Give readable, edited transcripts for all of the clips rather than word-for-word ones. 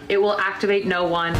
It will activate no one.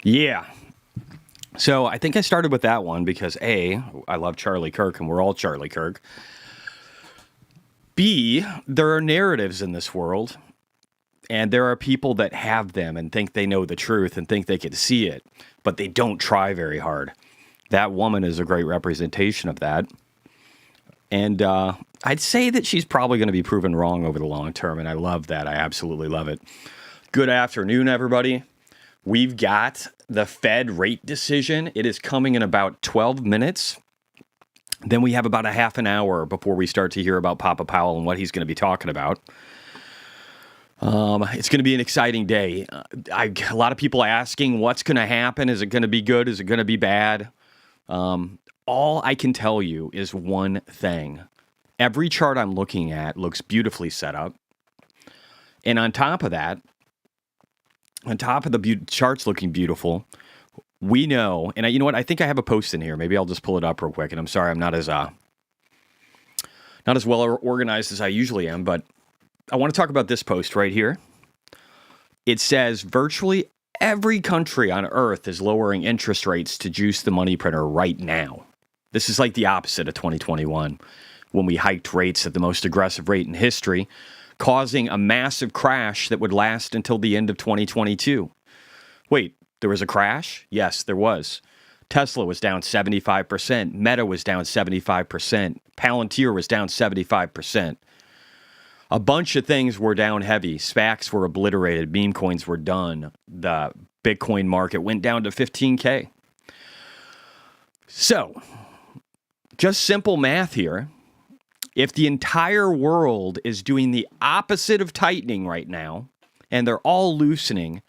Yeah. So I think I started with that one because A, I love Charlie Kirk and we're all Charlie Kirk. B, there are narratives in this world and there are people that have them and think they know the truth and think they can see it, but they don't try very hard. That woman is a great representation of that. And I'd say that she's probably going to be proven wrong over the long term, and I love that. I absolutely love it. Good afternoon, everybody. We've got the Fed rate decision. It is coming in about 12 minutes. Then we have about a half an hour before we start to hear about Papa Powell and what he's going to be talking about. It's going to be an exciting day. A lot of people asking what's going to happen. Is it going to be good? Is it going to be bad? All I can tell you is one thing. Every chart I'm looking at looks beautifully set up. And on top of that, on top of the charts looking beautiful, we know, and you know what? I think I have a post in here. Maybe I'll just pull it up real quick. And I'm sorry, I'm not as well organized as I usually am, but I want to talk about this post right here. It says virtually every country on earth is lowering interest rates to juice the money printer right now. This is like the opposite of 2021, when we hiked rates at the most aggressive rate in history, causing a massive crash that would last until the end of 2022. Wait, there was a crash? Yes, there was. Tesla was down 75%. Meta was down 75%. Palantir was down 75%. A bunch of things were down heavy. SPACs were obliterated. Meme coins were done. The Bitcoin market went down to 15K. So, just simple math here. If the entire world is doing the opposite of tightening right now, and they're all loosening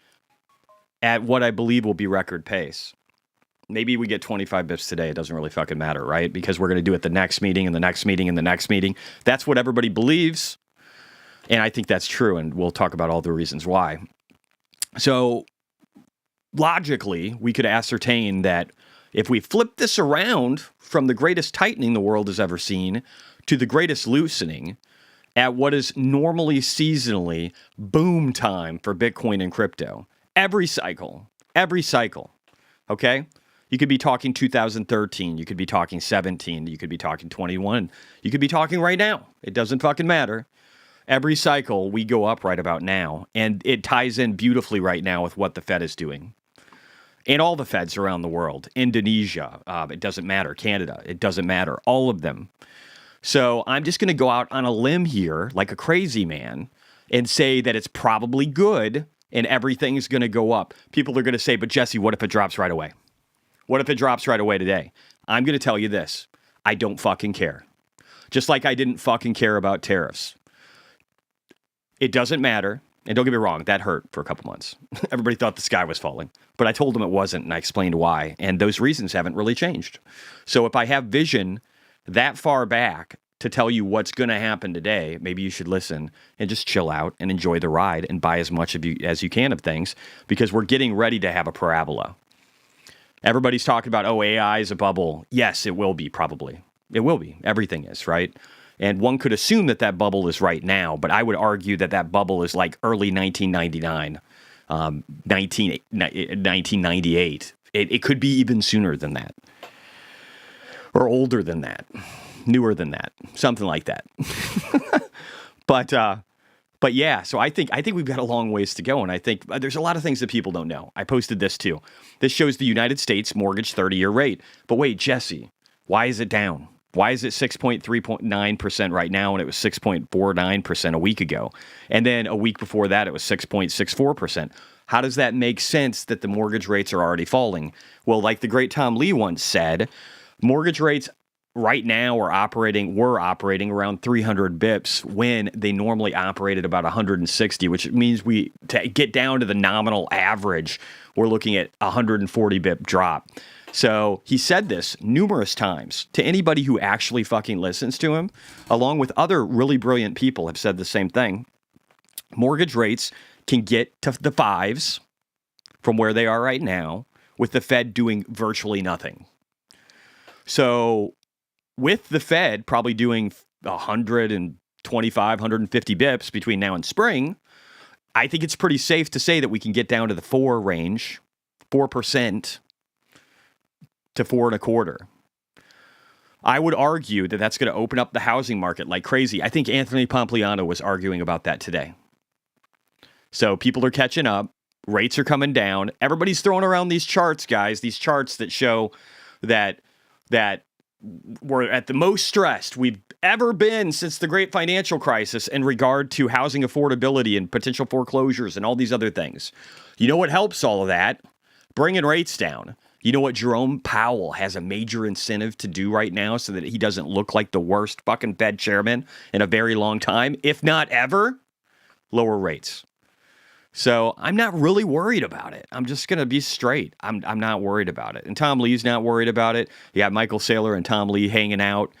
at what I believe will be record pace, maybe we get 25 bips today. It doesn't really fucking matter, right? Because we're going to do it the next meeting and the next meeting and the next meeting. That's what everybody believes. And I think that's true. And we'll talk about all the reasons why. So logically, we could ascertain that if we flip this around from the greatest tightening the world has ever seen to the greatest loosening at what is normally seasonally boom time for Bitcoin and crypto, every cycle, okay? You could be talking 2013, you could be talking 17, you could be talking 21, you could be talking right now. It doesn't fucking matter. Every cycle, we go up right about now, and it ties in beautifully right now with what the Fed is doing. And all the Feds around the world, Indonesia, it doesn't matter, Canada, it doesn't matter, all of them. So I'm just going to go out on a limb here, like a crazy man, and say that it's probably good and everything's going to go up. People are going to say, but Jesse, what if it drops right away? What if it drops right away today? I'm going to tell you this. I don't fucking care. Just like I didn't fucking care about tariffs. It doesn't matter. And don't get me wrong, that hurt for a couple months. Everybody thought the sky was falling. But I told them it wasn't, and I explained why. And those reasons haven't really changed. So if I have vision that far back to tell you what's going to happen today, maybe you should listen and just chill out and enjoy the ride and buy as much as you can of things, because we're getting ready to have a parabola. Everybody's talking about, oh, AI is a bubble. Yes, it will be, probably. It will be. Everything is, right? And one could assume that that bubble is right now, but I would argue that that bubble is like early 1999, 1998. It could be even sooner than that. Or older than that, newer than that, something like that. But yeah, so I think we've got a long ways to go, and I think there's a lot of things that people don't know. I posted this too. This shows the United States mortgage 30-year rate. But wait, Jesse, why is it down? Why is it 6.39% right now when it was 6.49% a week ago? And then a week before that, it was 6.64%. How does that make sense that the mortgage rates are already falling? Well, like the great Tom Lee once said, mortgage rates right now were operating around 300 bips when they normally operate at about 160, which means to get down to the nominal average, we're looking at 140 bip drop. So he said this numerous times to anybody who actually fucking listens to him, along with other really brilliant people have said the same thing. Mortgage rates can get to the fives from where they are right now with the Fed doing virtually nothing. So with the Fed probably doing 125, 150 bips between now and spring, I think it's pretty safe to say that we can get down to the 4 range, 4%. To 4.25%. I would argue that that's going to open up the housing market like crazy. I think Anthony Pompliano was arguing about that today. So people are catching up. Rates are coming down. Everybody's throwing around these charts, guys. These charts that show that we're at the most stressed we've ever been since the great financial crisis in regard to housing affordability and potential foreclosures and all these other things. You know what helps all of that? Bringing rates down. You know what Jerome Powell has a major incentive to do right now so that he doesn't look like the worst fucking Fed chairman in a very long time, if not ever? Lower rates. So I'm not really worried about it. I'm just going to be straight. I'm not worried about it. And Tom Lee's not worried about it. You got Michael Saylor and Tom Lee hanging out.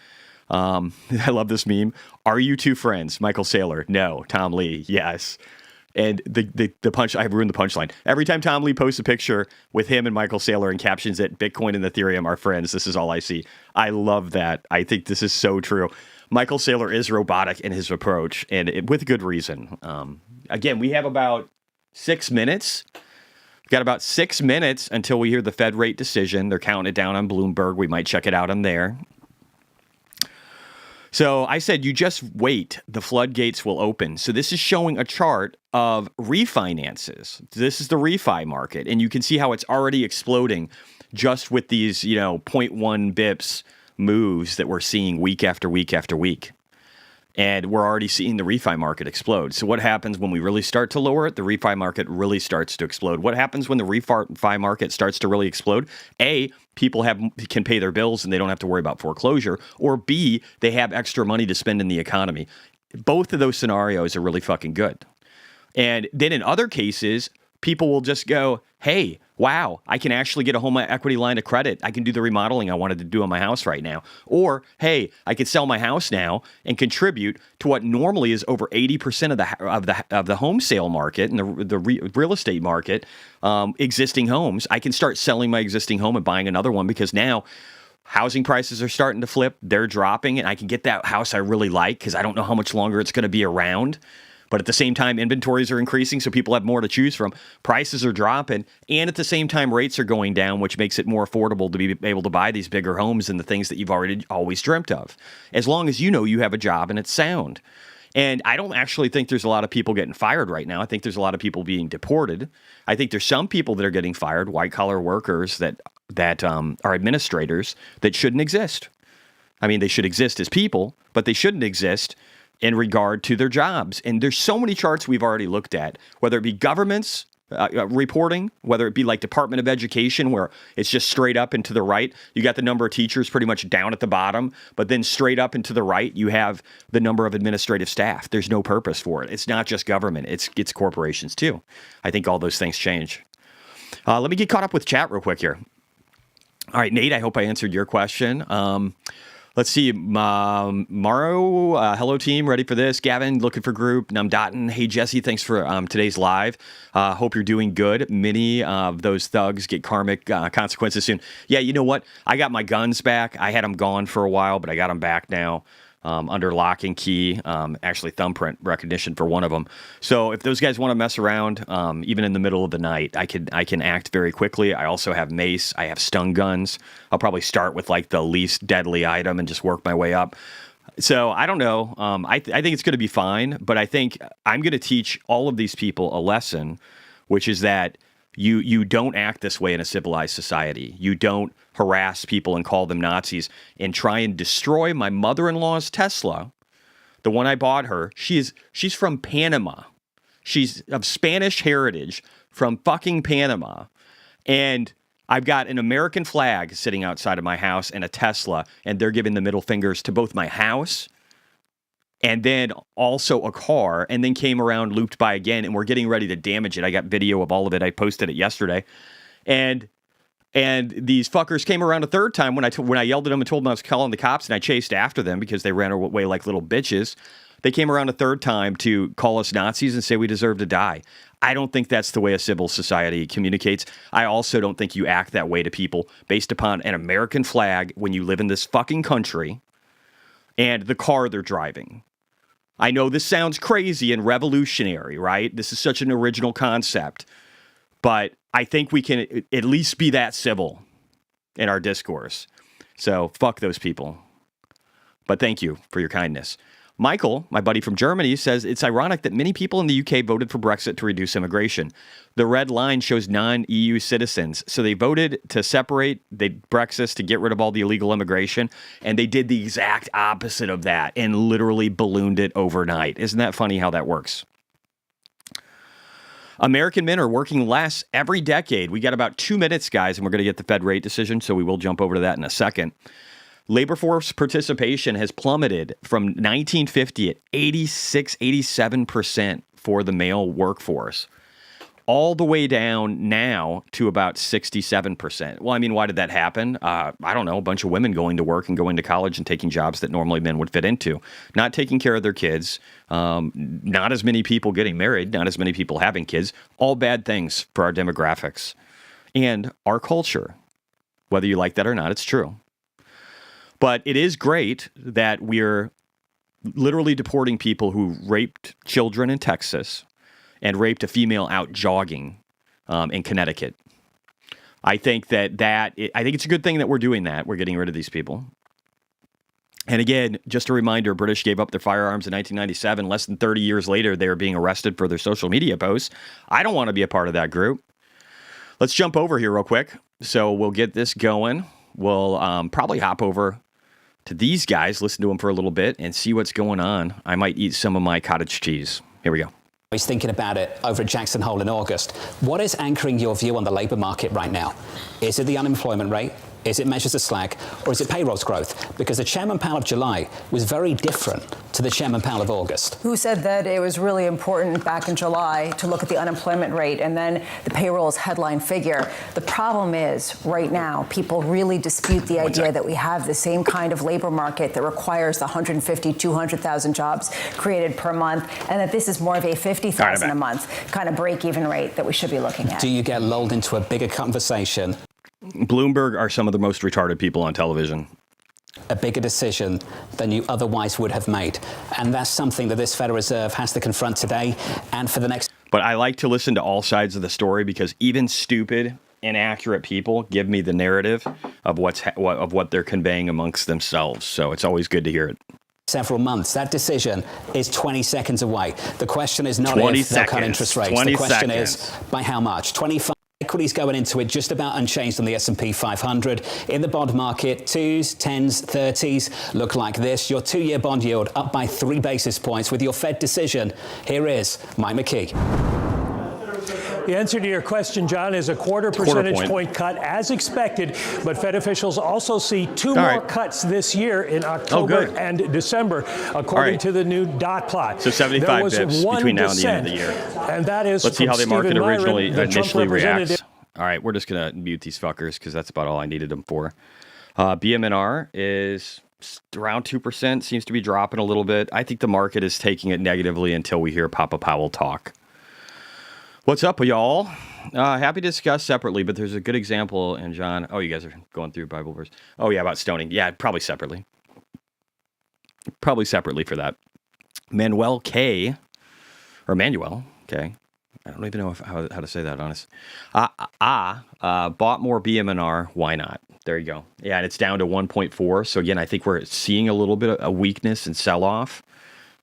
I love this meme. Are you two friends? Michael Saylor. No. Tom Lee. Yes. And the punch, I've ruined the punchline. Every time Tom Lee posts a picture with him and Michael Saylor and captions it, Bitcoin and Ethereum are friends, this is all I see. I love that. I think this is so true. Michael Saylor is robotic in his approach, and with good reason. Again, we have about 6 minutes. We've got about 6 minutes until we hear the Fed rate decision. They're counting it down on Bloomberg. We might check it out on there. So I said, you just wait. The floodgates will open. So this is showing a chart of refinances. This is the refi market. And you can see how it's already exploding just with these, 0.1 bips moves that we're seeing week after week after week. And we're already seeing the refi market explode. So what happens when we really start to lower it? The refi market really starts to explode. What happens when the refi market starts to really explode? A, people can pay their bills and they don't have to worry about foreclosure. Or B, they have extra money to spend in the economy. Both of those scenarios are really fucking good. And then in other cases, people will just go, hey, wow, I can actually get a home equity line of credit. I can do the remodeling I wanted to do on my house right now. Or, hey, I could sell my house now and contribute to what normally is over 80% of the home sale market and the real estate market, existing homes. I can start selling my existing home and buying another one because now housing prices are starting to flip. They're dropping, and I can get that house I really like because I don't know how much longer it's going to be around. But at the same time, inventories are increasing, so people have more to choose from. Prices are dropping, and at the same time, rates are going down, which makes it more affordable to be able to buy these bigger homes and the things that you've always dreamt of, as long as you know you have a job and it's sound. And I don't actually think there's a lot of people getting fired right now. I think there's a lot of people being deported. I think there's some people that are getting fired, white-collar workers that are administrators that shouldn't exist. I mean, they should exist as people, but they shouldn't exist in regard to their jobs. And there's so many charts we've already looked at, whether it be governments reporting, whether it be like Department of Education, where it's just straight up and to the right. You got the number of teachers pretty much down at the bottom, but then straight up and to the right, you have the number of administrative staff. There's no purpose for it. It's not just government. It's corporations too. I think all those things change. Let me get caught up with chat real quick here. All right, Nate, I hope I answered your question. Let's see, Maro, hello team, ready for this? Gavin, looking for group. Namdatan, hey Jesse, thanks for today's live. Hope you're doing good. Many of those thugs get karmic consequences soon. Yeah, you know what? I got my guns back. I had them gone for a while, but I got them back now. Under lock and key, actually thumbprint recognition for one of them. So if those guys want to mess around, even in the middle of the night, I can act very quickly. I also have mace. I have stun guns. I'll probably start with like the least deadly item and just work my way up. So I don't know. I think it's going to be fine, but I think I'm going to teach all of these people a lesson, which is that You don't act this way in a civilized society. You don't harass people and call them Nazis and try and destroy my mother-in-law's Tesla, the one I bought her. She's from Panama. She's of Spanish heritage from fucking Panama. And I've got an American flag sitting outside of my house and a Tesla, and they're giving the middle fingers to both my house and then also a car, and then came around, looped by again, and we're getting ready to damage it. I got video of all of it. I posted it yesterday. And these fuckers came around a third time when I yelled at them and told them I was calling the cops, and I chased after them because they ran away like little bitches. They came around a third time to call us Nazis and say we deserve to die. I don't think that's the way a civil society communicates. I also don't think you act that way to people based upon an American flag when you live in this fucking country and the car they're driving. I know this sounds crazy and revolutionary, right? This is such an original concept. But I think we can at least be that civil in our discourse. So fuck those people. But thank you for your kindness. Michael, my buddy from Germany, says it's ironic that many people in the UK voted for Brexit to reduce immigration. The red line shows non-EU citizens. So they voted to separate Brexit to get rid of all the illegal immigration. And they did the exact opposite of that and literally ballooned it overnight. Isn't that funny how that works? American men are working less every decade. We got about 2 minutes, guys, and we're going to get the Fed rate decision. So we will jump over to that in a second. Labor force participation has plummeted from 1950 at 87% for the male workforce, all the way down now to about 67%. Well, I mean, why did that happen? I don't know, a bunch of women going to work and going to college and taking jobs that normally men would fit into, not taking care of their kids, not as many people getting married, not as many people having kids, all bad things for our demographics and our culture. Whether you like that or not, it's true. But it is great that we're literally deporting people who raped children in Texas and raped a female out jogging in Connecticut. I think I think it's a good thing that we're doing that. We're getting rid of these people. And again, just a reminder, British gave up their firearms in 1997. Less than 30 years later, they are being arrested for their social media posts. I don't want to be a part of that group. Let's jump over here real quick. So we'll get this going. We'll probably hop over to these guys, listen to them for a little bit, and see what's going on. I might eat some of my cottage cheese. Here we go. He's thinking about it over at Jackson Hole in August. What is anchoring your view on the labour market right now? Is it the unemployment rate? Is it measures of slack? Or is it payrolls growth? Because the Chairman Powell of July was very different to the Chairman Powell of August. Who said that it was really important back in July to look at the unemployment rate and then the payrolls headline figure? The problem is, right now, people really dispute the idea that we have the same kind of labor market that requires the 150, 200,000 jobs created per month, and that this is more of a 50,000 a month kind of break-even rate that we should be looking at. Do you get lulled into a bigger conversation? Bloomberg are some of the most retarded people on television. A bigger decision than you otherwise would have made. And that's something that this Federal Reserve has to confront today and for the next. But I like to listen to all sides of the story because even stupid, inaccurate people give me the narrative of what they're conveying amongst themselves. So it's always good to hear it. Several months. That decision is 20 seconds away. The question is not if they'll cut interest rates. The question is by how much? 25. Equities going into it just about unchanged on the S&P 500. In the bond market, 2s, 10s, 30s look like this. Your 2-year bond yield up by 3 basis points with your Fed decision. Here is Mike McKee. The answer to your question, John, is a quarter percentage point cut as expected. But Fed officials also see 2 more cuts this year in October and December, according to the new dot plot. So 75 bips between now and the end of the year. And that is Let's see how the market initially reacts. All right, we're just going to mute these fuckers because that's about all I needed them for. BMNR is around 2%, seems to be dropping a little bit. I think the market is taking it negatively until we hear Papa Powell talk. What's up, y'all? Happy to discuss separately, but there's a good example, and John, oh, you guys are going through Bible verse. Oh, yeah, about stoning. Yeah, probably separately. Probably separately for that. Manuel K. I don't even know how to say that, honest. Bought more BMNR. Why not? There you go. Yeah, and it's down to 1.4. So, again, I think we're seeing a little bit of a weakness and sell-off.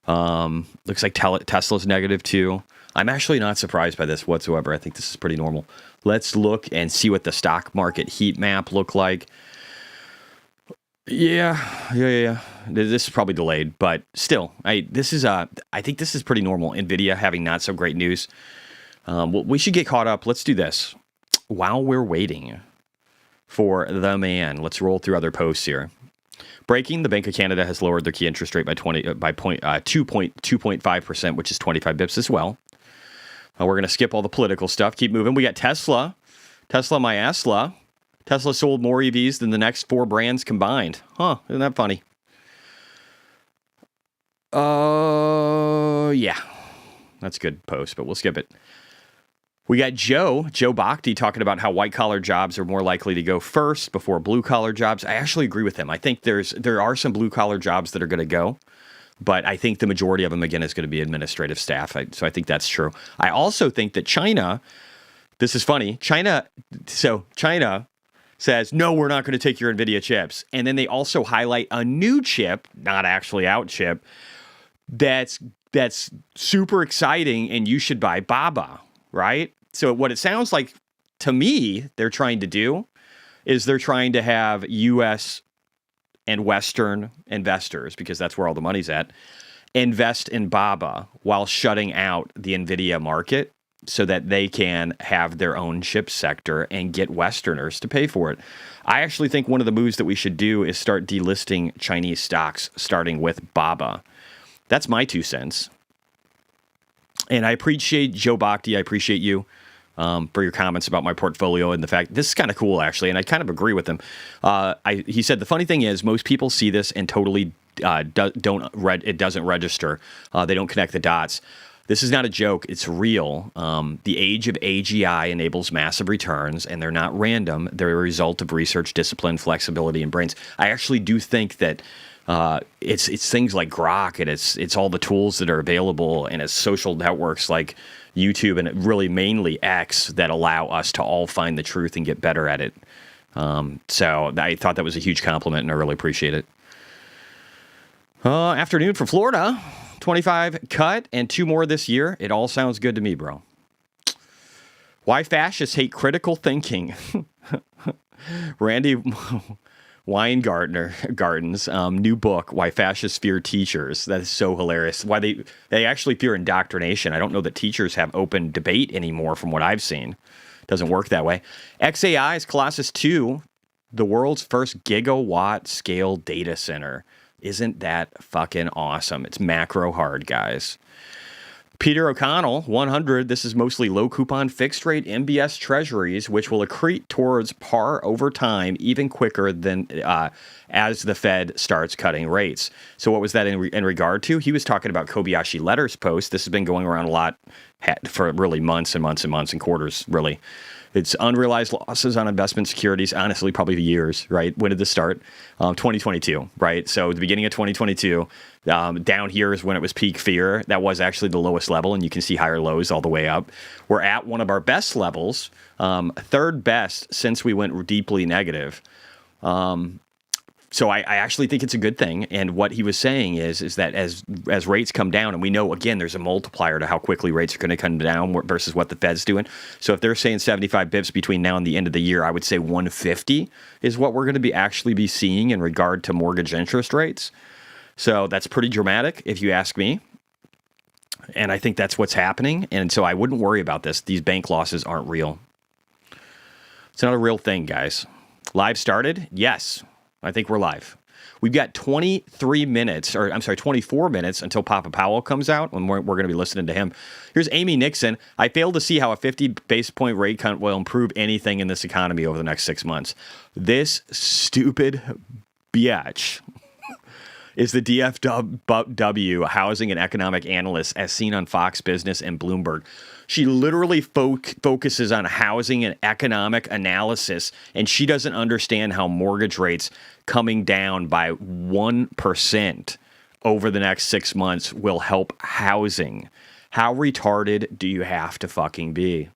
Looks like Tesla's negative too. I'm actually not surprised by this whatsoever. I think this is pretty normal. Let's look and see what the stock market heat map look like. Yeah. This is probably delayed, but still, I think this is pretty normal. Nvidia having not so great news. We should get caught up. Let's do this while we're waiting for the man. Let's roll through other posts here. Breaking: the Bank of Canada has lowered their key interest rate by 2.5%, which is 25 bips as well. We're going to skip all the political stuff. Keep moving. We got Tesla. Tesla, my Asla. Tesla sold more EVs than the next 4 brands combined. Huh, isn't that funny? Yeah. That's a good post, but we'll skip it. We got Joe Bhakti talking about how white-collar jobs are more likely to go first before blue-collar jobs. I actually agree with him. I think there are some blue-collar jobs that are going to go, but I think the majority of them, again, is going to be administrative staff. So I think that's true. I also think that China, this is funny, China says, no, we're not going to take your NVIDIA chips. And then they also highlight a new chip, not actually out chip, that's super exciting, and you should buy BABA, right? So what it sounds like to me they're trying to do is they're trying to have U.S. and Western investors, because that's where all the money's at, invest in BABA while shutting out the NVIDIA market so that they can have their own chip sector and get Westerners to pay for it. I actually think one of the moves that we should do is start delisting Chinese stocks, starting with BABA. That's my 2 cents. And I appreciate Joe Bhakti. I appreciate you for your comments about my portfolio and the fact this is kind of cool, actually. And I kind of agree with him. He said the funny thing is most people see this and totally it doesn't register. They don't connect the dots. This is not a joke. It's real. The age of AGI enables massive returns, and they're not random. They're a result of research, discipline, flexibility, and brains. I actually do think that it's things like Grok, and it's all the tools that are available, and it's social networks like YouTube and really mainly X that allow us to all find the truth and get better at it. So I thought that was a huge compliment, and I really appreciate it. Afternoon for Florida. 25 cut and 2 more this year. It all sounds good to me, bro. Why fascists hate critical thinking. Randy Weingarten's new book, Why Fascists Fear Teachers. That is so hilarious. Why they actually fear indoctrination. I don't know that teachers have open debate anymore from what I've seen. It doesn't work that way. XAI's Colossus 2, the world's first gigawatt scale data center. Isn't that fucking awesome? It's macro hard, guys. Peter O'Connell, 100. This is mostly low coupon fixed rate MBS treasuries, which will accrete towards par over time even quicker than as the Fed starts cutting rates. So what was that in regard to? He was talking about Kobayashi Letters post. This has been going around a lot for really months and months and months and quarters, really. It's unrealized losses on investment securities, honestly, probably years, right? When did this start? 2022, right? So the beginning of 2022, down here is when it was peak fear. That was actually the lowest level, and you can see higher lows all the way up. We're at one of our best levels, third best since we went deeply negative. So I actually think it's a good thing. And what he was saying is that as rates come down, and we know, again, there's a multiplier to how quickly rates are going to come down versus what the Fed's doing. So if they're saying 75 bips between now and the end of the year, I would say 150 is what we're going to actually be seeing in regard to mortgage interest rates. So that's pretty dramatic, if you ask me. And I think that's what's happening. And so I wouldn't worry about this. These bank losses aren't real. It's not a real thing, guys. Live started? Yes. I think we're live. We've got 24 minutes until Papa Powell comes out, when we're going to be listening to him. Here's Amy Nixon. I fail to see how a 50 base point rate cut will improve anything in this economy over the next 6 months. This stupid biatch is the DFW housing and economic analyst as seen on Fox Business and Bloomberg. She literally focuses on housing and economic analysis, and she doesn't understand how mortgage rates coming down by 1% over the next 6 months will help housing. How retarded do you have to fucking be?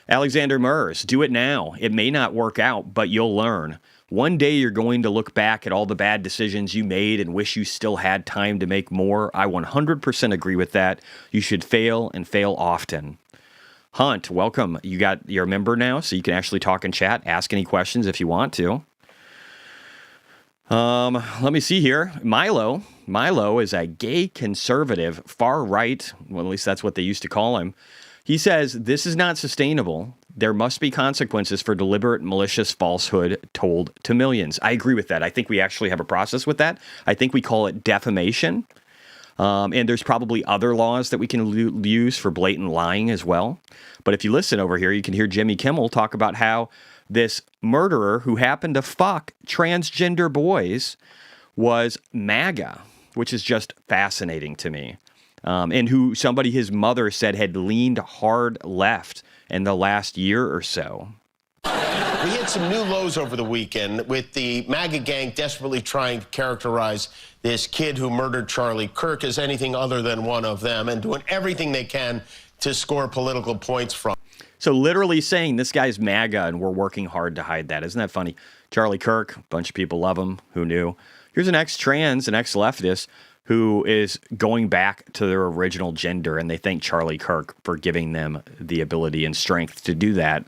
Alexander Murs, do it now. It may not work out, but you'll learn. One day you're going to look back at all the bad decisions you made and wish you still had time to make more. I 100% agree with that. You should fail and fail often. Hunt, welcome. You're a member now, so you can actually talk and chat, ask any questions if you want to. Let me see here. Milo is a gay conservative, far right. Well, at least that's what they used to call him. He says, this is not sustainable. There must be consequences for deliberate, malicious falsehood told to millions. I agree with that. I think we actually have a process with that. I think we call it defamation. And there's probably other laws that we can use for blatant lying as well. But if you listen over here, you can hear Jimmy Kimmel talk about how this murderer who happened to fuck transgender boys was MAGA, which is just fascinating to me. And who somebody his mother said had leaned hard left in the last year or so. We hit some new lows over the weekend with the MAGA gang desperately trying to characterize this kid who murdered Charlie Kirk as anything other than one of them and doing everything they can to score political points from. So literally saying this guy's MAGA and we're working hard to hide that. Isn't that funny? Charlie Kirk, a bunch of people love him. Who knew? Here's an ex-trans, an ex-leftist who is going back to their original gender, and they thank Charlie Kirk for giving them the ability and strength to do that.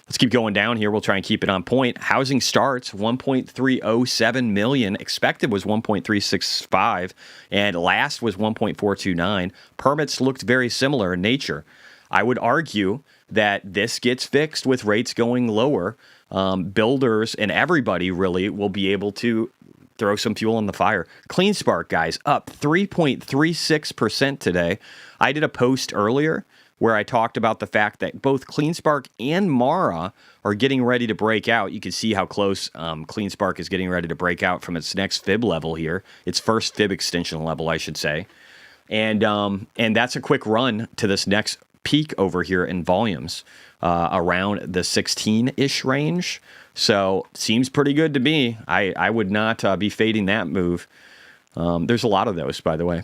Let's keep going down here. We'll try and keep it on point. Housing starts, 1.307 million. Expected was 1.365, and last was 1.429. Permits looked very similar in nature. I would argue that this gets fixed with rates going lower. Builders and everybody really will be able to throw some fuel on the fire. CleanSpark, guys, up 3.36% today. I did a post earlier where I talked about the fact that both CleanSpark and Mara are getting ready to break out. You can see how close CleanSpark is getting ready to break out from its next fib level here. Its first fib extension level, I should say. And that's a quick run to this next peak over here in volumes, around the 16-ish range. So seems pretty good to me. I would not be fading that move. There's a lot of those, by the way.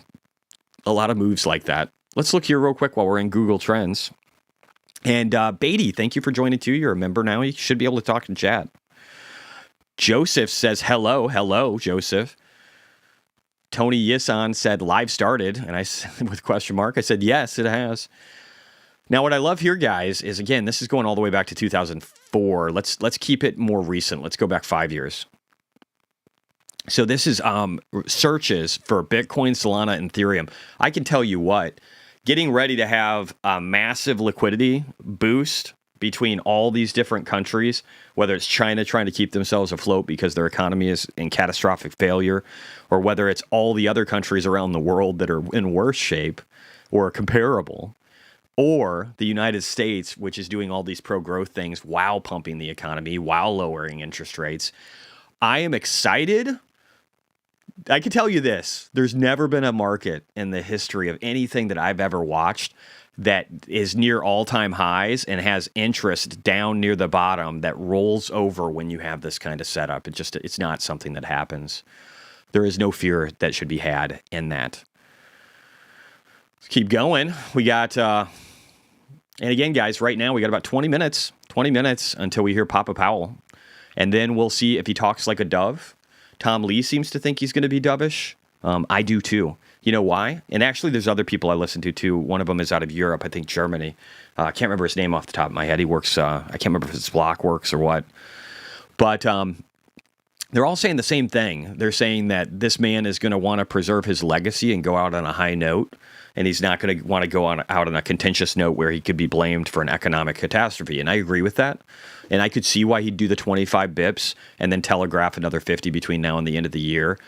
A lot of moves like that. Let's look here real quick while we're in Google Trends. And Beatty, thank you for joining too. You're a member now. You should be able to talk and chat. Joseph says, hello, Joseph. Tony Yison said, live started. And I said, with question mark, I said, yes, it has. Now, what I love here, guys, is, again, this is going all the way back to 2004. Let's keep it more recent. Let's go back 5 years. So this is searches for Bitcoin, Solana, and Ethereum. I can tell you what, getting ready to have a massive liquidity boost between all these different countries, whether it's China trying to keep themselves afloat because their economy is in catastrophic failure, or whether it's all the other countries around the world that are in worse shape or comparable, or the United States, which is doing all these pro-growth things while pumping the economy, while lowering interest rates. I am excited. I can tell you this. There's never been a market in the history of anything that I've ever watched that is near all-time highs and has interest down near the bottom that rolls over when you have this kind of setup. It's not something that happens. There is no fear that should be had in that. Let's keep going. We got... And again, guys, right now we got about 20 minutes until we hear Papa Powell. And then we'll see if he talks like a dove. Tom Lee seems to think he's going to be dovish. I do too. You know why? And actually, there's other people I listen to too. One of them is out of Europe, I think Germany. I can't remember his name off the top of my head. He works, I can't remember if his block works or what. But they're all saying the same thing. They're saying that this man is going to want to preserve his legacy and go out on a high note. And he's not going to want to go out on a contentious note where he could be blamed for an economic catastrophe. And I agree with that. And I could see why he'd do the 25 bips and then telegraph another 50 between now and the end of the year.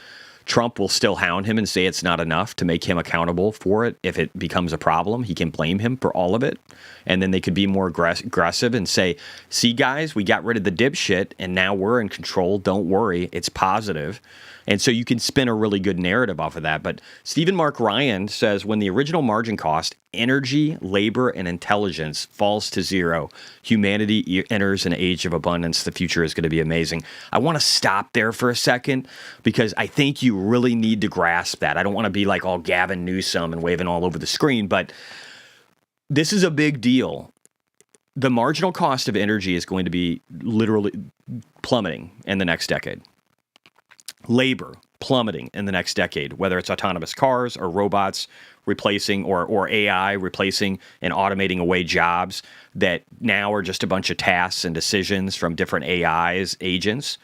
Trump will still hound him and say it's not enough to make him accountable for it. If it becomes a problem, he can blame him for all of it. And then they could be more aggressive and say, see, guys, we got rid of the dipshit and now we're in control. Don't worry. It's positive. And so you can spin a really good narrative off of that. But Stephen Mark Ryan says when the original margin cost, energy, labor, and intelligence falls to zero, humanity enters an age of abundance. The future is going to be amazing. I want to stop there for a second because I think you really need to grasp that. I don't want to be like all Gavin Newsom and waving all over the screen, but this is a big deal. the marginal cost of energy is going to be literally plummeting in the next decade. Labor plummeting in the next decade, whether it's autonomous cars or robots replacing or AI replacing and automating away jobs that now are just a bunch of tasks and decisions from different AIs, agents.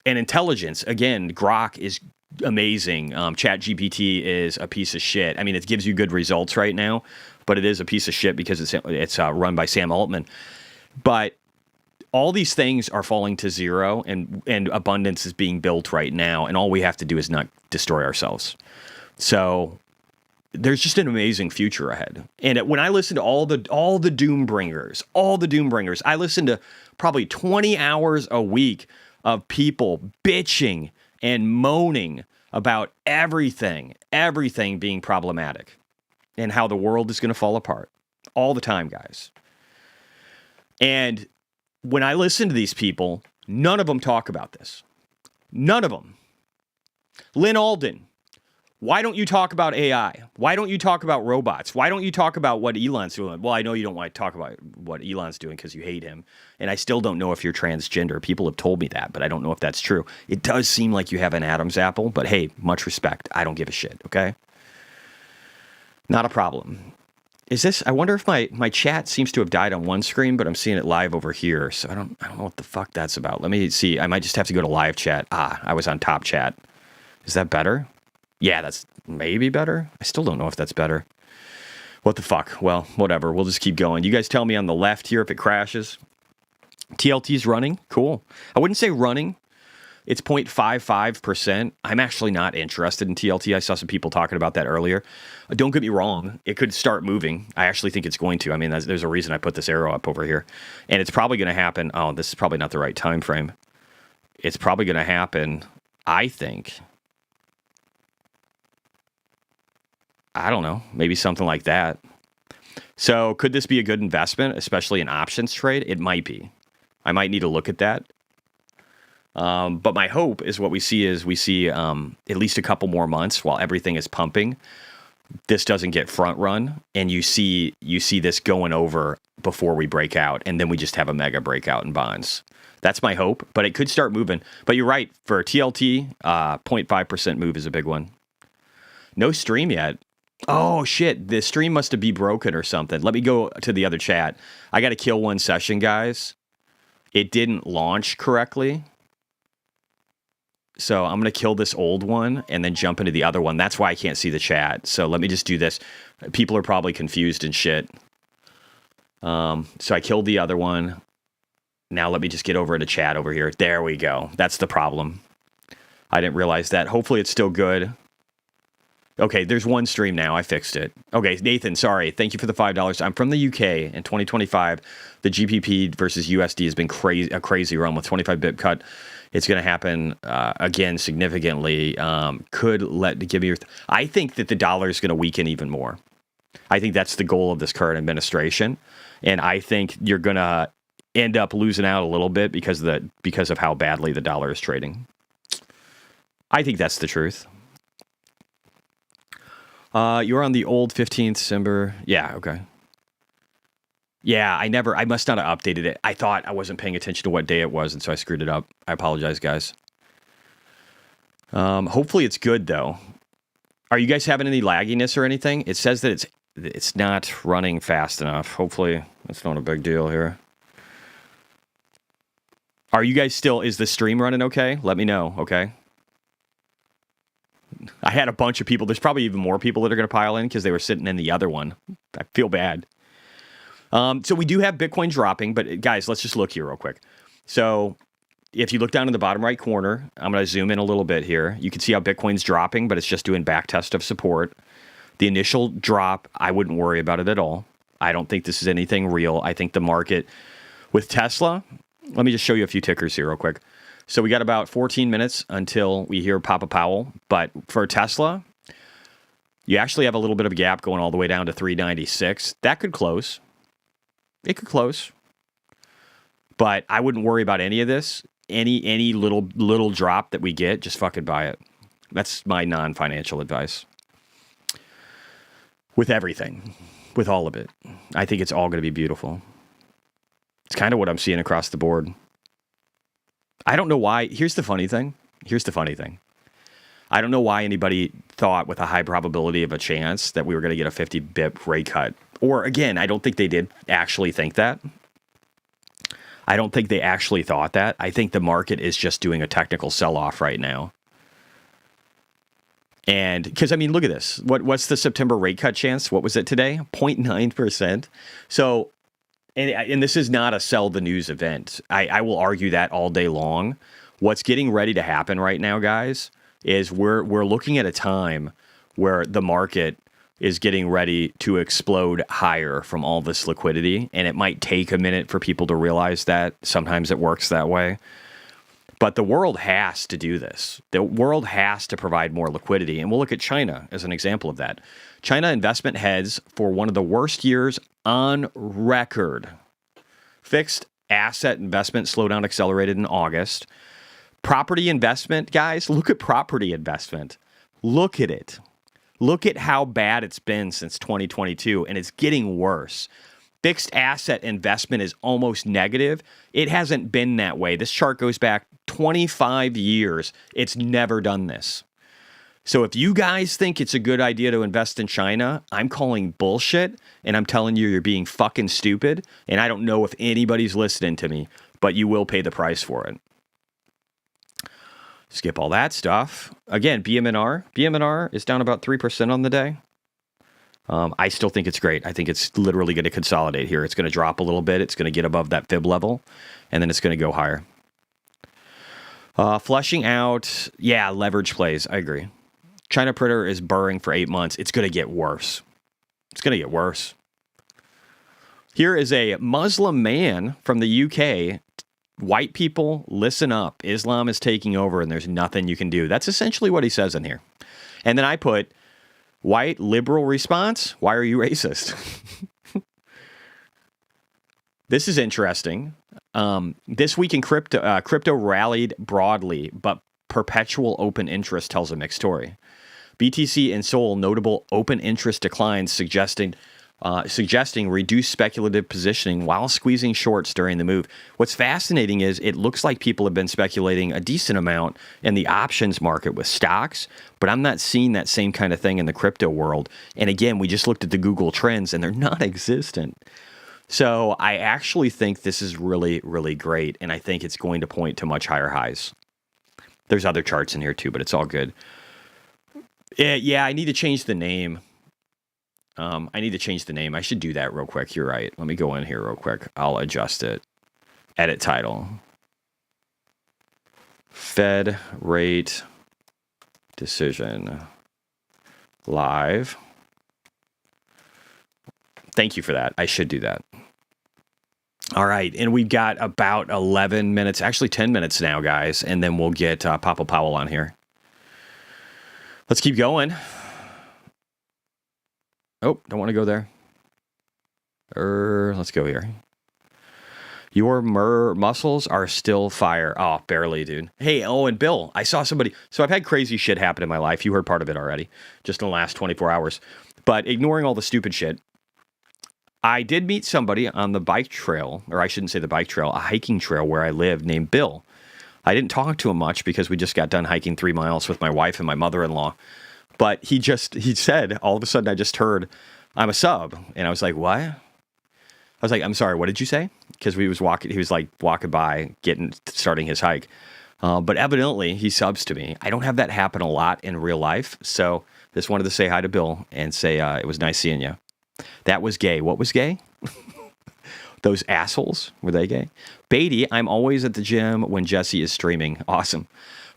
And intelligence, again, Grok is amazing. ChatGPT is a piece of shit. I mean, it gives you good results right now, but it is a piece of shit because it's run by Sam Altman. But all these things are falling to zero, and abundance is being built right now, and all we have to do is not destroy ourselves. So there's just an amazing future ahead. And when I listen to all the doom bringers, I listen to probably 20 hours a week of people bitching and moaning about everything being problematic and how the world is going to fall apart all the time, guys. And when I listen to these people, none of them talk about this. None of them. Lynn Alden, why don't you talk about AI? Why don't you talk about robots? Why don't you talk about what Elon's doing? Well, I know you don't want to talk about what Elon's doing because you hate him. And I still don't know if you're transgender. People have told me that, but I don't know if that's true. It does seem like you have an Adam's apple, but hey, much respect. I don't give a shit, okay? Not a problem. I wonder if my chat seems to have died on one screen, but I'm seeing it live over here. So I don't know what the fuck that's about. Let me see. I might just have to go to live chat. I was on top chat. Is that better? Yeah, that's maybe better. I still don't know if that's better. What the fuck? Well, whatever. We'll just keep going. You guys tell me on the left here if it crashes. TLT's running. Cool. I wouldn't say running. It's 0.55%. I'm actually not interested in TLT. I saw some people talking about that earlier. Don't get me wrong. It could start moving. I actually think it's going to. I mean, there's a reason I put this arrow up over here. And it's probably going to happen. Oh, this is probably not the right time frame. It's probably going to happen, I think. I don't know. Maybe something like that. So could this be a good investment, especially an options trade? It might be. I might need to look at that. But my hope is what we see at least a couple more months while everything is pumping. This doesn't get front run, and you see this going over before we break out, and then we just have a mega breakout in bonds. That's my hope, but it could start moving. But you're right, for TLT, 0.5% move is a big one. No stream yet. Oh shit, the stream must be broken or something. Let me go to the other chat. I got to kill one session, guys. It didn't launch correctly. So I'm going to kill this old one and then jump into the other one. That's why I can't see the chat. So let me just do this. People are probably confused and shit. So I killed the other one. Now let me just get over to chat over here. There we go. That's the problem. I didn't realize that. Hopefully it's still good. Okay, there's one stream now. I fixed it. Okay, Nathan, sorry. Thank you for the $5. I'm from the UK. In 2025, the GBP versus USD has been a crazy run with 25 bip cut. It's going to happen again significantly. I think that the dollar is going to weaken even more. I think that's the goal of this current administration, and I think you're going to end up losing out a little bit because of how badly the dollar is trading. I think that's the truth. You're on the old 15th December. Yeah, okay. Yeah, I must not have updated it. I thought I wasn't paying attention to what day it was, and so I screwed it up. I apologize, guys. Hopefully it's good, though. Are you guys having any lagginess or anything? It says that it's not running fast enough. Hopefully it's not a big deal here. Are you guys is the stream running okay? Let me know, okay? I had a bunch of people. There's probably even more people that are going to pile in because they were sitting in the other one. I feel bad. So we do have Bitcoin dropping, but guys, let's just look here real quick. So if you look down in the bottom right corner, I'm going to zoom in a little bit here. You can see how Bitcoin's dropping, but it's just doing back test of support. The initial drop, I wouldn't worry about it at all. I don't think this is anything real. I think the market with Tesla, let me just show you a few tickers here real quick. So we got about 14 minutes until we hear Papa Powell. But for Tesla, you actually have a little bit of a gap going all the way down to 396. That could close. It could close. But I wouldn't worry about any of this. Any little drop that we get, just fucking buy it. That's my non-financial advice. With everything. With all of it. I think it's all going to be beautiful. It's kind of what I'm seeing across the board. I don't know why. Here's the funny thing. I don't know why anybody thought with a high probability of a chance that we were going to get a 50 bip rate cut. Or again, I don't think they did actually think that. I don't think they actually thought that. I think the market is just doing a technical sell-off right now. And because, I mean, look at this. What's the September rate cut chance? What was it today? 0.9%. So, and this is not a sell the news event. I will argue that all day long. What's getting ready to happen right now, guys, is we're looking at a time where the market is getting ready to explode higher from all this liquidity. And it might take a minute for people to realize that. Sometimes it works that way. But the world has to do this. The world has to provide more liquidity. And we'll look at China as an example of that. China investment heads for one of the worst years on record. Fixed asset investment slowdown accelerated in August. Property investment, guys, look at property investment. Look at it. Look at how bad it's been since 2022, and it's getting worse. Fixed asset investment is almost negative. It hasn't been that way. This chart goes back 25 years. It's never done this. So if you guys think it's a good idea to invest in China, I'm calling bullshit, and I'm telling you you're being fucking stupid, and I don't know if anybody's listening to me, but you will pay the price for it. Skip all that stuff. Again, BMNR is down about 3% on the day. I still think it's great. I think it's literally going to consolidate here. It's going to drop a little bit. It's going to get above that fib level, and then it's going to go higher. Flushing out, leverage plays. I agree. China printer is burring for 8 months. It's going to get worse. Here is a Muslim man from the UK. White people, listen up. Islam is taking over, and there's nothing you can do. That's essentially what he says in here. And then I put, white liberal response, why are you racist? This is interesting. This week in crypto rallied broadly, but perpetual open interest tells a mixed story. BTC and Sol notable open interest declines, suggesting reduced speculative positioning while squeezing shorts during the move. What's fascinating is it looks like people have been speculating a decent amount in the options market with stocks, but I'm not seeing that same kind of thing in the crypto world. And again, we just looked at the Google trends and they're non-existent. So I actually think this is really, really great, and I think it's going to point to much higher highs. There's other charts in here too, but it's all good. Yeah, I need to change the name. I should do that real quick. You're right. Let me go in here real quick. I'll adjust it. Edit title. Fed rate decision live. Thank you for that. I should do that. All right. And we've got about 11 minutes, actually 10 minutes now, guys. And then we'll get Powell on here. Let's keep going. Oh, don't want to go there. Let's go here. Your muscles are still fire. Oh, barely, dude. Hey, and Bill, I saw somebody. So I've had crazy shit happen in my life. You heard part of it already, just in the last 24 hours. But ignoring all the stupid shit, I did meet somebody on the bike trail, or I shouldn't say the bike trail, a hiking trail where I live named Bill. I didn't talk to him much because we just got done hiking 3 miles with my wife and my mother-in-law. But he said, all of a sudden I just heard, I'm a sub. And I was like, what? I was like, I'm sorry, what did you say? Because he was like walking by, starting his hike. But evidently he subs to me. I don't have that happen a lot in real life. So just wanted to say hi to Bill and say it was nice seeing you. That was gay. What was gay? Those assholes, were they gay? Beatty, I'm always at the gym when Jesse is streaming. Awesome.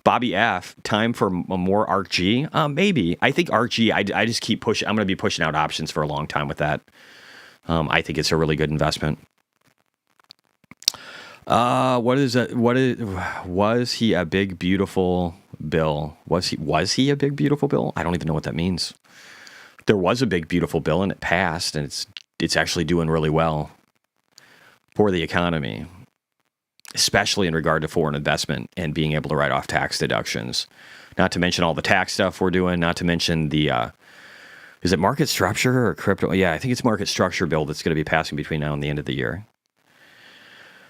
Bobby F, time for more ARC-G? Maybe. I think ARC-G, I just keep pushing. I'm going to be pushing out options for a long time with that. I think it's a really good investment. Was he a big, beautiful bill? Was he a big, beautiful bill? I don't even know what that means. There was a big, beautiful bill and it passed, and it's actually doing really well for the economy, especially in regard to foreign investment and being able to write off tax deductions. Not to mention all the tax stuff we're doing, not to mention the Is it market structure or crypto? Yeah, I think it's market structure bill that's going to be passing between now and the end of the year.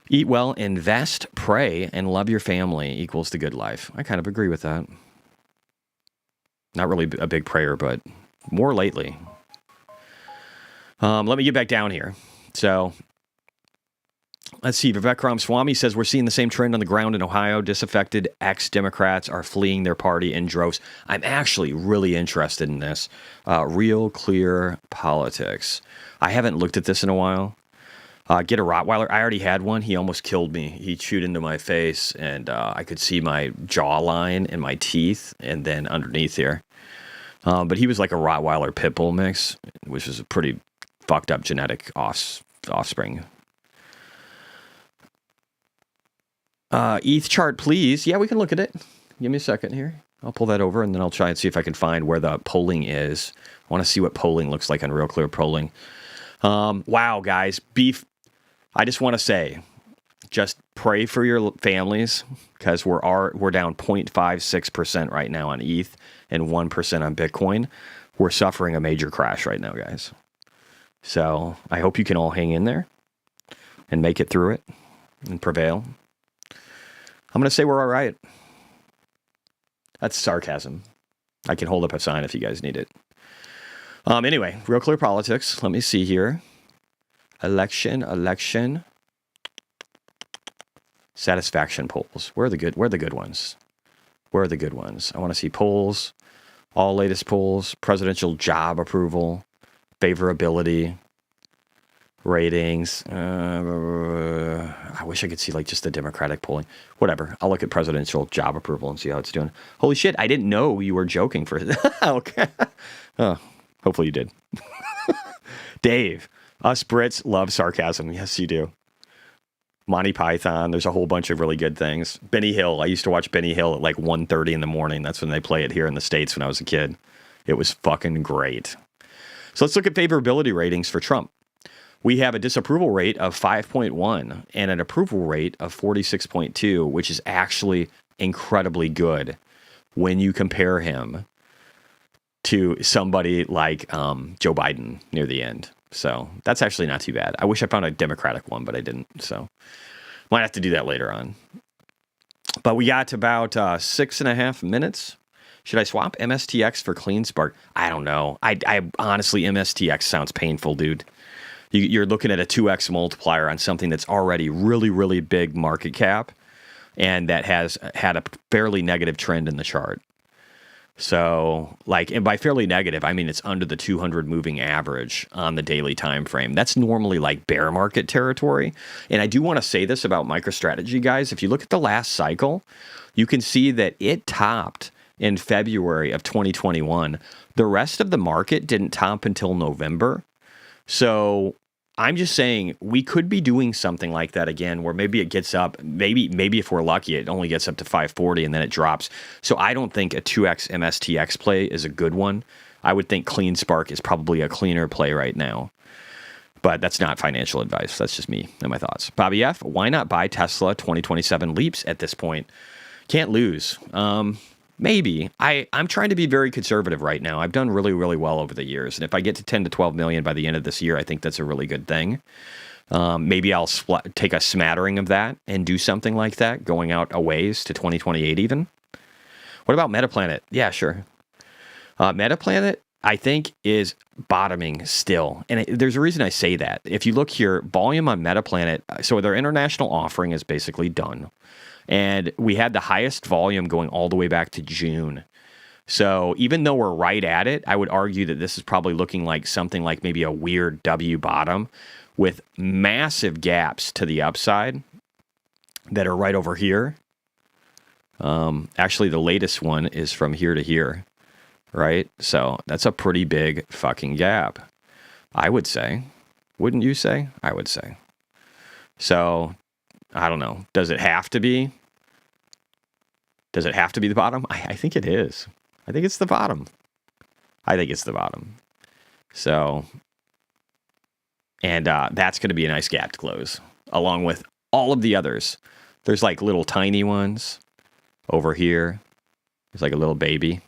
Eat well, invest, pray, and love your family equals the good life. I kind of agree with that. Not really a big prayer, but more lately. Let me get back down here. So, let's see. Vivek Ramaswamy says we're seeing the same trend on the ground in Ohio. Disaffected ex-Democrats are fleeing their party in droves. I'm actually really interested in this. Real Clear Politics. I haven't looked at this in a while. Get a Rottweiler. I already had one. He almost killed me. He chewed into my face, and I could see my jawline and my teeth, and then underneath here. But he was like a Rottweiler pit bull mix, which is a pretty fucked up genetic offspring. ETH chart, please. Yeah, we can look at it. Give me a second here. I'll pull that over, and then I'll try and see if I can find where the polling is. I want to see what polling looks like on Real Clear Polling. Wow, guys. I just want to say, just pray for your families, because we're down 0.56% right now on ETH and 1% on Bitcoin. We're suffering a major crash right now, guys. So I hope you can all hang in there and make it through it and prevail. I'm going to say we're all right. That's sarcasm. I can hold up a sign if you guys need it. Anyway, Real Clear Politics. Let me see here. Election. Satisfaction polls. Where are the good ones? Where are the good ones? I want to see polls. All latest polls. Presidential job approval. Favorability. Ratings. I wish I could see like just the Democratic polling. Whatever. I'll look at presidential job approval and see how it's doing. Holy shit, I didn't know you were joking for okay. Oh, hopefully you did. Dave, us Brits love sarcasm. Yes, you do. Monty Python. There's a whole bunch of really good things. Benny Hill. I used to watch Benny Hill at like 1:30 in the morning. That's when they play it here in the States when I was a kid. It was fucking great. So let's look at favorability ratings for Trump. We have a disapproval rate of 5.1 and an approval rate of 46.2, which is actually incredibly good when you compare him to somebody like Joe Biden near the end. So that's actually not too bad. I wish I found a Democratic one, but I didn't. So might have to do that later on. But we got about 6.5 minutes. Should I swap MSTX for CleanSpark? I don't know. I honestly, MSTX sounds painful, dude. You're looking at a 2x multiplier on something that's already really, really big market cap and that has had a fairly negative trend in the chart. So, and by fairly negative, I mean it's under the 200 moving average on the daily time frame. That's normally like bear market territory. And I do want to say this about MicroStrategy, guys. If you look at the last cycle, you can see that it topped in February of 2021. The rest of the market didn't top until November. So I'm just saying we could be doing something like that again, where maybe it gets up, maybe if we're lucky, it only gets up to 540 and then it drops. So I don't think a 2x MSTX play is a good one. I would think CleanSpark is probably a cleaner play right now. But that's not financial advice. That's just me and my thoughts. Bobby F., why not buy Tesla 2027 leaps at this point? Can't lose. Maybe. I'm trying to be very conservative right now. I've done really, really well over the years. And if I get to 10 to 12 million by the end of this year, I think that's a really good thing. Maybe I'll take a smattering of that and do something like that, going out a ways to 2028 even. What about Metaplanet? Yeah, sure. Metaplanet, I think, is bottoming still. And there's a reason I say that. If you look here, volume on Metaplanet, so their international offering is basically done. And we had the highest volume going all the way back to June. So even though we're right at it, I would argue that this is probably looking like something like maybe a weird W bottom with massive gaps to the upside that are right over here. Actually, the latest one is from here to here, right? So that's a pretty big fucking gap, I would say. Wouldn't you say? I would say. So I don't know. Does it have to be? Does it have to be the bottom? I think it is. I think it's the bottom. So, and that's going to be a nice gap to close, along with all of the others. There's like little tiny ones over here. There's like a little baby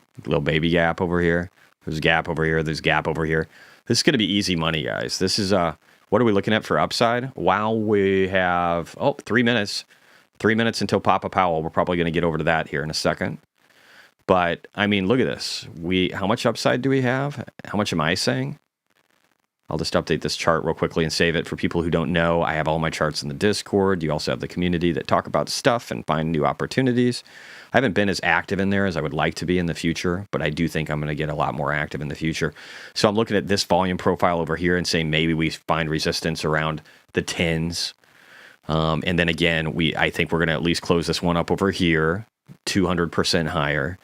gap over here. There's a gap over here. There's a gap over here. This is going to be easy money, guys. This is, what are we looking at for upside? Wow, we have, 3 minutes. 3 minutes until Papa Powell. We're probably going to get over to that here in a second. But, I mean, look at this. How much upside do we have? How much am I saying? I'll just update this chart real quickly and save it for people who don't know. I have all my charts in the Discord. You also have the community that talk about stuff and find new opportunities. I haven't been as active in there as I would like to be in the future, but I do think I'm going to get a lot more active in the future. So I'm looking at this volume profile over here and saying maybe we find resistance around the 10s. And then again, I think we're going to at least close this one up over here, 200% higher.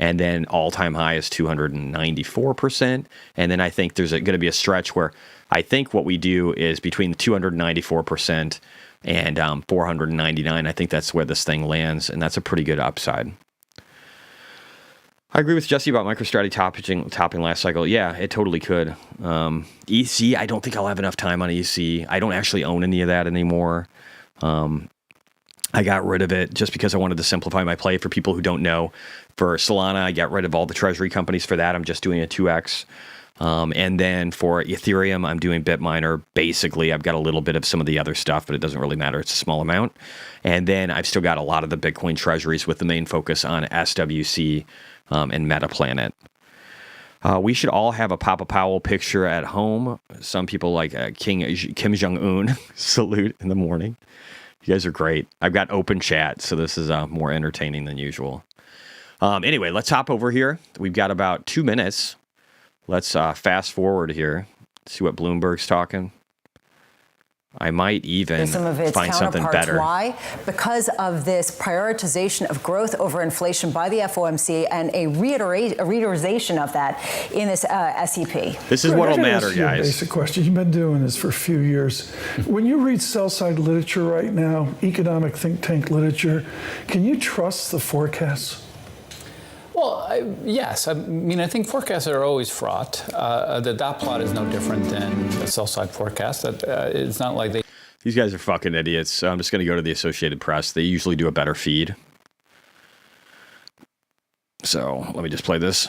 And then all-time high is 294%. And then I think there's going to be a stretch where I think what we do is between 294% and 499. I think that's where this thing lands, and that's a pretty good upside. I agree with Jesse about MicroStrategy topping last cycle. Yeah, it totally could. EC, I don't think I'll have enough time on EC. I don't actually own any of that anymore. I got rid of it just because I wanted to simplify my play for people who don't know. For Solana, I got rid of all the treasury companies for that. I'm just doing a 2x. And then for Ethereum, I'm doing Bitminer. Basically, I've got a little bit of some of the other stuff, but it doesn't really matter. It's a small amount. And then I've still got a lot of the Bitcoin treasuries with the main focus on SWC and Metaplanet. We should all have a Papa Powell picture at home. Some people like Kim Jong-un salute in the morning. You guys are great. I've got open chat, so this is more entertaining than usual. Anyway, let's hop over here. We've got about 2 minutes. Let's fast forward here. See what Bloomberg's talking. I might even find something better. Why? Because of this prioritization of growth over inflation by the FOMC and a reiteration of that in this SEP. This is what'll matter, guys. Basic question. You've been doing this for a few years. When you read sell-side literature right now, economic think tank literature, can you trust the forecasts? Well, yes. I mean, I think forecasts are always fraught. The dot plot is no different than the sell-side forecast. It's not like they... These guys are fucking idiots. So I'm just going to go to the Associated Press. They usually do a better feed. So let me just play this.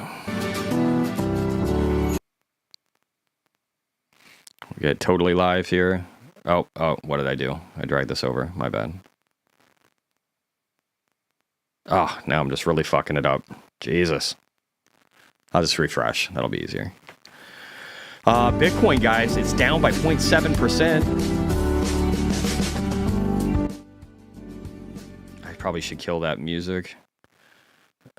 We get totally live here. Oh, what did I do? I dragged this over. My bad. Oh, now I'm just really fucking it up. Jesus. I'll just refresh. That'll be easier. Bitcoin, guys, it's down by 0.7%. I probably should kill that music.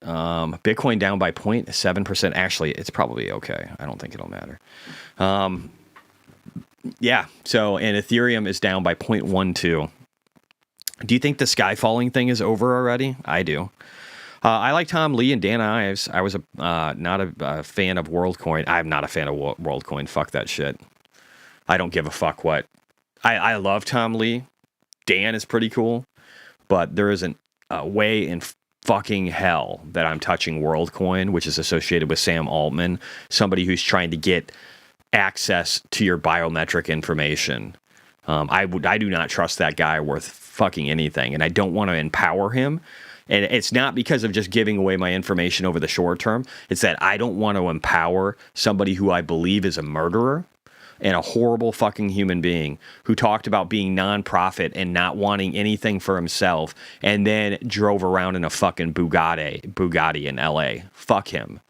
Bitcoin down by 0.7%. Actually, it's probably okay. I don't think it'll matter. Yeah, so, and Ethereum is down by 0.12. Do you think the sky falling thing is over already? I do. I like Tom Lee and Dan Ives. I was not a fan of WorldCoin. I'm not a fan of WorldCoin. Fuck that shit. I don't give a fuck what. I love Tom Lee. Dan is pretty cool. But there isn't a way in fucking hell that I'm touching WorldCoin, which is associated with Sam Altman, somebody who's trying to get access to your biometric information. I do not trust that guy worth fucking anything, and I don't want to empower him. And it's not because of just giving away my information over the short term. It's that I don't want to empower somebody who I believe is a murderer and a horrible fucking human being who talked about being nonprofit and not wanting anything for himself and then drove around in a fucking Bugatti in LA. Fuck him.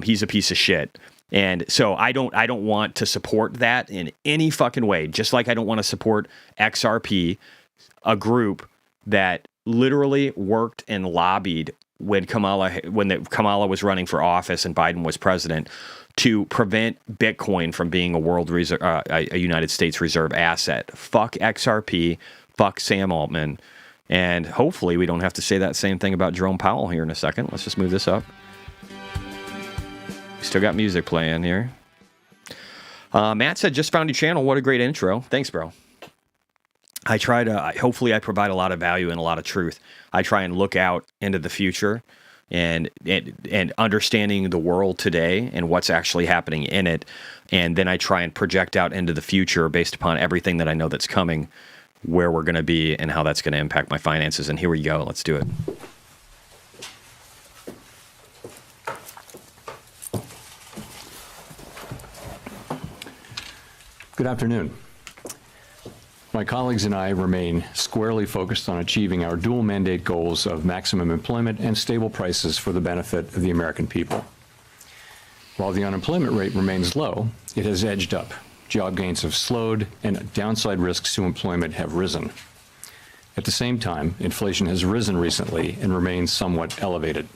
He's a piece of shit. And so I don't want to support that in any fucking way. Just like I don't want to support XRP, a group that literally worked and lobbied when Kamala was running for office and Biden was president to prevent Bitcoin from being a United States reserve asset. Fuck XRP, fuck Sam Altman, and hopefully we don't have to say that same thing about Jerome Powell here in a second. Let's just move this up. Still got music playing here. Matt said, just found your channel. What a great intro. Thanks, bro. I try to, hopefully I provide a lot of value and a lot of truth. I try and look out into the future and understanding the world today and what's actually happening in it. And then I try and project out into the future based upon everything that I know that's coming, where we're going to be and how that's going to impact my finances. And here we go. Let's do it. Good afternoon. My colleagues and I remain squarely focused on achieving our dual mandate goals of maximum employment and stable prices for the benefit of the American people. While the unemployment rate remains low, it has edged up. Job gains have slowed, and downside risks to employment have risen. At the same time, inflation has risen recently and remains somewhat elevated.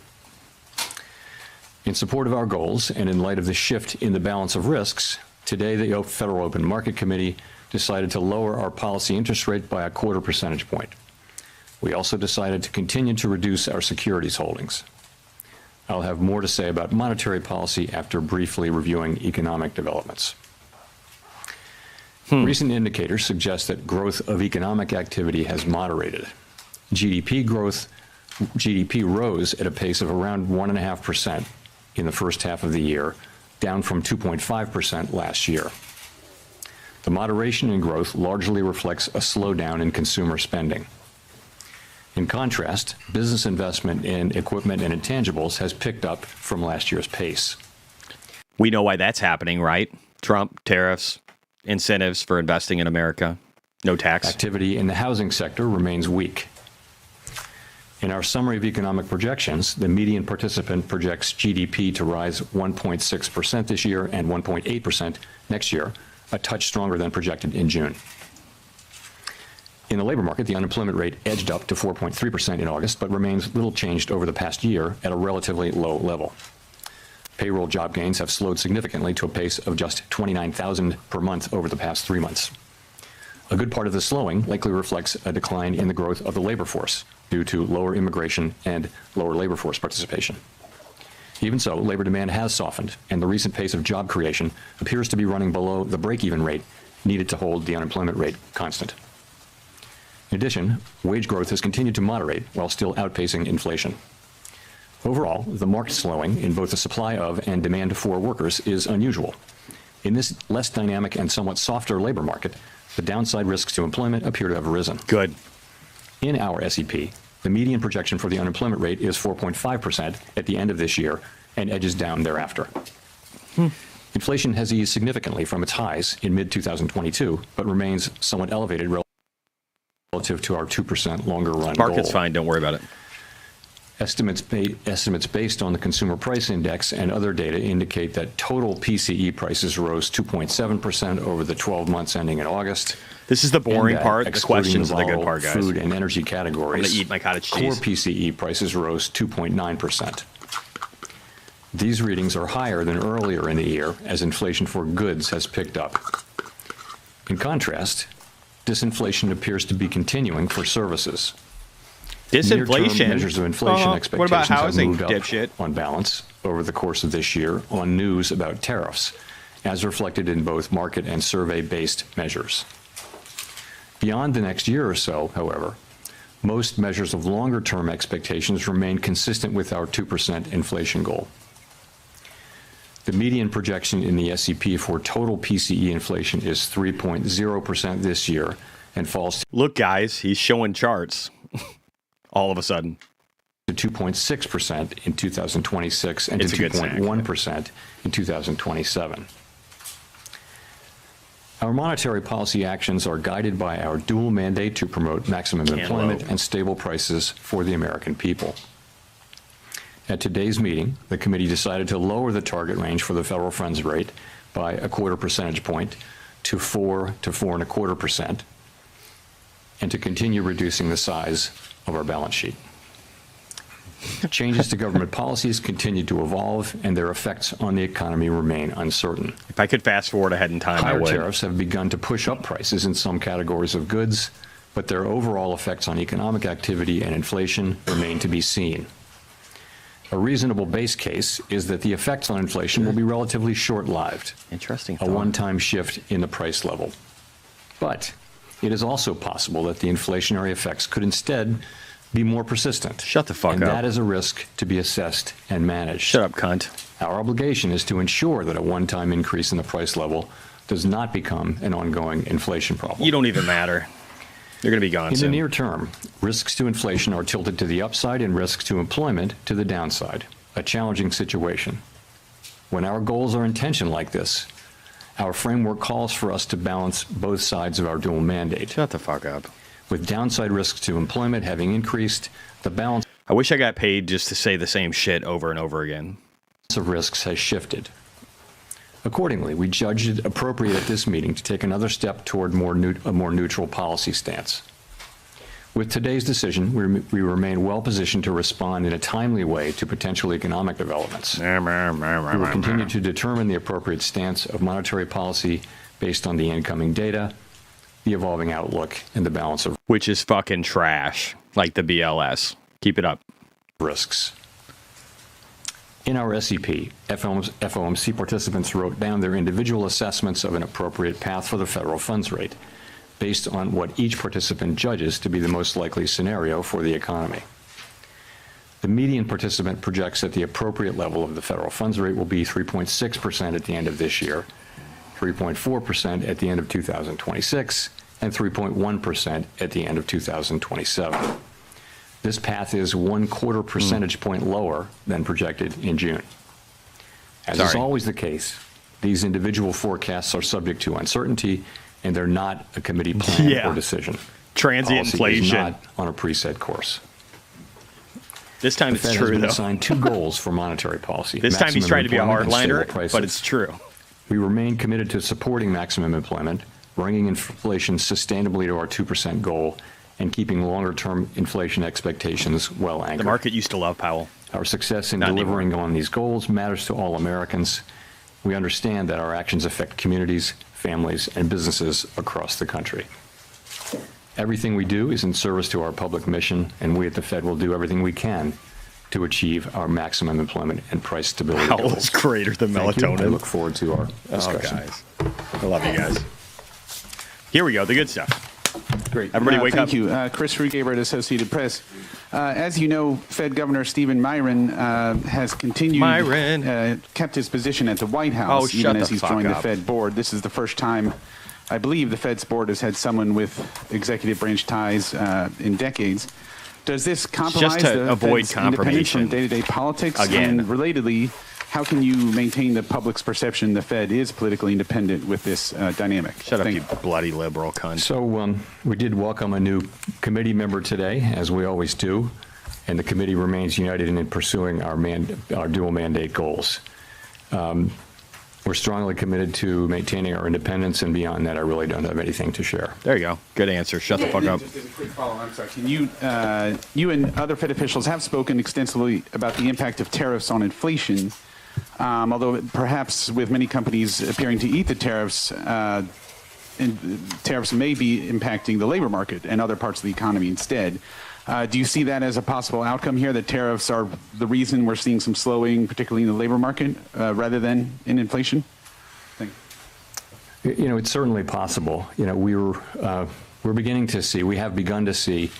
In support of our goals, and in light of the shift in the balance of risks, today the Federal Open Market Committee decided to lower our policy interest rate by a 1/4 percentage point. We also decided to continue to reduce our securities holdings. I'll have more to say about monetary policy after briefly reviewing economic developments. Recent indicators suggest that growth of economic activity has moderated. GDP rose at a pace of around 1.5% in the first half of the year, down from 2.5% last year. The moderation in growth largely reflects a slowdown in consumer spending. In contrast, business investment in equipment and intangibles has picked up from last year's pace. We know why that's happening, right? Trump, tariffs, incentives for investing in America, no tax. Activity in the housing sector remains weak. In our summary of economic projections, the median participant projects GDP to rise 1.6% this year and 1.8% next year, a touch stronger than projected in June. In the labor market, the unemployment rate edged up to 4.3% in August, but remains little changed over the past year at a relatively low level. Payroll job gains have slowed significantly to a pace of just 29,000 per month over the past 3 months. A good part of the slowing likely reflects a decline in the growth of the labor force due to lower immigration and lower labor force participation. Even so, labor demand has softened, and the recent pace of job creation appears to be running below the break-even rate needed to hold the unemployment rate constant. In addition, wage growth has continued to moderate while still outpacing inflation. Overall, the market slowing in both the supply of and demand for workers is unusual. In this less dynamic and somewhat softer labor market, the downside risks to employment appear to have risen. Good. In our SEP, the median projection for the unemployment rate is 4.5% at the end of this year and edges down thereafter. Inflation has eased significantly from its highs in mid-2022, but remains somewhat elevated relative to our 2% longer run goal. Market's fine, don't worry about it. Estimates based on the Consumer Price Index and other data indicate that total PCE prices rose 2.7% over the 12 months ending in August. This is the boring part. The questions are the good part, guys. Food and energy categories. I'm going to eat my cottage cheese. Core PCE prices rose 2.9%. These readings are higher than earlier in the year as inflation for goods has picked up. In contrast, disinflation appears to be continuing for services. Disinflation? Near-term measures of inflation expectations what about housing, have moved up on balance over the course of this year on news about tariffs, as reflected in both market and survey-based measures. Beyond the next year or so, however, most measures of longer-term expectations remain consistent with our 2% inflation goal. The median projection in the SEP for total PCE inflation is 3.0% this year and falls. Look, guys, he's showing charts. All of a sudden. To 2.6% in 2026 and to 2.1% in 2027. Our monetary policy actions are guided by our dual mandate to promote maximum employment and stable prices for the American people. At today's meeting, the committee decided to lower the target range for the federal funds rate by a 1/4 percentage point to 4 to 4.25%, and to continue reducing the size of our balance sheet. Changes to government policies continue to evolve, and their effects on the economy remain uncertain. If I could fast forward ahead in time, I would. Higher tariffs have begun to push up prices in some categories of goods, but their overall effects on economic activity and inflation remain to be seen. A reasonable base case is that the effects on inflation will be relatively short-lived. Interesting thought. A one-time shift in the price level. But it is also possible that the inflationary effects could instead be more persistent. Shut the fuck up. And that is a risk to be assessed and managed. Shut up, cunt. Our obligation is to ensure that a one-time increase in the price level does not become an ongoing inflation problem. You don't even matter. You're going to be gone soon. In the near term, risks to inflation are tilted to the upside and risks to employment to the downside. A challenging situation. When our goals are in tension like this, Our framework calls for us to balance both sides of our dual mandate. Shut the fuck up. With downside risks to employment having increased, the balance I wish I got paid just to say the same shit over and over again. Of risks has shifted. Accordingly, we judged it appropriate at this meeting to take another step toward a more neutral policy stance. With today's decision, we remain well positioned to respond in a timely way to potential economic developments. We will continue to determine the appropriate stance of monetary policy based on the incoming data, the evolving outlook, and the balance of which is fucking trash, like the BLS. Keep it up. Risks. In our SEP, FOMC participants wrote down their individual assessments of an appropriate path for the federal funds rate, based on what each participant judges to be the most likely scenario for the economy. The median participant projects that the appropriate level of the federal funds rate will be 3.6% at the end of this year, 3.4% at the end of 2026, and 3.1% at the end of 2027. This path is 1/4 percentage point lower than projected in June. As is always the case, these individual forecasts are subject to uncertainty, and they're not a committee plan or decision. Transient inflation is not on a preset course. This time it's true, though. The Fed has been assigned 2 goals for monetary policy. This time he's trying to be a hardliner, prices. but it's true. We remain committed to supporting maximum employment, bringing inflation sustainably to our 2% goal, and keeping longer-term inflation expectations well anchored. The market used to love Powell. Our success in delivering on these goals matters to all Americans. We understand that our actions affect communities, families, and businesses across the country. Everything we do is in service to our public mission, and we at the Fed will do everything we can to achieve our maximum employment and price stability Powell goals. is greater than melatonin. I look forward to our discussion. Guys. I love you guys. Here we go, the good stuff. Great. Everybody wake up. Thank you. Chris Rugaber at Associated Press. As you know, Fed Governor Stephen Myron has continued, kept his position at the White House, even as he's joined the Fed board. This is the first time, I believe, the Fed's board has had someone with executive branch ties in decades. Does this compromise the Fed's independence from day-to-day politics? Again. And relatedly, how can you maintain the public's perception the Fed is politically independent with this dynamic? Shut up, you bloody liberal cunt. So we did welcome a new committee member today, as we always do, and the committee remains united in pursuing our dual mandate goals. We're strongly committed to maintaining our independence, and beyond that, I really don't have anything to share. There you go. Good answer. Shut the fuck up. Just as a quick follow-up, I'm sorry. Can you and other Fed officials have spoken extensively about the impact of tariffs on inflation? Although perhaps with many companies appearing to eat the tariffs, tariffs may be impacting the labor market and other parts of the economy instead. Do you see that as a possible outcome here, that tariffs are the reason we're seeing some slowing, particularly in the labor market, rather than in inflation? Thank you. You know, it's certainly possible. You know, we're beginning to see, we have begun to see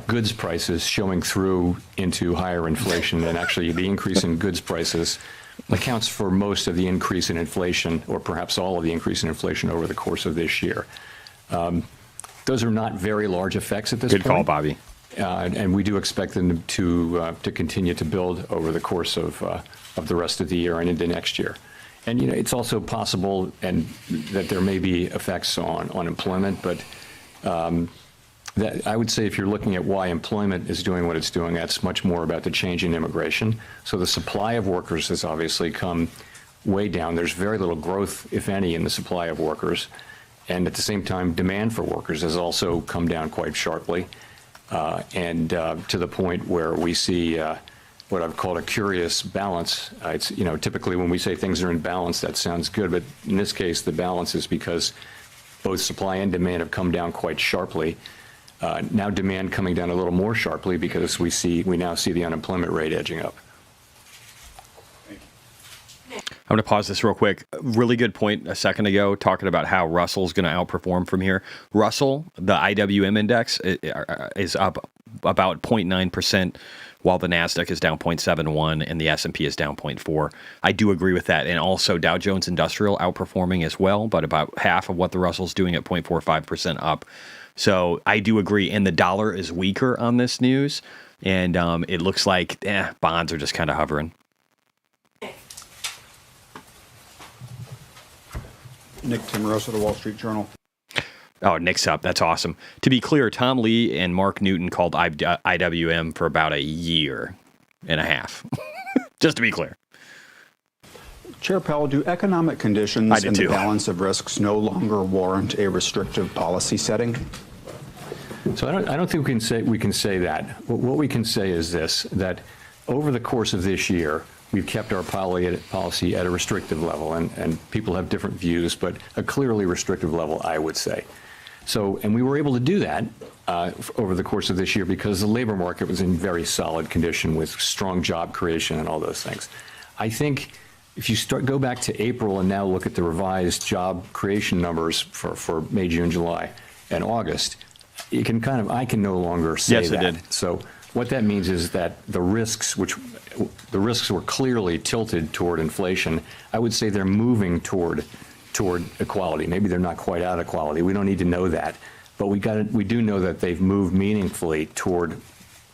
goods prices showing through into higher inflation, and actually the increase in goods prices accounts for most of the increase in inflation, or perhaps all of the increase in inflation over the course of this year. Those are not very large effects at this point. Good call, Bobby. And we do expect them to continue to build over the course of the rest of the year and into next year. And you know, it's also possible that there may be effects on employment, but that I would say if you're looking at why employment is doing what it's doing, that's much more about the change in immigration. So the supply of workers has obviously come way down. There's very little growth, if any, in the supply of workers. And at the same time, demand for workers has also come down quite sharply, and to the point where we see what I've called a curious balance. It's, you know, typically when we say things are in balance, that sounds good, but in this case, the balance is because both supply and demand have come down quite sharply. Now demand coming down a little more sharply because we now see the unemployment rate edging up. I'm going to pause this real quick. Really good point a second ago, talking about how Russell's going to outperform from here. Russell, the IWM index, is up about 0.9%, while the NASDAQ is down 0.71 and the S&P is down 0.4. I do agree with that. And also Dow Jones Industrial outperforming as well, but about half of what the Russell's doing at 0.45% up. So I do agree. And the dollar is weaker on this news. And it looks like bonds are just kind of hovering. Nick Timmerosa, The Wall Street Journal. Oh, Nick's up. That's awesome. To be clear, Tom Lee and Mark Newton called IWM for about a year and a half. Just to be clear. Chair Powell, do economic conditions and the balance of risks no longer warrant a restrictive policy setting? So I don't think we can say that. What we can say is this, that over the course of this year, we've kept our policy at a restrictive level, and people have different views, but a clearly restrictive level, I would say. So, and we were able to do that over the course of this year because the labor market was in very solid condition with strong job creation and all those things. I think if you go back to April and now look at the revised job creation numbers for May, June, July, and August, you can I can no longer say that. Yes, it did. So what that means is that the risks were clearly tilted toward inflation. I would say they're moving toward equality. Maybe they're not quite out of equality. We don't need to know that, but we do know that they've moved meaningfully toward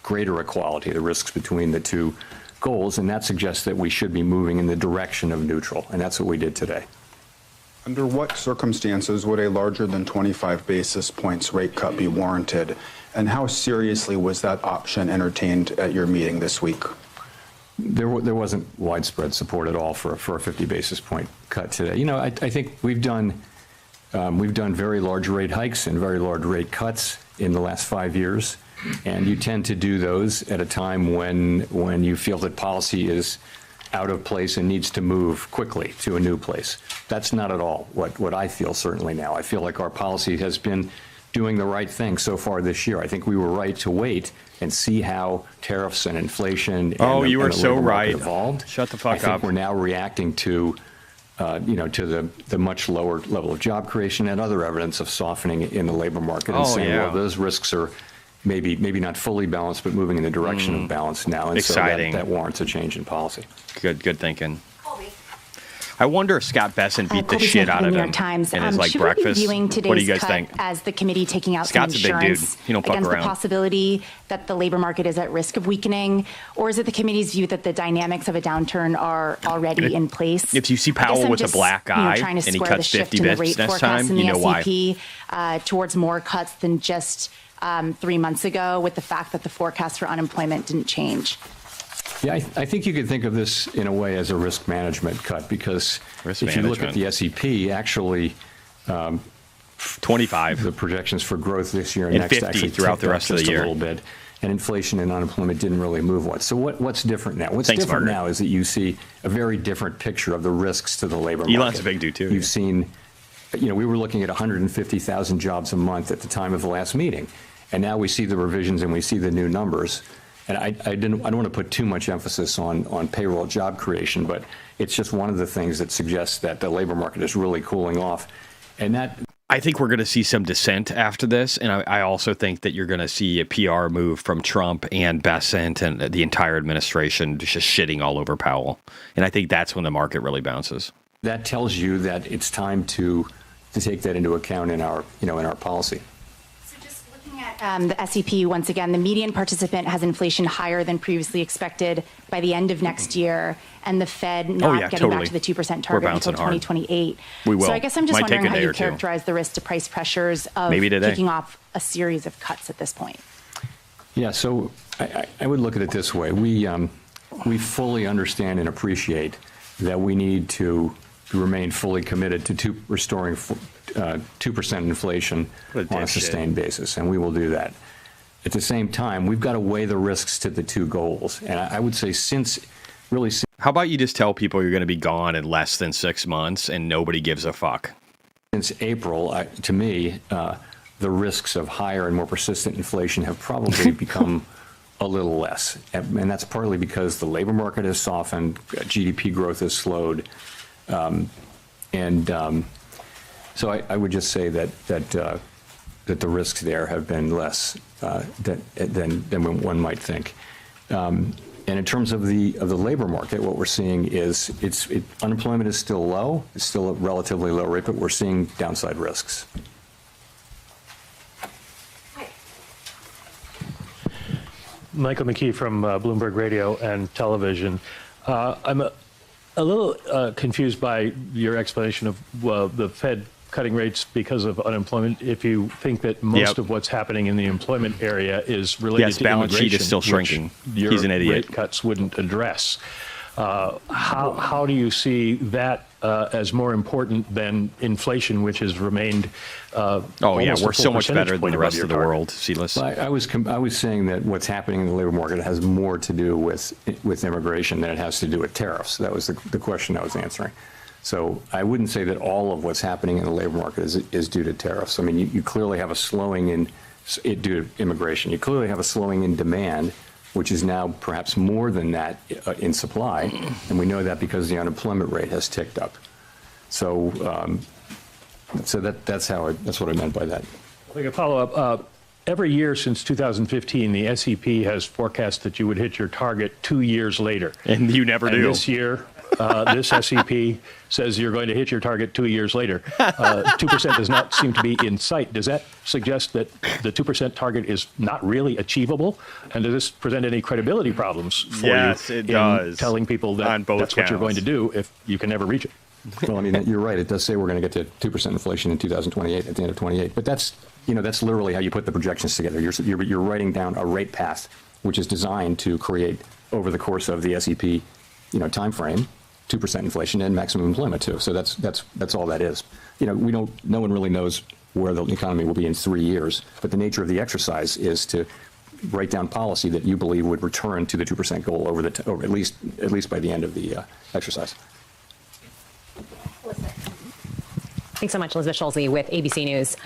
greater equality, the risks between the two goals, and that suggests that we should be moving in the direction of neutral, and that's what we did today. Under what circumstances would a larger than 25 basis points rate cut be warranted, and how seriously was that option entertained at your meeting this week? There wasn't widespread support at all for a 50 basis point cut today. You know, I think we've done very large rate hikes and very large rate cuts in the last 5 years, and you tend to do those at a time when you feel that policy is out of place and needs to move quickly to a new place. That's not at all what I feel certainly now. I feel like our policy has been doing the right thing so far this year. I think we were right to wait and see how tariffs and inflation and you were so right. Evolved. Shut the fuck up. I think we're now reacting to the much lower level of job creation and other evidence of softening in the labor market and saying, well, those risks are maybe not fully balanced, but moving in the direction of balance now. And exciting. So that warrants a change in policy. Good thinking. I wonder if Scott Besson beat the shit out of him in his breakfast. Viewing today's what do you guys cut think? As the committee taking out Scott's some insurance a big dude. He don't fuck against around. the possibility that the labor market is at risk of weakening, or is it the committee's view that the dynamics of a downturn are already in place? If you see Powell with a black eye and he cuts 50 bits next time, you know why. Towards more cuts than just 3 months ago, with the fact that the forecast for unemployment didn't change. Yeah, I think you could think of this in a way as a risk management cut, because if you look at the SEP, actually 25, the projections for growth this year and next 50 actually throughout the rest of the year a little bit, and inflation and unemployment didn't really move much. So what's different now? What's different now is that you see a very different picture of the risks to the labor market. Elon's a big dude too. You've seen, we were looking at 150,000 jobs a month at the time of the last meeting, and now we see the revisions and we see the new numbers. And I don't want to put too much emphasis on payroll job creation, but it's just one of the things that suggests that the labor market is really cooling off. And that, I think we're going to see some dissent after this, and I also think that you're going to see a PR move from Trump and Besant and the entire administration just shitting all over Powell. And I think that's when the market really bounces. That tells you that it's time to take that into account in our policy. The SEP, once again, the median participant has inflation higher than previously expected by the end of next year, and the Fed not getting back to the 2% target until 2028. We will. So I guess I'm just wondering how you characterize the risk to price pressures of kicking off a series of cuts at this point. Yeah, so I would look at it this way. We fully understand and appreciate that we need to remain fully committed to restoring 2% inflation on a sustained basis, and we will do that. At the same time, we've got to weigh the risks to the two goals. And I would say how about you just tell people you're going to be gone in less than 6 months and nobody gives a fuck? Since April, to me, the risks of higher and more persistent inflation have probably become a little less. And that's partly because the labor market has softened, GDP growth has slowed, so I would just say that the risks there have been less than one might think. And in terms of the labor market, what we're seeing is unemployment is still low. It's still a relatively low rate, but we're seeing downside risks. Michael McKee from Bloomberg Radio and Television. I'm a little confused by your explanation of the Fed cutting rates because of unemployment. If you think that most of what's happening in the employment area is related to balance immigration, sheet is still shrinking. He's an idiot. Rate cuts wouldn't address. How do you see that as more important than inflation, which has remained? We're so much better than the rest of the world. Seedless. Well, I was saying that what's happening in the labor market has more to do with immigration than it has to do with tariffs. That was the question I was answering. So I wouldn't say that all of what's happening in the labor market is due to tariffs. I mean, you clearly have a slowing in due to immigration. You clearly have a slowing in demand, which is now perhaps more than that in supply, and we know that because the unemployment rate has ticked up. So, that's what I meant by that. I think a follow-up. Every year since 2015, the SEP has forecast that you would hit your target 2 years later, and you never do. This year, this SEP says you're going to hit your target 2 years later. 2% does not seem to be in sight. Does that suggest that the 2% target is not really achievable? And does this present any credibility problems for you in telling people that that's what you're going to do if you can never reach it? Well, I mean, you're right. It does say we're going to get to 2% inflation in 2028 at the end of 28. But that's literally how you put the projections together. You're writing down a rate path, which is designed to create over the course of the SEP, time frame, 2% inflation and maximum employment too. So that's all that is. No one really knows where the economy will be in 3 years. But the nature of the exercise is to write down policy that you believe would return to the 2% goal over at least by the end of the exercise. Thanks so much, Elizabeth Schulze with ABC News.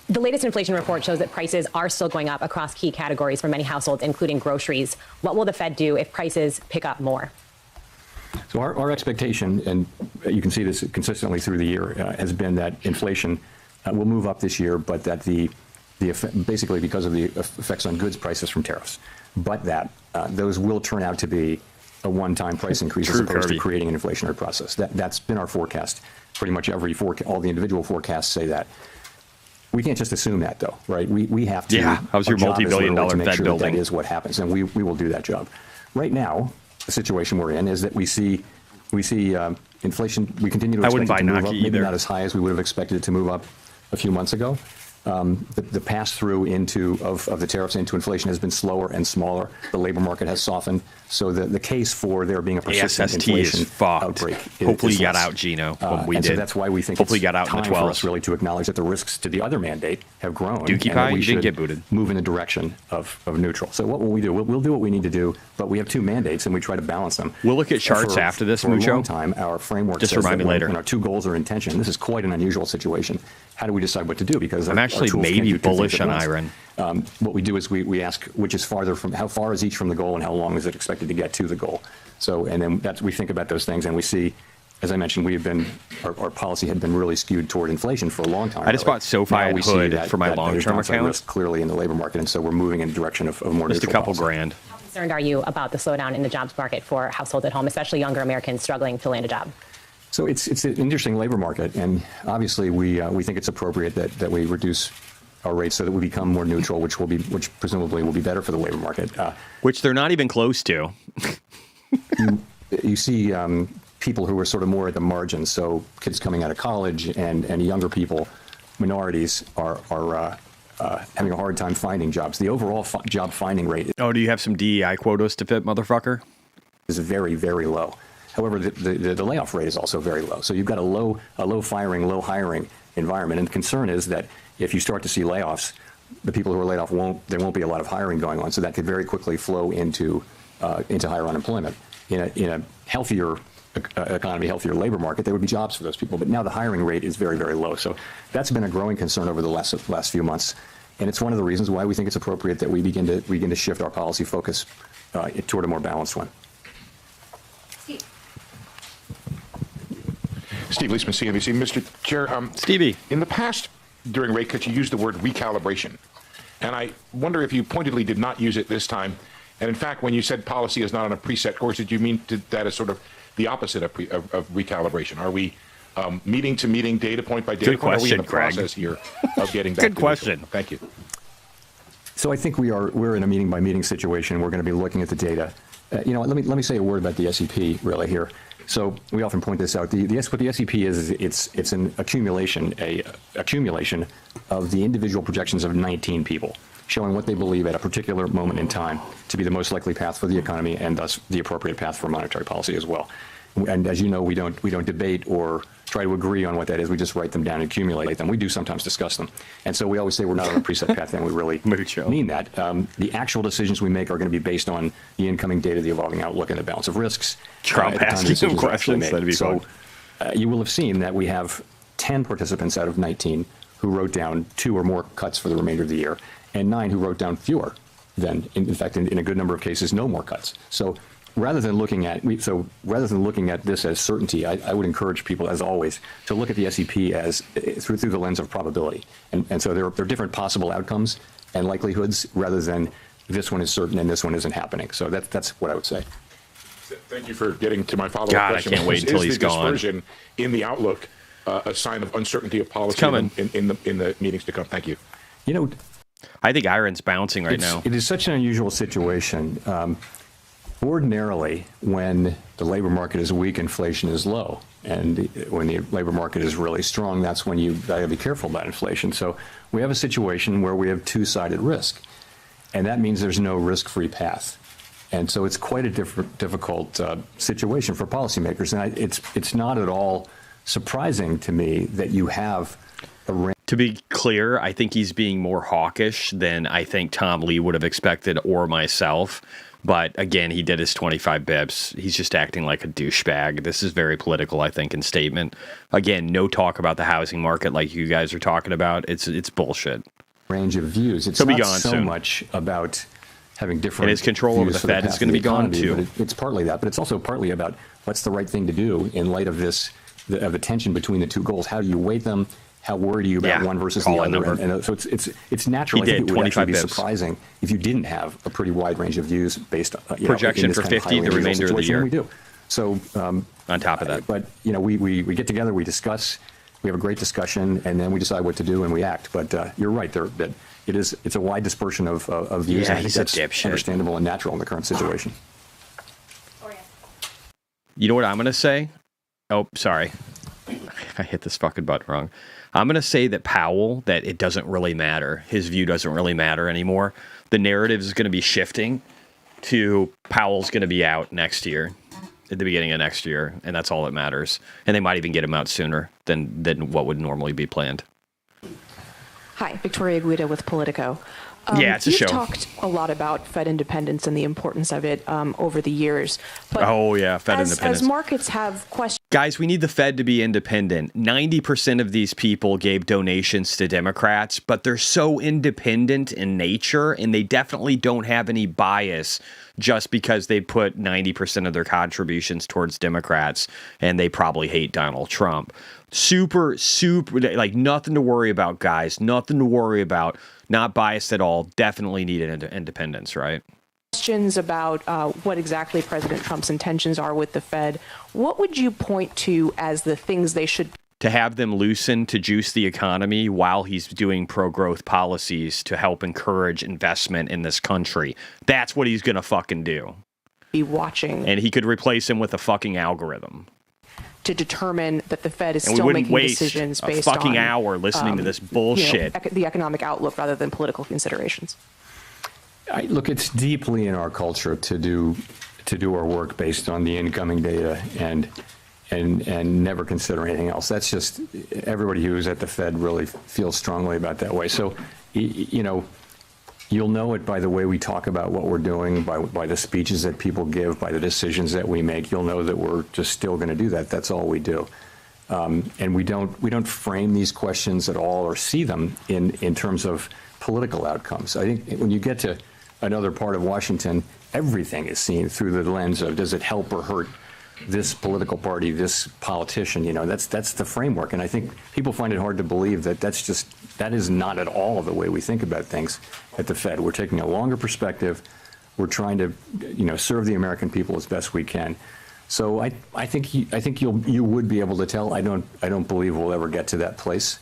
The latest inflation report shows that prices are still going up across key categories for many households, including groceries. What will the Fed do if prices pick up more? So our expectation, and you can see this consistently through the year, has been that inflation will move up this year, but that basically because of the effects on goods prices from tariffs, but that those will turn out to be a one-time price increase as opposed to creating an inflationary process. That's been our forecast. Pretty much all the individual forecasts say that. We can't just assume that, though, right? We have to. Yeah, how's your multi-billion-dollar Fed building? That is what happens, and we will do that job. Right now, the situation we're in is that we see inflation. We continue to expect it to move up, maybe not as high as we would have expected it to move up a few months ago. The pass-through of the tariffs into inflation has been slower and smaller. The labor market has softened. So the case for there being a persistent inflation outbreak hopefully is got less. out, Gino, when we and did. So that's why we think hopefully it's got out time in the for 12s. us really to acknowledge that the risks to the other mandate have grown. Dookie and pie, that we you didn't should get booted. move in the direction of neutral. So what will we do? We'll do what we need to do, but we have two mandates, and we try to balance them. We'll look at charts after this, For a Mucho. long time, our framework Just says remind that me later. when our two goals are in tension, this is quite an unusual situation. How do we decide what to do? Because I'm actually maybe bullish on Iran. What we do is we ask which is farther from, how far is each from the goal and how long is it expected to get to the goal. So, and then we think about those things, and we see, as I mentioned, our policy had been really skewed toward inflation for a long time. I just bought SoFi and Hood for my long-term account. Risk clearly in the labor market, and so we're moving in the direction of more just neutral a couple policy. grand. How concerned are you about the slowdown in the jobs market for households at home, especially younger Americans struggling to land a job? So it's an interesting labor market, and obviously we think it's appropriate that we reduce our rates so that we become more neutral, which presumably will be better for the labor market. Which they're not even close to. You see people who are sort of more at the margins, so kids coming out of college and younger people, minorities are having a hard time finding jobs. The overall job finding rate do you have some DEI quotas to fit, motherfucker? Is very, very low. However, the layoff rate is also very low. So you've got a low firing, low hiring environment. And the concern is that if you start to see layoffs, the people who are laid off there won't be a lot of hiring going on. So that could very quickly flow into higher unemployment. In a healthier economy, healthier labor market, there would be jobs for those people. But now the hiring rate is very, very low. So that's been a growing concern over the last few months. And it's one of the reasons why we think it's appropriate that we begin to shift our policy focus toward a more balanced one. Steve Leisman, CNBC. Mr. Chair, Stevie, in the past, during rate cuts, you used the word recalibration. And I wonder if you pointedly did not use it this time. And in fact, when you said policy is not on a preset course, did you mean that as sort of the opposite of recalibration? Are we meeting to meeting, data point by data Good point? question, Are we in the Craig. process here of getting back Good to question. neutral? Thank you. So I think we're in a meeting by meeting situation. We're going to be looking at the data Let me say a word about the SEP really here. So we often point this out. What the SEP is it's an accumulation of the individual projections of 19 people, showing what they believe at a particular moment in time to be the most likely path for the economy and thus the appropriate path for monetary policy as well. And as you know, we don't debate or try to agree on what that is. We just write them down and accumulate them. We do sometimes discuss them. And so we always say we're not on a preset path, and we really mean that. The actual decisions we make are going to be based on the incoming data, the evolving outlook, and the balance of risks. Trump asking some questions. That'd be so you will have seen that we have 10 participants out of 19 who wrote down 2 or more cuts for the remainder of the year, and 9 who wrote down fewer than, in fact, in a good number of cases, no more cuts. So rather than looking at this as certainty, I would encourage people, as always, to look at the SEP as through the lens of probability. And so there are different possible outcomes and likelihoods rather than this one is certain and this one isn't happening. So that's what I would say. Thank you for getting to my follow-up question. I can't wait until he's gone. Is the dispersion in the outlook a sign of uncertainty of policy in the meetings to come? Thank you. I think Iron's bouncing right now. It is such an unusual situation. Ordinarily, when the labor market is weak, inflation is low. And when the labor market is really strong, that's when you got to be careful about inflation. So we have a situation where we have two-sided risk. And that means there's no risk-free path. And so it's quite a difficult situation for policymakers. And it's not at all surprising to me that you have a range. To be clear, I think he's being more hawkish than I think Tom Lee would have expected or myself. But again, he did his 25 bips. He's just acting like a douchebag. This is very political, I think, in statement. Again, no talk about the housing market like you guys are talking about. It's bullshit. Range of views. It's not so much about having different. And his control over the Fed is going to be gone too. It's partly that, but it's also partly about what's the right thing to do in light of the tension between the two goals. How do you weight them? How worried are you about one versus the other? And so it's natural. I think it would actually be surprising if you didn't have a pretty wide range of views based on projection for 50 the remainder of the year. We do. So on top of that, but we get together, we discuss, we have a great discussion, and then we decide what to do and we act. But you're right that it's a wide dispersion of views. Yeah, and I think that's understandable and natural in the current situation. You know what I'm going to say? Oh, sorry. I hit this fucking button wrong. I'm going to say that Powell, that it doesn't really matter. His view doesn't really matter anymore. The narrative is going to be shifting to Powell's going to be out next year, at the beginning of next year, and that's all that matters. And they might even get him out sooner than what would normally be planned. Hi, Victoria Guida with Politico. It's a show. You've talked a lot about Fed independence and the importance of it over the years. But Fed independence. As markets have questions. Guys, we need the Fed to be independent. 90% of these people gave donations to Democrats, but they're so independent in nature, and they definitely don't have any bias just because they put 90% of their contributions towards Democrats, and they probably hate Donald Trump. Super, like nothing to worry about, guys. Nothing to worry about. Not biased at all. Definitely need independence, right? Questions about what exactly President Trump's intentions are with the Fed. What would you point to as the things they should to have them loosen to juice the economy while he's doing pro-growth policies to help encourage investment in this country? That's what he's going to fucking do. Be watching. And he could replace him with a fucking algorithm. To determine that the Fed is still making decisions based on a fucking hour listening to this bullshit. The economic outlook rather than political considerations. Look, it's deeply in our culture to do our work based on the incoming data and never consider anything else. That's just everybody who's at the Fed really feels strongly about that way. So, you'll know it by the way we talk about what we're doing, by the speeches that people give, by the decisions that we make. You'll know that we're just still going to do that. That's all we do. And we don't frame these questions at all or see them in terms of political outcomes. I think when you get to another part of Washington, everything is seen through the lens of does it help or hurt this political party, this politician. That's the framework. And I think people find it hard to believe that that is not at all the way we think about things at the Fed. We're taking a longer perspective. We're trying to, serve the American people as best we can. So I think you would be able to tell. I don't believe we'll ever get to that place.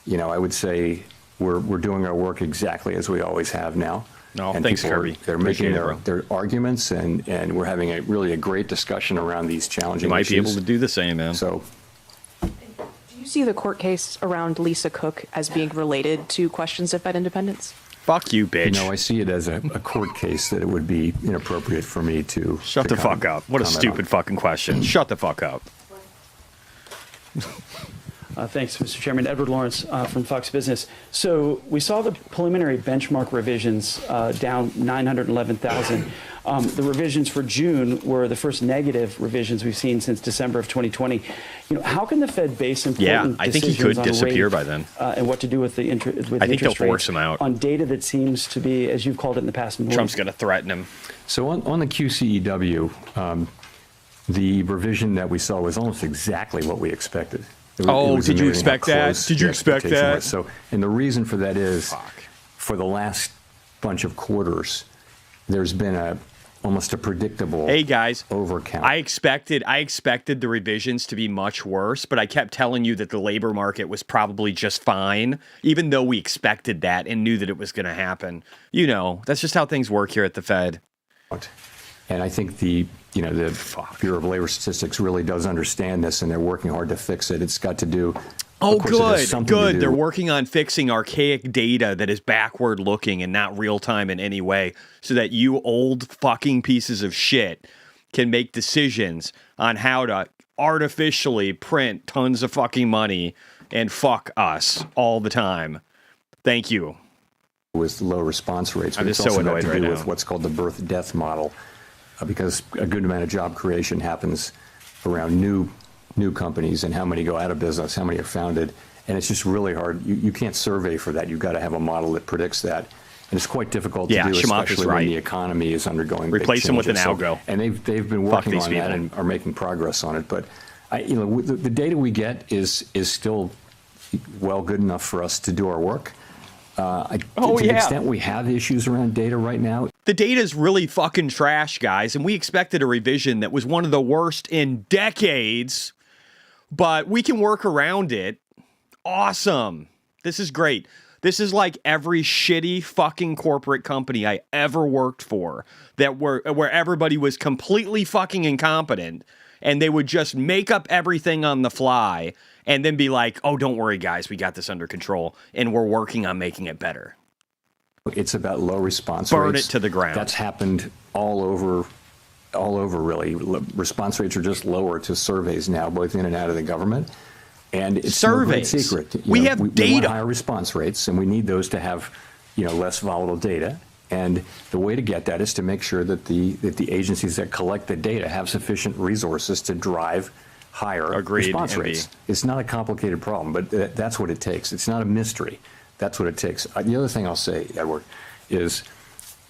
I would say we're doing our work exactly as we always have now. No, and thanks, people Kirby. They're making their arguments, and we're having really a great discussion around these challenging You might issues. be able to do the same, man. So, Do you see the court case around Lisa Cook as being related to questions of Fed independence? Fuck you, bitch. I see it as a court case that it would be inappropriate for me to Shut the fuck up. What a stupid fucking question. Shut the fuck up. Thanks, Mr. Chairman. Edward Lawrence from Fox Business. So we saw the preliminary benchmark revisions down 911,000. The revisions for June were the first negative revisions we've seen since December of 2020. How can the Fed base important I think he decisions could on disappear rate, by then. And what to do with the interest rates? I think they'll force him out on data that seems to be, as you've called it in the past, Trump's going to threaten him. So on the QCEW, the revision that we saw was almost exactly what we expected. Did you expect that? Did you expect that? So, and the reason for that is, for the last bunch of quarters, there's been almost a predictable overcount. I expected the revisions to be much worse, but I kept telling you that the labor market was probably just fine, even though we expected that and knew that it was going to happen. That's just how things work here at the Fed. And I think the Bureau of Labor Statistics really does understand this, and they're working hard to fix it. It's got to do. Oh, good. They're working on fixing archaic data that is backward looking and not real time in any way, so that you old fucking pieces of shit can make decisions on how to artificially print tons of fucking money and fuck us all the time. Thank you. With low response rates, I'm just so annoyed right now. With what's called the birth-death model, because a good amount of job creation happens around new companies and how many go out of business, how many are founded, and it's just really hard. You can't survey for that. You've got to have a model that predicts that, and it's quite difficult to do, especially when the economy is undergoing big Replace them with an changes. algo. And they've been working on that and are making progress on it. But the data we get is still good enough for us to do our work. To the extent we have issues around data right now. The data is really fucking trash, guys, and we expected a revision that was one of the worst in decades, but we can work around it. Awesome. This is great. This is like every shitty fucking corporate company I ever worked for where everybody was completely fucking incompetent and they would just make up everything on the fly and then be like, oh, don't worry, guys, we got this under control, and we're working on making it better. It's about low response rates. Burn it to the ground. That's happened all over, really. Response rates are just lower to surveys now, both in and out of the government. And it's no great secret. We have data. We want higher response rates, and we need those to have, less volatile data. And the way to get that is to make sure that the agencies that collect the data have sufficient resources to drive higher response rates. It's not a complicated problem, but that's what it takes. It's not a mystery. That's what it takes. The other thing I'll say, Edward, is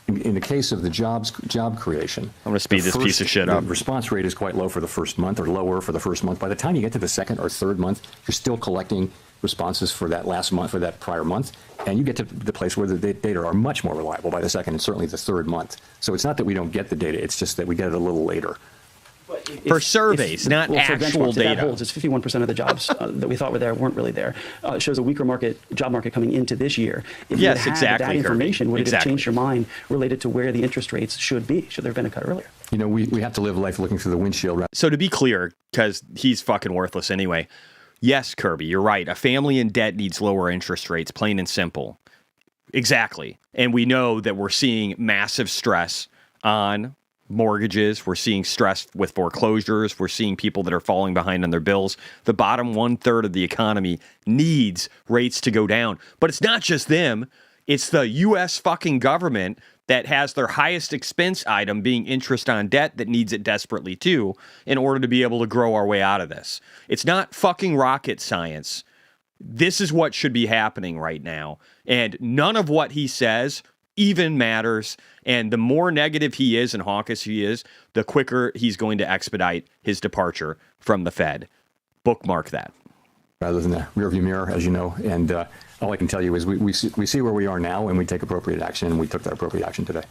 in the case of the job creation, I'm going to speed this piece of shit up. The response rate is quite low for the first month, or lower for the first month. By the time you get to the second or third month, you're still collecting responses for that last month, for that prior month, and you get to the place where the data are much more reliable by the second and certainly the third month. So it's not that we don't get the data; it's just that we get it a little later. For surveys, not actual data. That holds. It's 51% of the jobs that we thought were there weren't really there. It shows a weaker job market coming into this year. If you had that information, would it have changed your mind related to where the interest rates should be? Should there have been a cut earlier? We have to live life looking through the windshield. So to be clear, because he's fucking worthless anyway, yes, Kirby, you're right. A family in debt needs lower interest rates, plain and simple. Exactly. And we know that we're seeing massive stress on mortgages. We're seeing stress with foreclosures. We're seeing people that are falling behind on their bills. The bottom 1/3 of the economy needs rates to go down. But it's not just them. It's the U.S. fucking government that has their highest expense item being interest on debt that needs it desperately too in order to be able to grow our way out of this. It's not fucking rocket science. This is what should be happening right now. And none of what he says even matters. And the more negative he is and hawkish he is, the quicker he's going to expedite his departure from the Fed. Bookmark that. Rather than the rearview mirror, as you know. And all I can tell you is we see where we are now, and we take appropriate action, and we took that appropriate action today.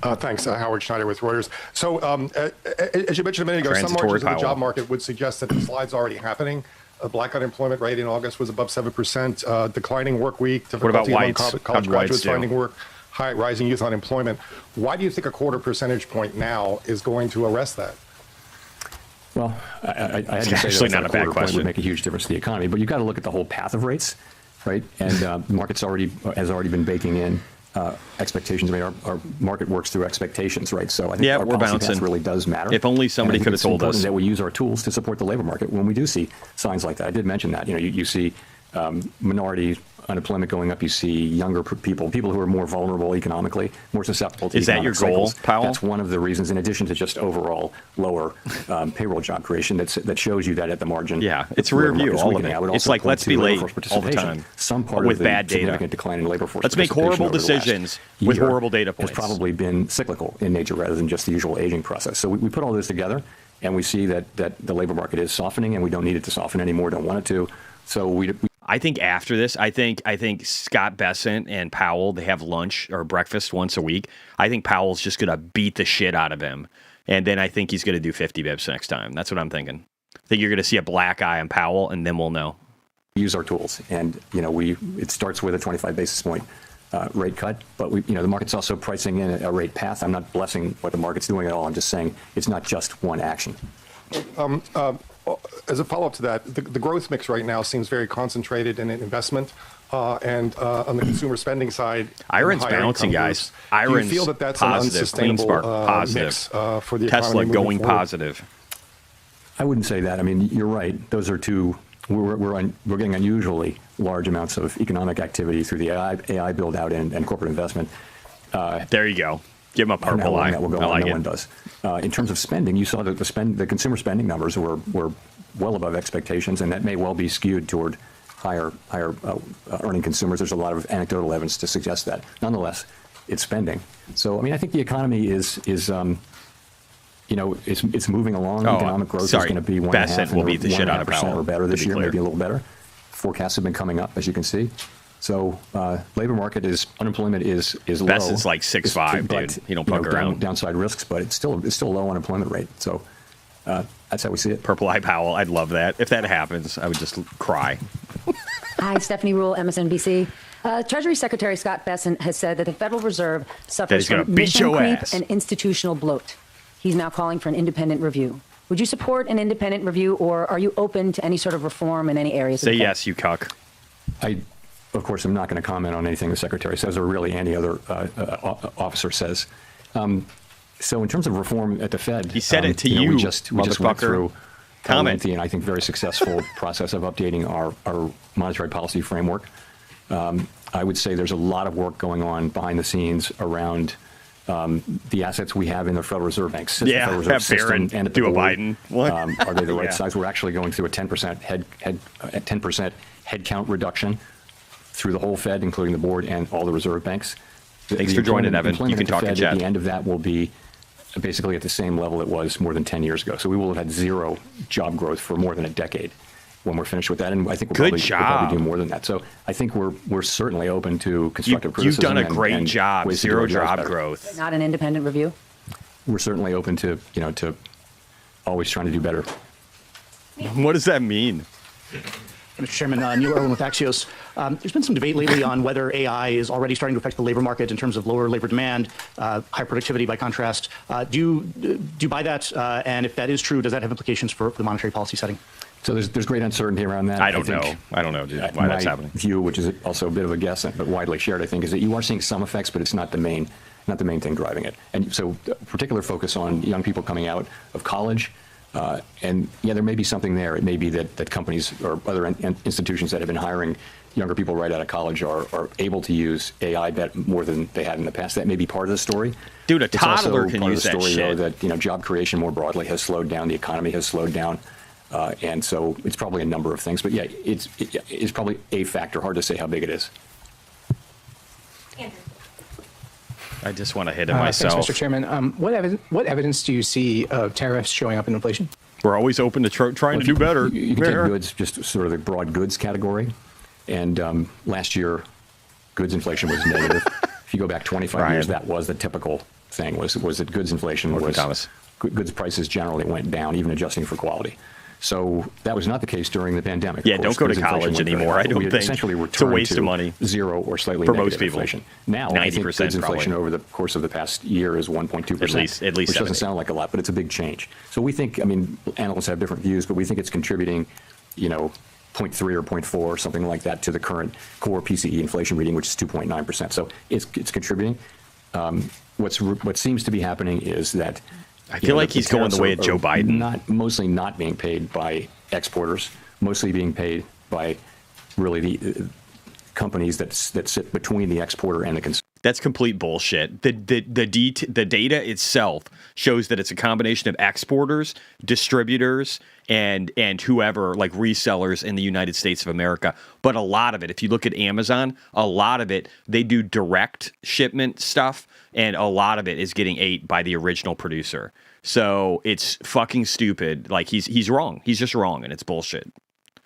Thanks. Howard Schneider with Reuters. So as you mentioned a minute ago, some margins of the job market would suggest that the slide's already happening. Black unemployment rate in August was above 7%. Declining work week. What about whites? College graduates finding work. High rising youth unemployment. Why do you think a 1/4 percentage point now is going to arrest that? Well, I had to say actually that not a bad question. Would make a huge difference to the economy, but you've got to look at the whole path of rates, right? And the market's has already been baking in expectations. I mean, our market works through expectations, right? So I think our policy path really does matter. If only somebody could have told us. It's important that we use our tools to support the labor market when we do see signs like that. I did mention that. You see minority unemployment going up. You see younger people who are more vulnerable economically, more susceptible to economic cycles. Is that your goal, Powell? That's one of the reasons, in addition to just overall lower payroll job creation, that shows you that at the margin. Yeah, it's rear view, all of it. It's like, let's be late all the time. Some part with of the bad data. Significant decline in labor force. Let's make horrible decisions with horrible data points. It's probably been cyclical in nature rather than just the usual aging process. So we put all this together, and we see that the labor market is softening, and we don't need it to soften anymore, don't want it to. So I think after this, I think Scott Bessent and Powell, they have lunch or breakfast once a week. I think Powell's just going to beat the shit out of him. And then I think he's going to do 50 bips next time. That's what I'm thinking. I think you're going to see a black eye on Powell, and then we'll know. Use our tools. And, it starts with a 25 basis point rate cut. But, the market's also pricing in a rate path. I'm not blessing what the market's doing at all. I'm just saying it's not just one action. As a follow-up to that, the growth mix right now seems very concentrated in investment and on the consumer spending side. Iron's bouncing, guys. Iron's do you feel that that's positive. An unsustainable Clean spark, positive. Mix for the Tesla economy going forward? positive. I wouldn't say that. I mean, you're right. Those are two. We're getting unusually large amounts of economic activity through the AI build out and corporate investment. There you go. Give them a purple eye. That will go on. No one does. In terms of spending, you saw that the consumer spending numbers were well above expectations, and that may well be skewed toward higher earning consumers. There's a lot of anecdotal evidence to suggest that. Nonetheless, it's spending. So, I mean, I think the economy is moving along. Economic growth is going to be 1.5% will beat the shit out of Powell, or better this year, maybe a little better. Forecasts have been coming up, as you can see. So, labor market unemployment is low. Best is like 6.5, dude. You don't poke around. Downside risks, but it's still a low unemployment rate. So, that's how we see it. Purple eye Powell. I'd love that. If that happens, I would just cry. Hi, Stephanie Rule, MSNBC. Treasury Secretary Scott Bessent has said that the Federal Reserve suffers from mission creep and institutional bloat. He's now calling for an independent review. Would you support an independent review, or are you open to any sort of reform in any areas? Say yes, you cuck. Of course, I'm not going to comment on anything the Secretary says or really any other officer says. So in terms of reform at the Fed, he said it to you. We just went through a lengthy and I think very successful process of updating our monetary policy framework. I would say there's a lot of work going on behind the scenes around the assets we have in the Federal Reserve Bank system, Federal Reserve system, and at the board. Biden. What? Are they the right size? We're actually going through a 10% headcount reduction through the whole Fed, including the board and all the reserve banks. Thanks for joining, Evan. You can talk in chat. At the end of that will be basically at the same level it was more than 10 years ago. So we will have had zero job growth for more than a decade when we're finished with that. And I think we'll probably do more than that. So I think we're certainly open to constructive criticism. You've done a great job. Zero job growth. Not an independent review? We're certainly open to, to always trying to do better. What does that mean? Mr. Chairman, Neil Irwin with Axios. There's been some debate lately on whether AI is already starting to affect the labor market in terms of lower labor demand, high productivity by contrast. Do you buy that? And if that is true, does that have implications for the monetary policy setting? So there's great uncertainty around that. I don't know, dude, why that's happening. My view, which is also a bit of a guess, but widely shared, I think, is that you are seeing some effects, but it's not the main thing driving it. And so particular focus on young people coming out of college. And there may be something there. It may be that companies or other institutions that have been hiring younger people right out of college are able to use AI more than they had in the past. That may be part of the story. Dude, a toddler can use that shit. It's also part of the story, though, that job creation more broadly has slowed down. The economy has slowed down. And so it's probably a number of things. But it's probably a factor. Hard to say how big it is. I just want to hit it myself. Thanks, Mr. Chairman. What evidence do you see of tariffs showing up in inflation? We're always open to trying to do better. You can take goods, just sort of the broad goods category. And last year, goods inflation was negative. If you go back 25 years, that was the typical thing, was that goods inflation was goods prices generally went down, even adjusting for quality. So that was not the case during the pandemic. Yeah, don't go to college anymore. I don't think. Essentially it's a waste of money. Zero or slightly for negative most people. Inflation. Now, 90% I think goods inflation probably. over the course of the past year is 1.2%. At least which doesn't sound like a lot, but it's a big change. So we think, I mean, analysts have different views, but we think it's contributing, 0.3 or 0.4 or something like that to the current core PCE inflation reading, which is 2.9%. So it's contributing. What seems to be happening is that I feel like he's going the way of Joe Biden. Mostly not being paid by exporters, mostly being paid by really the companies that sit between the exporter and the consumer. That's complete bullshit. The data itself shows that it's a combination of exporters, distributors, and whoever, like resellers in the United States of America. But a lot of it, if you look at Amazon, a lot of it, they do direct shipment stuff, and a lot of it is getting ate by the original producer. So it's fucking stupid. Like he's wrong. He's just wrong, and it's bullshit.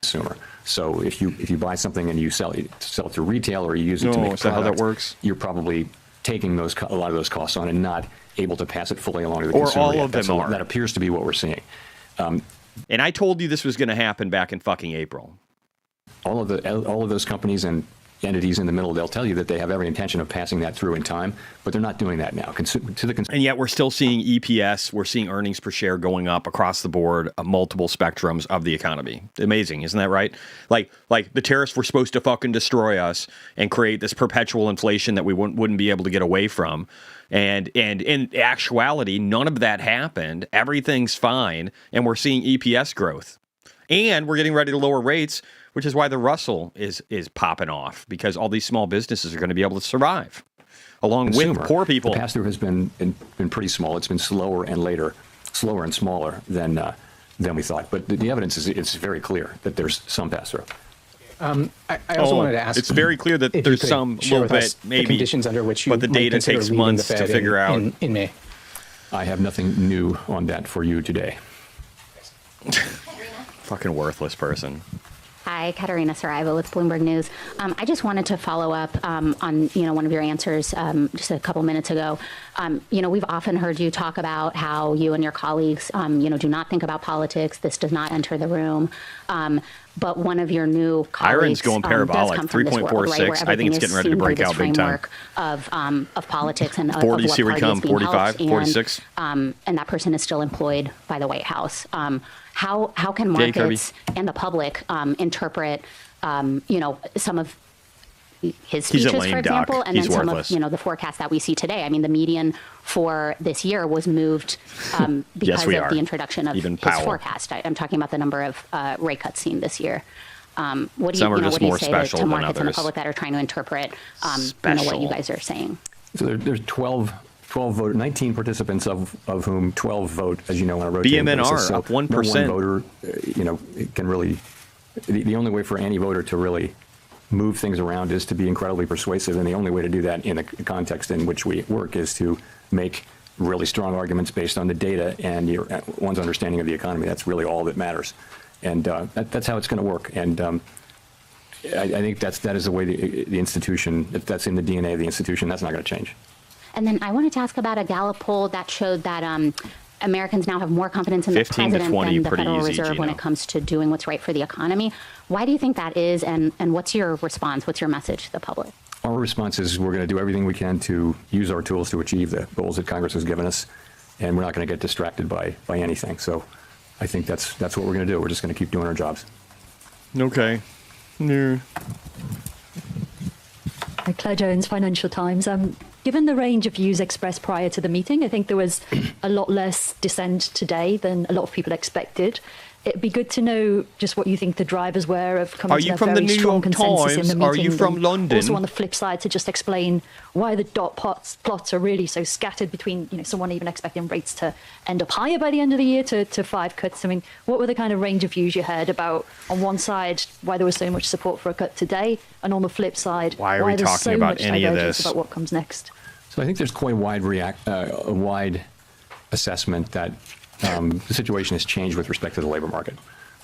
Consumer. So if you buy something and you sell it to retail or you use it to make a product, how that works? You're probably taking a lot of those costs on and not able to pass it fully along to the consumer. Or all of them are. That appears to be what we're seeing. And I told you this was going to happen back in fucking April. All of those companies and entities in the middle, they'll tell you that they have every intention of passing that through in time, but they're not doing that now. And yet we're still seeing EPS, we're seeing earnings per share going up across the board, multiple spectrums of the economy. Amazing, isn't that right? Like the tariffs were supposed to fucking destroy us and create this perpetual inflation that we wouldn't be able to get away from. And in actuality, none of that happened. Everything's fine, and we're seeing EPS growth. And we're getting ready to lower rates, which is why the Russell is popping off, because all these small businesses are going to be able to survive, along with poor people. The pass-through has been pretty small. It's been slower and smaller than we thought. But the evidence is it's very clear that there's some pass-through. I also wanted to ask. It's very clear that there's some little bit, maybe, the conditions under which you but the data takes months to figure out. In May. I have nothing new on that for you today. Fucking worthless person. Hi, Katerina Saraiva with Bloomberg News. I just wanted to follow up on one of your answers just a couple minutes ago. We've often heard you talk about how you and your colleagues do not think about politics. This does not enter the room. But one of your new colleagues Iron's going parabolic, 3.46. Right, I think it's getting ready to break out big time. Of politics and 40, of what here we come, 45, 46. And that person is still employed by the White House. How can markets and the public interpret, some of his speeches, for example, and then some of the forecast that we see today? I mean, the median for this year was moved because of the introduction of his forecast. I'm talking about the number of rate cuts seen this year. What do you say to markets and the public that are trying to interpret what you guys are saying? So there's 12 vote, 19 participants of whom 12 vote, as you know, on a rotating basis. BMNR up 1%. No one voter, can really. The only way for any voter to really move things around is to be incredibly persuasive, and the only way to do that in the context in which we work is to make really strong arguments based on the data and one's understanding of the economy. That's really all that matters, and that's how it's going to work. And I think that is the way the institution. That's in the DNA of the institution. That's not going to change. And then I wanted to ask about a Gallup poll that showed that Americans now have more confidence in the president than the Federal Reserve when it comes to doing what's right for the economy. Why do you think that is, and what's your response? What's your message to the public? Our response is we're going to do everything we can to use our tools to achieve the goals that Congress has given us, and we're not going to get distracted by anything. So I think that's what we're going to do. We're just going to keep doing our jobs. Okay. Yeah. Claire Jones, Financial Times. Given the range of views expressed prior to the meeting, I think there was a lot less dissent today than a lot of people expected. It'd be good to know just what you think the drivers were of coming to a very strong consensus in the meeting. Are you from London? Also, on the flip side, to just explain why the dot plots are really so scattered between, someone even expecting rates to end up higher by the end of the year to 5 cuts. I mean, what were the kind of range of views you heard about, on one side, why there was so much support for a cut today, and on the flip side, why are we talking about any of this? About what comes next? So I think there's quite a wide assessment that the situation has changed with respect to the labor market.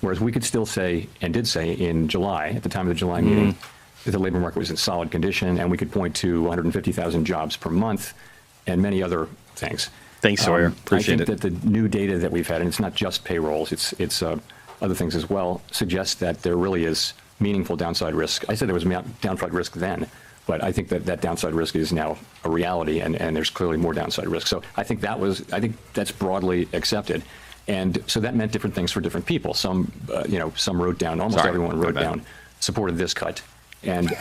Whereas we could still say, and did say in July, at the time of the July meeting, that the labor market was in solid condition, and we could point to 150,000 jobs per month and many other things. Thanks, Sawyer. Appreciate it. I think that the new data that we've had, and it's not just payrolls, it's other things as well, suggest that there really is meaningful downside risk. I said there was downside risk then, but I think that downside risk is now a reality, and there's clearly more downside risk. So I think that's broadly accepted. And so that meant different things for different people. Some, some wrote down, almost everyone wrote down, supported this cut. And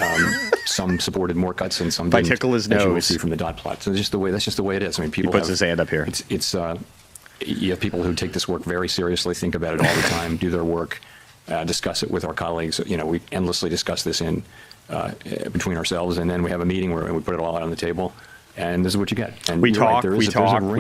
some supported more cuts and some didn't. Tickle his nose. As you will see from the dot plot. So that's just the way it is. I mean, people he puts his hand up here. You have people who take this work very seriously, think about it all the time, do their work, discuss it with our colleagues. We endlessly discuss this between ourselves, and then we have a meeting where we put it all out on the table, and this is what you get. And we talk, we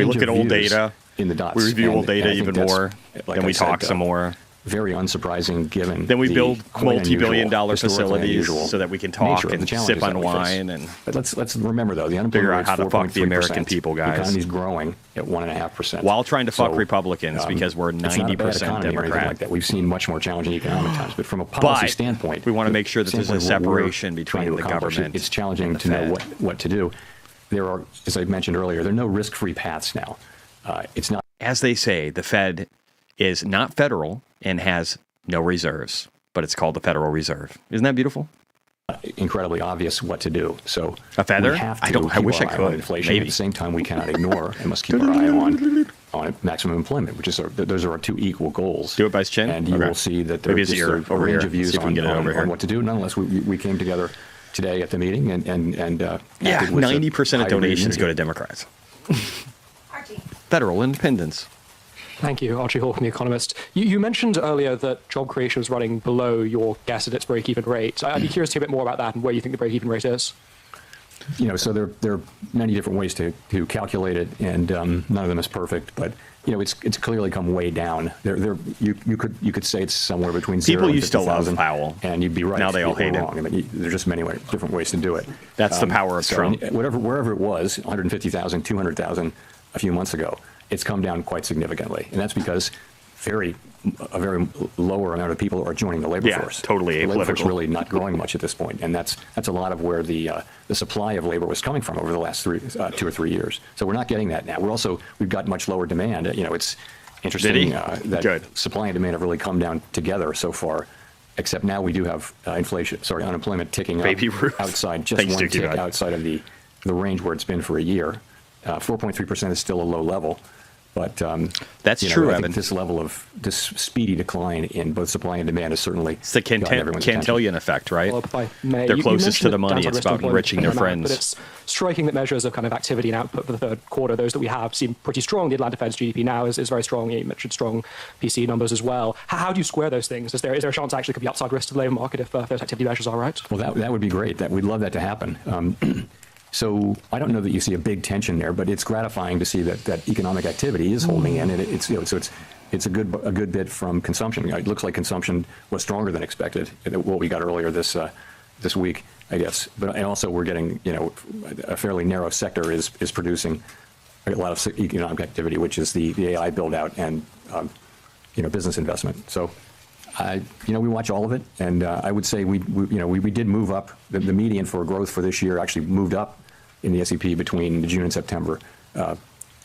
look at old data. In the dots. We review old data even more, then we talk some more. Very unsurprising given. Then we build multi-billion-dollar facilities so that we can talk and sip on wine and. But let's remember though, the unemployment figure out how to fuck the American people, guys. The economy's growing at 1.5%. While trying to fuck Republicans because we're 90% Democrat. Like that. We've seen much more challenging economic times, but from a policy standpoint, we want to make sure that there's a separation between the government. It's challenging to know what to do. There are, as I mentioned earlier, there are no risk-free paths now. It's not. As they say, the Fed is not federal and has no reserves, but it's called the Federal Reserve. Isn't that beautiful? Incredibly obvious what to do. So a feather? We have to I wish I could. Inflation. Maybe. At the same time, we cannot ignore and must keep our eye on maximum employment, which is those are our two equal goals. Do it by his chin, and you will see that there's a range of views on what to do. Nonetheless, we came together today at the meeting and 90% of donations go to Democrats. Federal independence. Thank you. Archie Hall from The Economist. You mentioned earlier that job creation was running below your guess at its break-even rate. I'd be curious to hear a bit more about that and where you think the break-even rate is. So there are many different ways to calculate it, and none of them is perfect, but it's clearly come way down. You could say it's somewhere between 0 people and used to love Powell, and you'd be right. Now they all hate him. I mean, there's just many different ways to do it. That's the power of Trump. Wherever it was, 150,000, 200,000 a few months ago, it's come down quite significantly, and that's because a very lower amount of people are joining the labor force. Totally apolitical. The labor force is really not growing much at this point, and that's a lot of where the supply of labor was coming from over the last 2 or 3 years. So we're not getting that now. We've got much lower demand. It's interesting that supply and demand have really come down together so far. Except now we do have unemployment ticking up outside just one tick outside of the range where it's been for a year. 4.3% is still a low level. But that's true, I Evan. think this level of this speedy decline in both supply and demand is certainly it's the Cantillon effect, right? Well, they're closest to the money. It's about enriching their friends. But it's striking that measures of kind of activity and output for the third quarter, those that we have, seem pretty strong. The Atlanta Fed's GDP now is very strong. You mentioned strong PC numbers as well. How do you square those things? Is there a chance actually could be upside risk to the labor market if those activity measures are right? Well, that would be great. We'd love that to happen. So I don't know that you see a big tension there, but it's gratifying to see that economic activity is holding in. And it's a good bit from consumption. It looks like consumption was stronger than expected. What we got earlier this week, I guess. And also we're getting a fairly narrow sector is producing a lot of economic activity, which is the AI build out and business investment. So. We watch all of it, and I would say we did move up. The median for growth for this year actually moved up in the SEP between June and September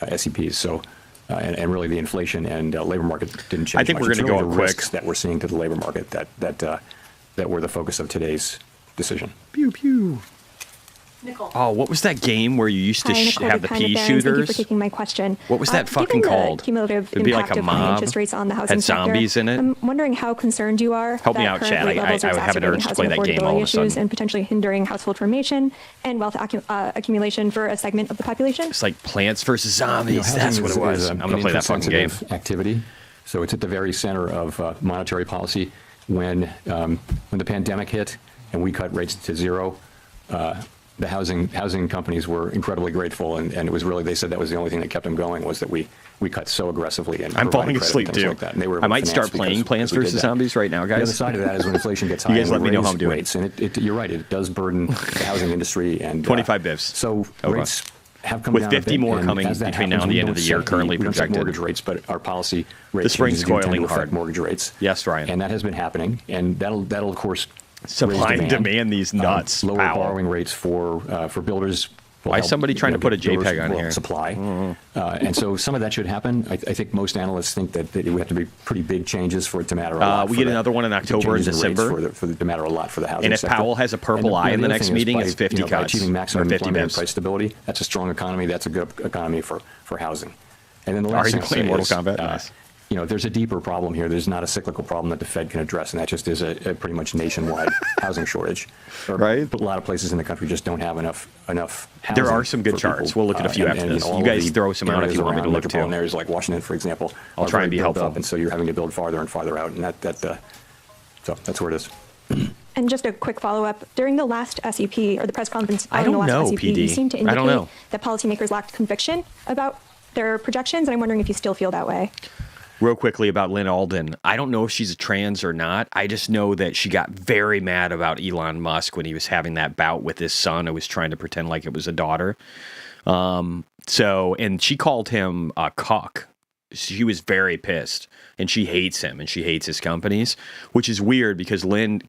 SEPs. So, and really the inflation and labor market didn't change. I think much. we're going to go the quick. Risks that we're seeing to the labor market that were the focus of today's decision. Pew pew. Nicole. Oh, what was that game where you used to have the pea shooters? Thank you for taking my question. What was that fucking called? Cumulative It'd be like a impact of high mob. Interest rates on the housing Had zombies sector. in it. I'm wondering how concerned you are. Help me out, Chad. I have an urge to play that game all of a sudden. And potentially hindering household formation and wealth accumulation for a segment of the population. It's like Plants versus Zombies. That's what it was. I'm going to play that fucking game. Activity. So it's at the very center of monetary policy. When the pandemic hit and we cut rates to zero. The housing companies were incredibly grateful, and it was really, they said that was the only thing that kept them going, was that we cut so aggressively. And I'm falling asleep too. Like that. And they were I might start playing Plants vs. Zombies right now, guys. The other side of that is when inflation gets high, you guys let me know how I'm doing. Rates, and you're right, it does burden the housing industry. And 25 bips. So rates have come with down 50 a bit, more coming between now and the end of the year, currently projected. Mortgage rates, but our policy rates the spring's coiling hard. Mortgage rates. Yes, Ryan. And that has been happening, and that'll of course. Supply and demand these nuts. Lower borrowing rates for builders Why is somebody trying to put a JPEG on here? Supply. And so some of that should happen. I think most analysts think that it would have to be pretty big changes for it to matter a lot. We get another one in October and December. For it to matter a lot for the housing and if sector. Powell has a purple eye in the next meeting, it's 50 cuts. By achieving maximum or 50 employment and bips. price stability, that's a strong economy. That's a good economy for housing. And then the last Are you thing I'll say playing Mortal is, Kombat? Nice. There's a deeper problem here. There's not a cyclical problem that the Fed can address, and that just is a pretty much nationwide housing shortage. Right. A lot of places in the country just don't have enough housing. There are some good for charts. people. We'll look at a few after this. all You guys of the throw some out if you areas want me to around look too. metropolitan areas like Washington, for example, I'll are try and very be built helpful. up, and so you're having to build farther and farther out, and so that's where it is. And just a quick follow-up. During the last SEP, or the press conference I following the don't last know, SEP, PD. you seemed to I don't know. indicate that policymakers lacked conviction about their projections, and I'm wondering if you still feel that way. Real quickly about Lynn Alden. I don't know if she's a trans or not. I just know that she got very mad about Elon Musk when he was having that bout with his son who was trying to pretend like it was a daughter. And she called him a cuck. She was very pissed, and she hates him, and she hates his companies, which is weird because Lynn,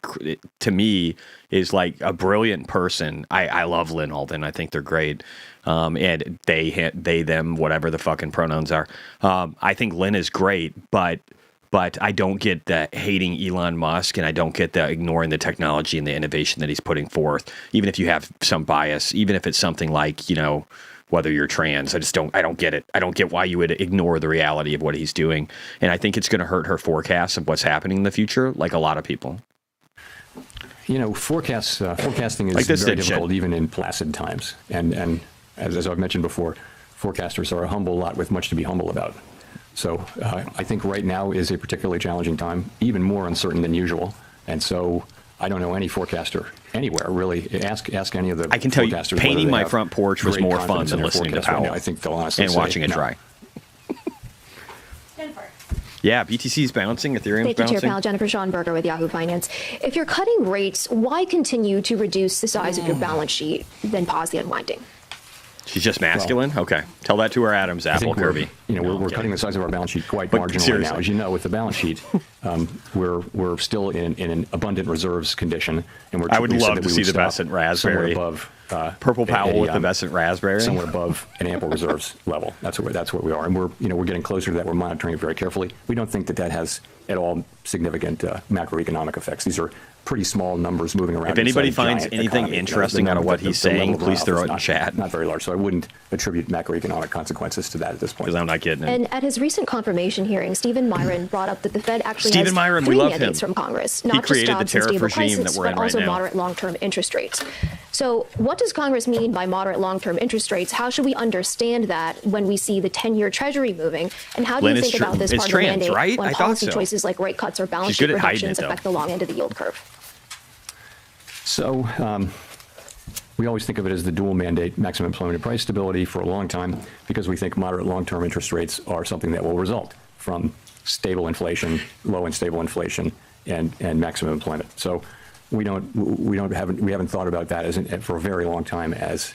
to me, is like a brilliant person. I love Lynn Alden. I think they're great. And they, them, whatever the fucking pronouns are. I think Lynn is great, but I don't get the hating Elon Musk, and I don't get the ignoring the technology and the innovation that he's putting forth, even if you have some bias, even if it's something like, whether you're trans. I don't get it. I don't get why you would ignore the reality of what he's doing. And I think it's going to hurt her forecasts of what's happening in the future, like a lot of people. Forecasting is very difficult even in placid times. And as I've mentioned before, forecasters are a humble lot with much to be humble about. So I think right now is a particularly challenging time, even more uncertain than usual. And so I don't know any forecaster anywhere, really. Ask any of the I can tell you, forecasters painting whether they my have front porch was great more fun confidence in than their listening to forecast right Powell now. I think they'll honestly and say watching it no. dry. Yeah, BTC's bouncing, Ethereum's Thank you, bouncing. Chair Powell. Jennifer Schonberger with Yahoo Finance. If you're cutting rates, why continue to reduce the size of your balance sheet, then pause the unwinding? She's just masculine? Okay. Tell that to her Adam's apple, Kirby. We're cutting the size of our balance sheet quite marginally now. As you know, with the balance sheet, we're still in an abundant reserves condition, and I would love to see the Besant raspberry. Above Purple Powell with the Besant raspberry. Somewhere above an ample reserves level. That's where we are, and we're getting closer to that. We're monitoring it very carefully. We don't think that has at all significant macroeconomic effects. These are pretty small numbers moving around. If anybody finds anything interesting out of what he's saying, please throw it in chat. Not very large, so I wouldn't attribute macroeconomic consequences to that at this point. Because I'm not getting it. And at his recent confirmation hearing, Stephen Miron brought up that the Fed actually Stephen has Miron, three we love mandates him. from Congress, He not just created the jobs and tariff stable regime that prices, we're in but right also now. moderate long-term interest rates. So what does Congress mean by moderate long-term interest rates? How should we understand that when we see the 10-year Treasury moving? And how do Lynn you is think about this it's part of the trans, mandate right? when I thought policy so. choices like rate cuts or balance She's sheet good at hiding reductions it, though. affect the long end of the yield curve? So we always think of it as the dual mandate, maximum employment and price stability, for a long time, because we think moderate long-term interest rates are something that will result from stable inflation, low and stable inflation, and maximum employment. So we haven't thought about that for a very long time as.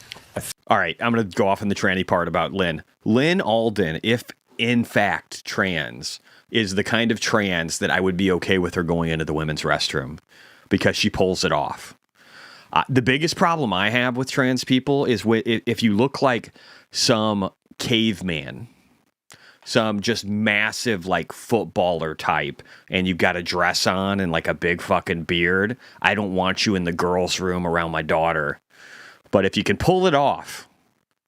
All right, I'm going to go off in the tranny part about Lynn. Lynn Alden, if in fact trans, is the kind of trans that I would be okay with her going into the women's restroom because she pulls it off. The biggest problem I have with trans people is if you look like some caveman, some just massive like footballer type, and you've got a dress on and like a big fucking beard, I don't want you in the girls' room around my daughter. But if you can pull it off,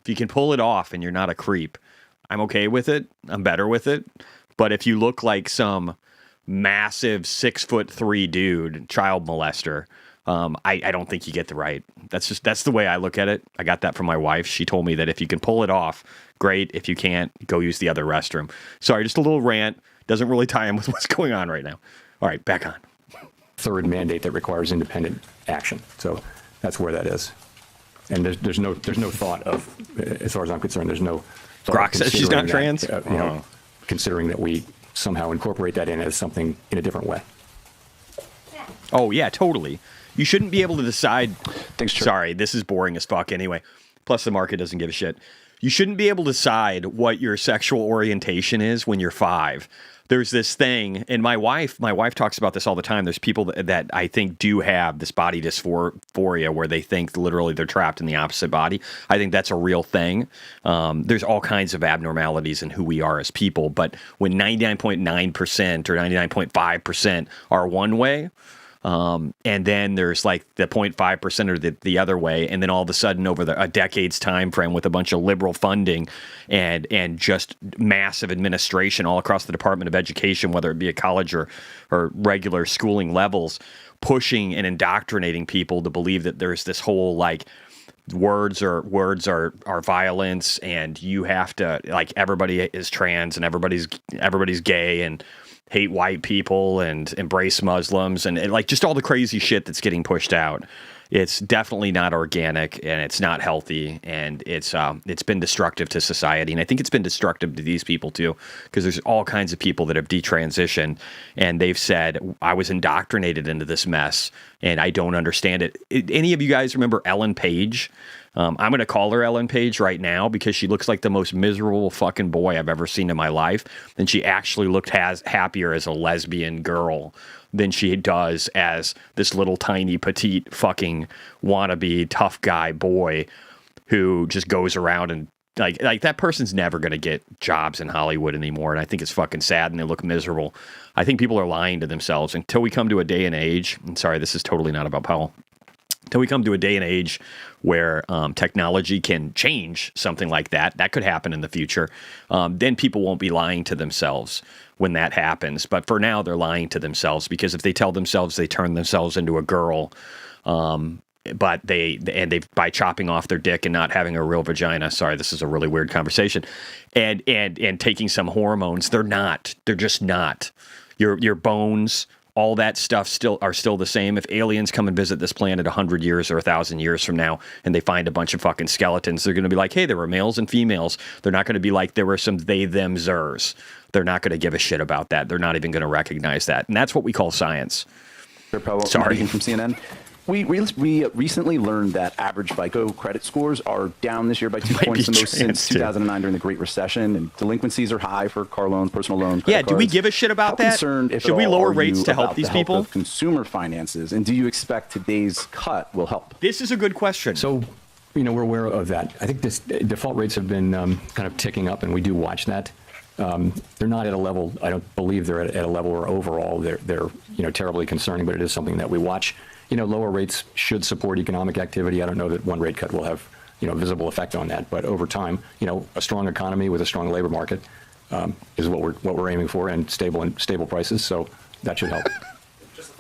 and you're not a creep, I'm okay with it. I'm better with it. But if you look like some massive 6'3" dude, child molester, I don't think you get the right. That's the way I look at it. I got that from my wife. She told me that if you can pull it off, great. If you can't, go use the other restroom. Sorry, just a little rant. Doesn't really tie in with what's going on right now. All right, back on. Third mandate that requires independent action. So that's where that is. And there's no thought of, as far as I'm concerned, there's no thought Grok says she's not trans? Considering that we somehow incorporate that in as something in a different way. Oh, yeah, totally. You shouldn't be able to decide. Thanks, Chair. Sorry, this is boring as fuck anyway. Plus, the market doesn't give a shit. You shouldn't be able to decide what your sexual orientation is when you're 5. There's this thing, and my wife talks about this all the time. There's people that I think do have this body dysphoria where they think literally they're trapped in the opposite body. I think that's a real thing. There's all kinds of abnormalities in who we are as people, but when 99.9% or 99.5% are one way, and then there's like the 0.5% or the other way, and then all of a sudden over a decade's time frame with a bunch of liberal funding and just massive administration all across the Department of Education, whether it be at college or regular schooling levels, pushing and indoctrinating people to believe that there's this whole like words are violence, and you have to, like, everybody is trans and everybody's gay and hate white people and embrace Muslims and like just all the crazy shit that's getting pushed out. It's definitely not organic, and it's not healthy, and it's been destructive to society. And I think it's been destructive to these people too, because there's all kinds of people that have detransitioned, and they've said, I was indoctrinated into this mess and I don't understand it. Any of you guys remember Ellen Page? I'm going to call her Ellen Page right now because she looks like the most miserable fucking boy I've ever seen in my life. And she actually looked happier as a lesbian girl than she does as this little tiny petite fucking wannabe tough guy boy who just goes around and like that person's never going to get jobs in Hollywood anymore. And I think it's fucking sad, and they look miserable. I think people are lying to themselves until we come to a day and age. And sorry, this is totally not about Powell. Until we come to a day and age where technology can change something like that. That could happen in the future. Then people won't be lying to themselves when that happens. But for now, they're lying to themselves, because if they tell themselves they turn themselves into a girl, but they by chopping off their dick and not having a real vagina. Sorry, this is a really weird conversation. And taking some hormones, they're just not. Your bones, all that stuff are still the same. If aliens come and visit this planet 100 years or 1,000 years from now and they find a bunch of fucking skeletons, they're going to be like, hey, there were males and females. They're not going to be like, there were some they, them, zers. They're not going to give a shit about that. They're not even going to recognize that. And that's what we call science. Sorry. From CNN. We recently learned that average FICO credit scores are down this year by 2 points, the most since 2009 during the Great Recession, and delinquencies are high for car loans, personal loans. Yeah, do we give a shit about that? Should we lower rates to help these people? Of consumer finances, and do you expect today's cut will help? This is a good question. So, we're aware of that. I think default rates have been kind of ticking up, and we do watch that. They're not at a level. I don't believe they're at a level where overall they're terribly concerning, but it is something that we watch. Lower rates should support economic activity. I don't know that one rate cut will have, visible effect on that. But over time, a strong economy with a strong labor market is what we're aiming for, and stable prices. So that should help.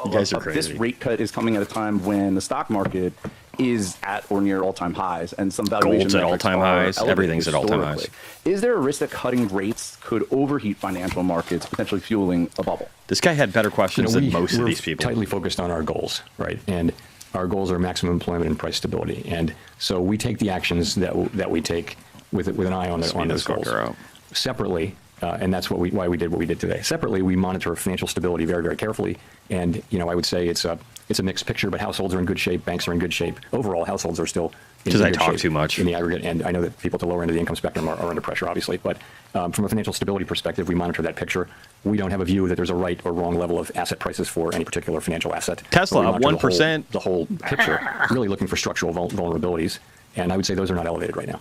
You guys are crazy. This rate cut is coming at a time when the stock market is at or near all-time highs, and some valuation Gold's at all-time highs. Everything's at all-time highs. Is there a risk that cutting rates could overheat financial markets, potentially fueling a bubble? This guy had better questions than most of these people. We're tightly focused on our goals, right? And our goals are maximum employment and price stability. And so we take the actions that we take with an eye on those goals. Separately, and that's why we did what we did today. Separately, we monitor financial stability very, very carefully. And I would say it's a mixed picture, but households are in good shape, banks are in good shape. Overall, households are still in good shape. Because I talk too much in the aggregate, and I know that people at the lower end of the income spectrum are under pressure, obviously. But from a financial stability perspective, we monitor that picture. We don't have a view that there's a right or wrong level of asset prices for any particular financial asset. Tesla up 1%. The whole picture, really looking for structural vulnerabilities, and I would say those are not elevated right now.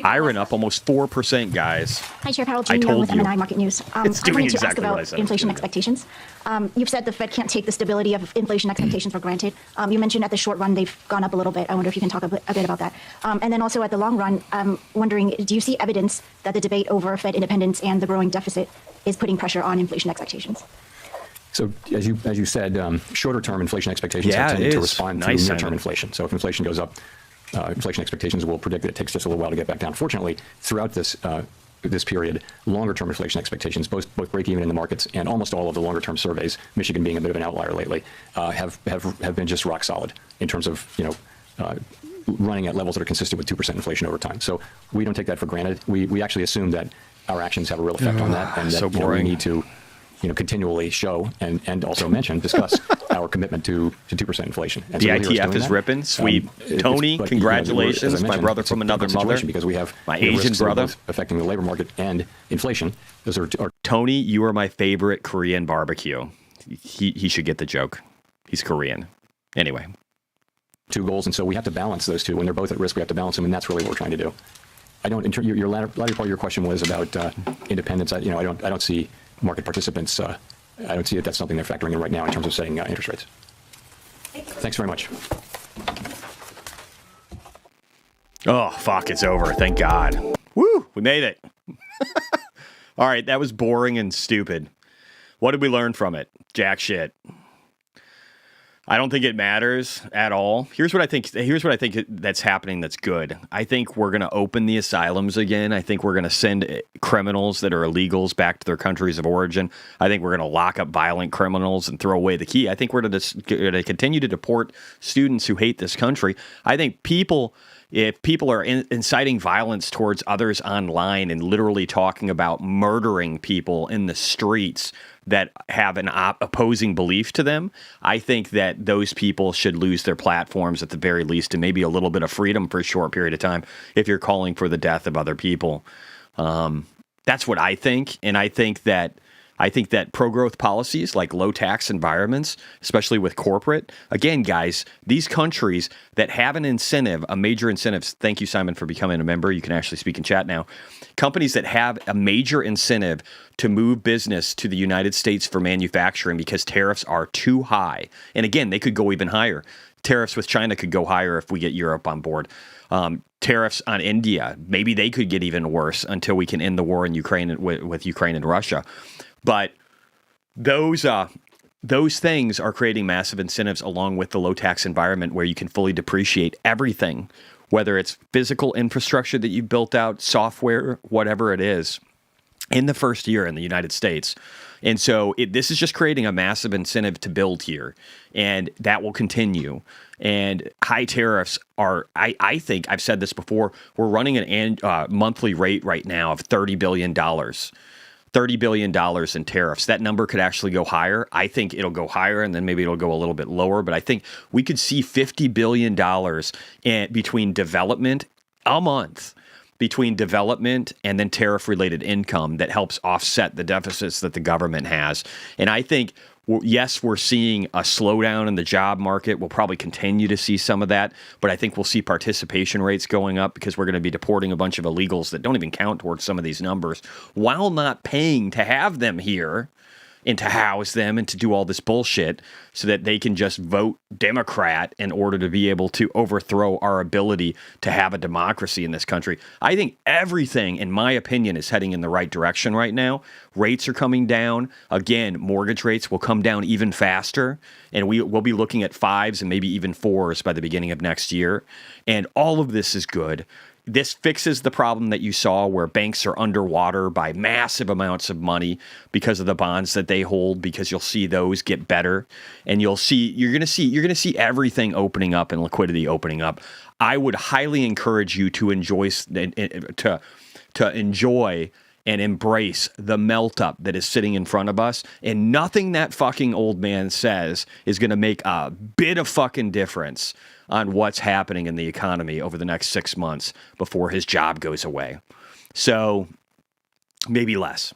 Iron up almost 4%, guys. Hi, Chair Powell. Jean Young with MNI Market News. It's doing exactly exactly what I said. Inflation expectations. You've said the Fed can't take the stability of inflation expectations for granted. You mentioned at the short run they've gone up a little bit. I wonder if you can talk a bit about that. And then also at the long run, I'm wondering, do you see evidence that the debate over Fed independence and the growing deficit is putting pressure on inflation expectations? So as you said, shorter term inflation expectations have tended to respond to near-term inflation. So if inflation goes up, inflation expectations will predict that it takes just a little while to get back down. Fortunately, throughout this period, longer-term inflation expectations, both break even in the markets, and almost all of the longer-term surveys, Michigan being a bit of an outlier lately, have been just rock solid in terms of running at levels that are consistent with 2% inflation over time. So we don't take that for granted. We actually assume that our actions have a real effect on that, and that we need to continually show and also discuss our commitment to 2% inflation. And the so ITF is ripping. Sweet. Tony, congratulations. My brother from another mother. Because we have my Asian brother. Affecting the labor market and inflation. Those are Tony, you are my favorite Korean barbecue. He should get the joke. He's Korean. Anyway. 2 goals, and so we have to balance those two. When they're both at risk, we have to balance them, and that's really what we're trying to do. Your latter part of your question was about independence. I don't see market participants. I don't see that that's something they're factoring in right now in terms of setting interest rates. Thanks very much. Oh, fuck, it's over. Thank God. Woo, we made it. All right, that was boring and stupid. What did we learn from it? Jack shit. I don't think it matters at all. Here's what I think that's happening that's good. I think we're going to open the asylums again. I think we're going to send criminals that are illegals back to their countries of origin. I think we're going to lock up violent criminals and throw away the key. I think we're going to continue to deport students who hate this country. I think if people are inciting violence towards others online and literally talking about murdering people in the streets that have an opposing belief to them, I think that those people should lose their platforms at the very least, and maybe a little bit of freedom for a short period of time if you're calling for the death of other people. That's what I think, and I think that pro-growth policies like low-tax environments, especially with corporate, again, guys, these countries that have an incentive, a major incentive, thank you, Simon, for becoming a member. You can actually speak in chat now. Companies that have a major incentive to move business to the United States for manufacturing because tariffs are too high. And again, they could go even higher. Tariffs with China could go higher if we get Europe on board. Tariffs on India, maybe they could get even worse until we can end the war in Ukraine with Ukraine and Russia. But those things are creating massive incentives along with the low tax environment where you can fully depreciate everything, whether it's physical infrastructure that you've built out, software, whatever it is, in the first year in the United States. And so this is just creating a massive incentive to build here, and that will continue. And high tariffs are, I think, I've said this before, we're running an monthly rate right now of $30 billion. $30 billion in tariffs. That number could actually go higher. I think it'll go higher, and then maybe it'll go a little bit lower. But I think we could see $50 billion between development a month, between development and then tariff-related income that helps offset the deficits that the government has. And I think, yes, we're seeing a slowdown in the job market. We'll probably continue to see some of that, but I think we'll see participation rates going up because we're going to be deporting a bunch of illegals that don't even count towards some of these numbers while not paying to have them here and to house them and to do all this bullshit so that they can just vote Democrat in order to be able to overthrow our ability to have a democracy in this country. I think everything, in my opinion, is heading in the right direction right now. Rates are coming down. Again, mortgage rates will come down even faster, and we'll be looking at 5s and maybe even 4s by the beginning of next year. And all of this is good. This fixes the problem that you saw where banks are underwater by massive amounts of money because of the bonds that they hold, because you'll see those get better, and you're going to see everything opening up and liquidity opening up. I would highly encourage you to enjoy and embrace the melt up that is sitting in front of us, and nothing that fucking old man says is going to make a bit of fucking difference on what's happening in the economy over the next 6 months before his job goes away. So maybe less.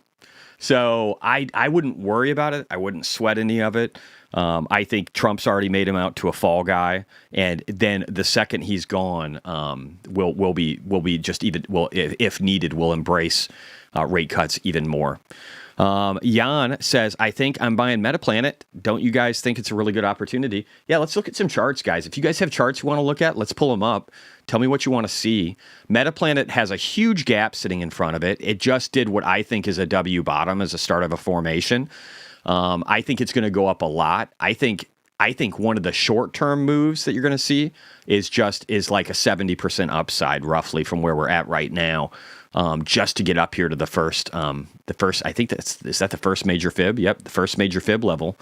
So I wouldn't worry about it. I wouldn't sweat any of it. I think Trump's already made him out to a fall guy, and then the second he's gone, we'll be just even, well, if needed, we'll embrace rate cuts even more. Jan says, I think I'm buying Metaplanet. Don't you guys think it's a really good opportunity? Yeah, let's look at some charts, guys. If you guys have charts you want to look at, let's pull them up. Tell me what you want to see. Metaplanet has a huge gap sitting in front of it. It just did what I think is a W bottom as a start of a formation. I think it's going to go up a lot. I think one of the short-term moves that you're going to see is like a 70% upside roughly from where we're at right now. Just to get up here to the first, I think is that the first major fib? Yep, the first major fib level.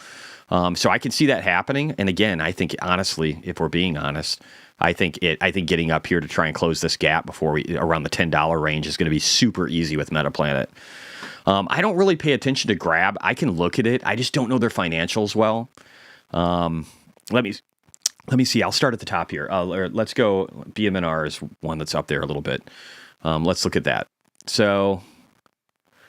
So I can see that happening. And again, I think honestly, if we're being honest, I think getting up here to try and close this gap before around the $10 range is going to be super easy with Metaplanet. I don't really pay attention to Grab. I can look at it. I just don't know their financials well. Let me see. I'll start at the top here. Let's go. BMNR is one that's up there a little bit. Let's look at that. So,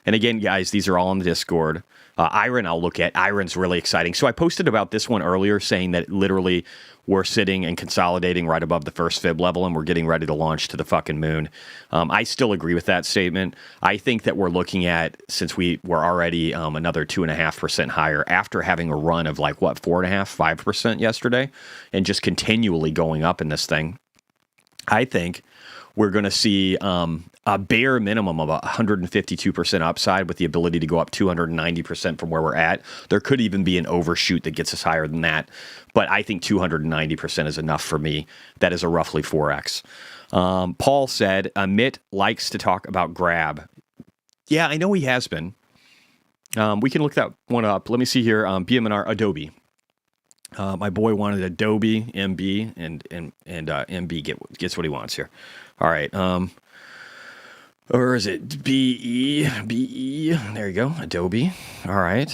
and again, guys, these are all on the Discord. Iron, I'll look at. Iron's really exciting. So I posted about this one earlier saying that literally we're sitting and consolidating right above the first fib level and we're getting ready to launch to the fucking moon. I still agree with that statement. I think that we're looking at, since we were already another 2.5% higher after having a run of 4.5%, 5% yesterday and just continually going up in this thing. I think we're going to see a bare minimum of 152% upside with the ability to go up 290% from where we're at. There could even be an overshoot that gets us higher than that. But I think 290% is enough for me. That is a roughly 4x. Paul said, Amit likes to talk about Grab. Yeah, I know he has been. We can look that one up. Let me see here. BMNR Adobe. My boy wanted Adobe, MB, and MB gets what he wants here. All right. Or is it BE? BE. There you go. Adobe. All right.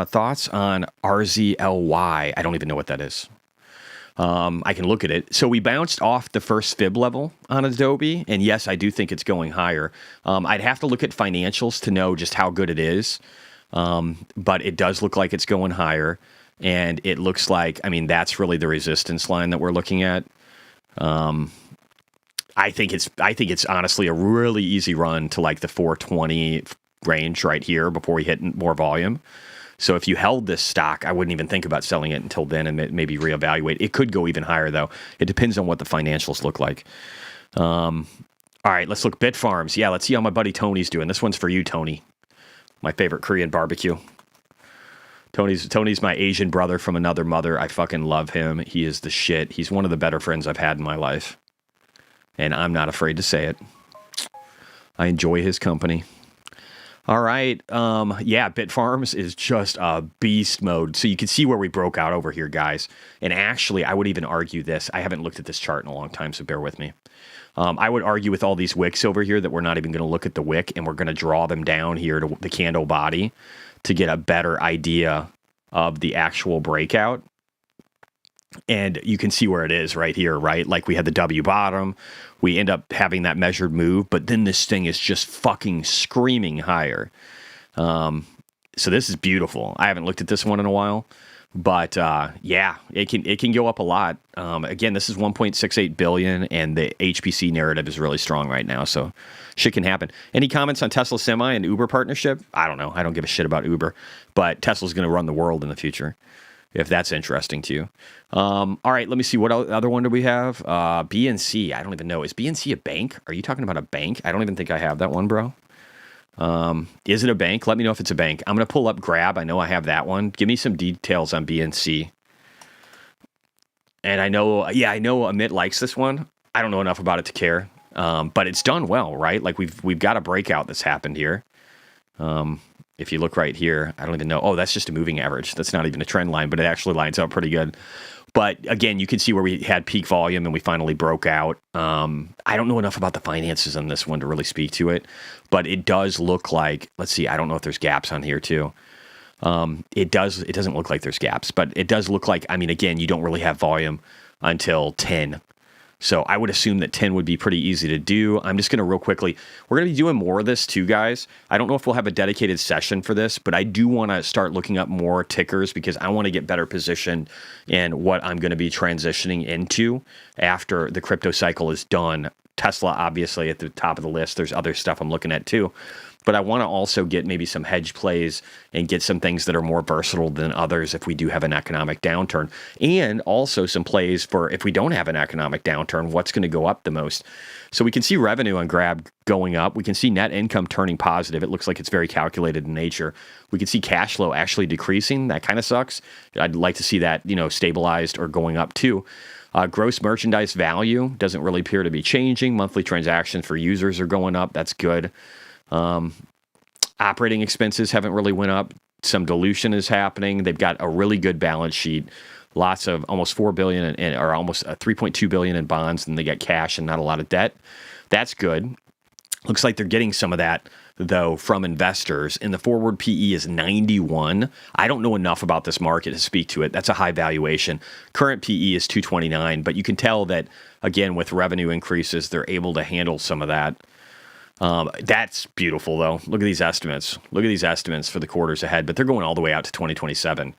Thoughts on RZLY? I don't even know what that is. I can look at it. So we bounced off the first fib level on Adobe, and yes, I do think it's going higher. I'd have to look at financials to know just how good it is, but it does look like it's going higher, and it looks like, that's really the resistance line that we're looking at. I think it's honestly a really easy run to the 420 range right here before we hit more volume. So if you held this stock, I wouldn't even think about selling it until then and maybe reevaluate. It could go even higher though. It depends on what the financials look like. All right, let's look Bitfarms. Yeah, let's see how my buddy Tony's doing. This one's for you, Tony. My favorite Korean barbecue. Tony's my Asian brother from another mother. I fucking love him. He is the shit. He's one of the better friends I've had in my life. And I'm not afraid to say it. I enjoy his company. All right. Bitfarms is just a beast mode. So you can see where we broke out over here, guys. And actually, I would even argue this. I haven't looked at this chart in a long time, so bear with me. I would argue with all these wicks over here that we're not even going to look at the wick, and we're going to draw them down here to the candle body to get a better idea of the actual breakout. And you can see where it is right here, right? Like we had the W bottom. We end up having that measured move, but then this thing is just fucking screaming higher. So this is beautiful. I haven't looked at this one in a while, but it can go up a lot. Again, this is 1.68 billion, and the HPC narrative is really strong right now. So shit can happen. Any comments on Tesla Semi and Uber partnership? I don't know. I don't give a shit about Uber, but Tesla's going to run the world in the future, if that's interesting to you. All right, let me see. What other one do we have? BNC. I don't even know. Is BNC a bank? Are you talking about a bank? I don't even think I have that one, bro. Is it a bank? Let me know if it's a bank. I'm going to pull up Grab. I know I have that one. Give me some details on BNC. And I know Amit likes this one. I don't know enough about it to care. But it's done well, right? Like we've got a breakout that's happened here. If you look right here, I don't even know. Oh, that's just a moving average. That's not even a trend line, but it actually lines up pretty good. But again, you can see where we had peak volume and we finally broke out. I don't know enough about the finances on this one to really speak to it, but it does look like, let's see, I don't know if there's gaps on here too. It doesn't look like there's gaps, but it does look like, again, you don't really have volume until 10. So I would assume that 10 would be pretty easy to do. I'm just going to real quickly, we're going to be doing more of this too, guys. I don't know if we'll have a dedicated session for this, but I do want to start looking up more tickers because I want to get better positioned in what I'm going to be transitioning into after the crypto cycle is done. Tesla, obviously, at the top of the list. There's other stuff I'm looking at too. But I want to also get maybe some hedge plays and get some things that are more versatile than others if we do have an economic downturn. And also some plays for if we don't have an economic downturn, what's going to go up the most. So we can see revenue on Grab going up. We can see net income turning positive. It looks like it's very calculated in nature. We can see cash flow actually decreasing. That kind of sucks. I'd like to see that, stabilized or going up too. Gross merchandise value doesn't really appear to be changing. Monthly transactions for users are going up. That's good. Operating expenses haven't really went up. Some dilution is happening. They've got a really good balance sheet. Lots of almost $4 billion or almost $3.2 billion in bonds, and they get cash and not a lot of debt. That's good. Looks like they're getting some of that though, from investors, and the forward PE is 91. I don't know enough about this market to speak to it. That's a high valuation. Current PE is 229, but you can tell that, again, with revenue increases, they're able to handle some of that. That's beautiful, though. Look at these estimates. Look at these estimates for the quarters ahead, but they're going all the way out to 2027.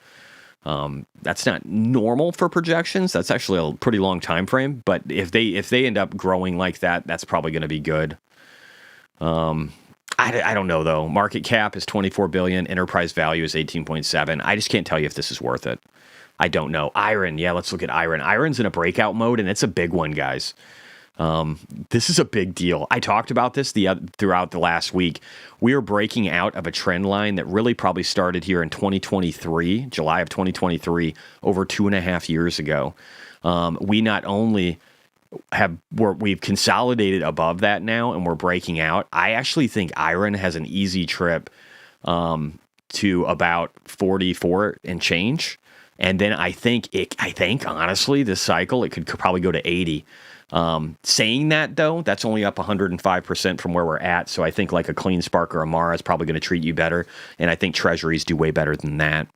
That's not normal for projections. That's actually a pretty long time frame. But if they end up growing like that, that's probably going to be good. I don't know though. Market cap is 24 billion. Enterprise value is 18.7. I just can't tell you if this is worth it. I don't know. Iron. Yeah, let's look at Iron. Iron's in a breakout mode, and it's a big one, guys. This is a big deal. I talked about this throughout the last week. We are breaking out of a trend line that really probably started here in 2023, July of 2023, over 2.5 years ago. We not only we've consolidated above that now, and we're breaking out. I actually think Iron has an easy trip to about 44 and change, and then I think honestly, this cycle it could probably go to 80. Saying that, though, that's only up 105% from where we're at. So I think like a Clean Spark or a Mara is probably going to treat you better. And I think treasuries do way better than that.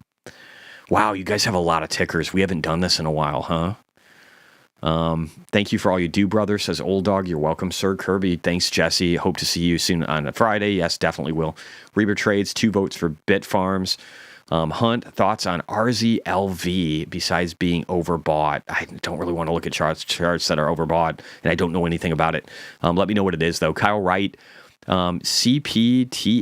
Wow, you guys have a lot of tickers. We haven't done this in a while, huh? Thank you for all you do, brother, says Old Dog. You're welcome, sir. Kirby, thanks, Jesse. Hope to see you soon on a Friday. Yes, definitely will. Reaver Trades, 2 votes for Bit Farms. Hunt, thoughts on RZLV besides being overbought? I don't really want to look at charts that are overbought, and I don't know anything about it. Let me know what it is, though. Kyle Wright, CPTLB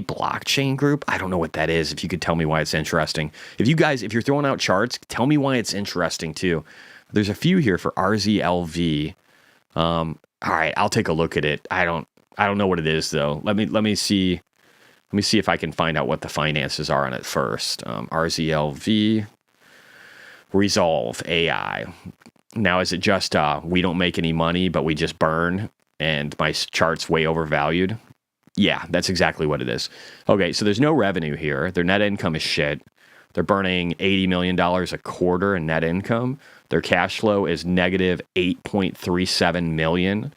blockchain group. I don't know what that is. If you could tell me why it's interesting. If you're throwing out charts, tell me why it's interesting, too. There's a few here for RZLV. All right, I'll take a look at it. I don't know what it is, though. Let me see. Let me see if I can find out what the finances are on it first. RZLV, Resolve AI. Now, is it just we don't make any money, but we just burn, and my chart's way overvalued? Yeah, that's exactly what it is. Okay, so there's no revenue here. Their net income is shit. They're burning $80 million a quarter in net income. Their cash flow is negative $8.37 million.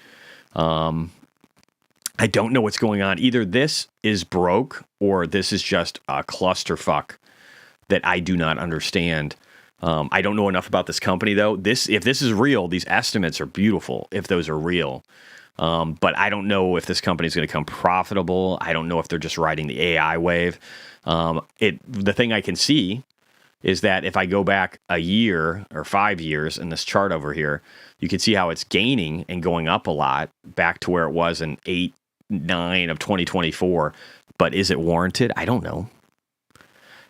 I don't know what's going on. Either this is broke or this is just a clusterfuck that I do not understand. I don't know enough about this company, though. If this is real, these estimates are beautiful, if those are real. But I don't know if this company is going to become profitable. I don't know if they're just riding the AI wave. The thing I can see is that if I go back a year or 5 years in this chart over here, you can see how it's gaining and going up a lot back to where it was in 8-9 of 2024. But is it warranted? I don't know.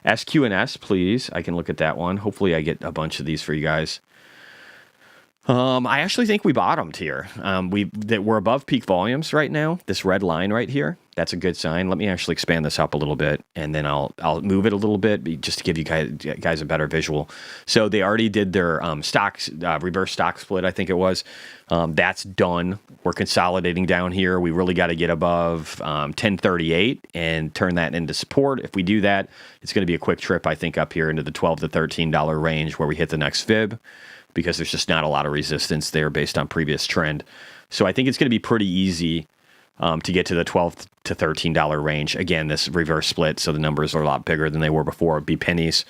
SQNS, please. I can look at that one. Hopefully I get a bunch of these for you guys. I actually think we bottomed here. We're above peak volumes right now. This red line right here, that's a good sign. Let me actually expand this up a little bit, and then I'll move it a little bit just to give you guys a better visual. So they already did their stocks reverse stock split, I think it was. That's done. We're consolidating down here. We really got to get above 1038 and turn that into support. If we do that, it's going to be a quick trip, I think, up here into the $12 to $13 range where we hit the next fib, because there's just not a lot of resistance there based on previous trend. So I think it's going to be pretty easy to get to the $12 to $13 range. Again, this reverse split, so the numbers are a lot bigger than they were before. It'd be pennies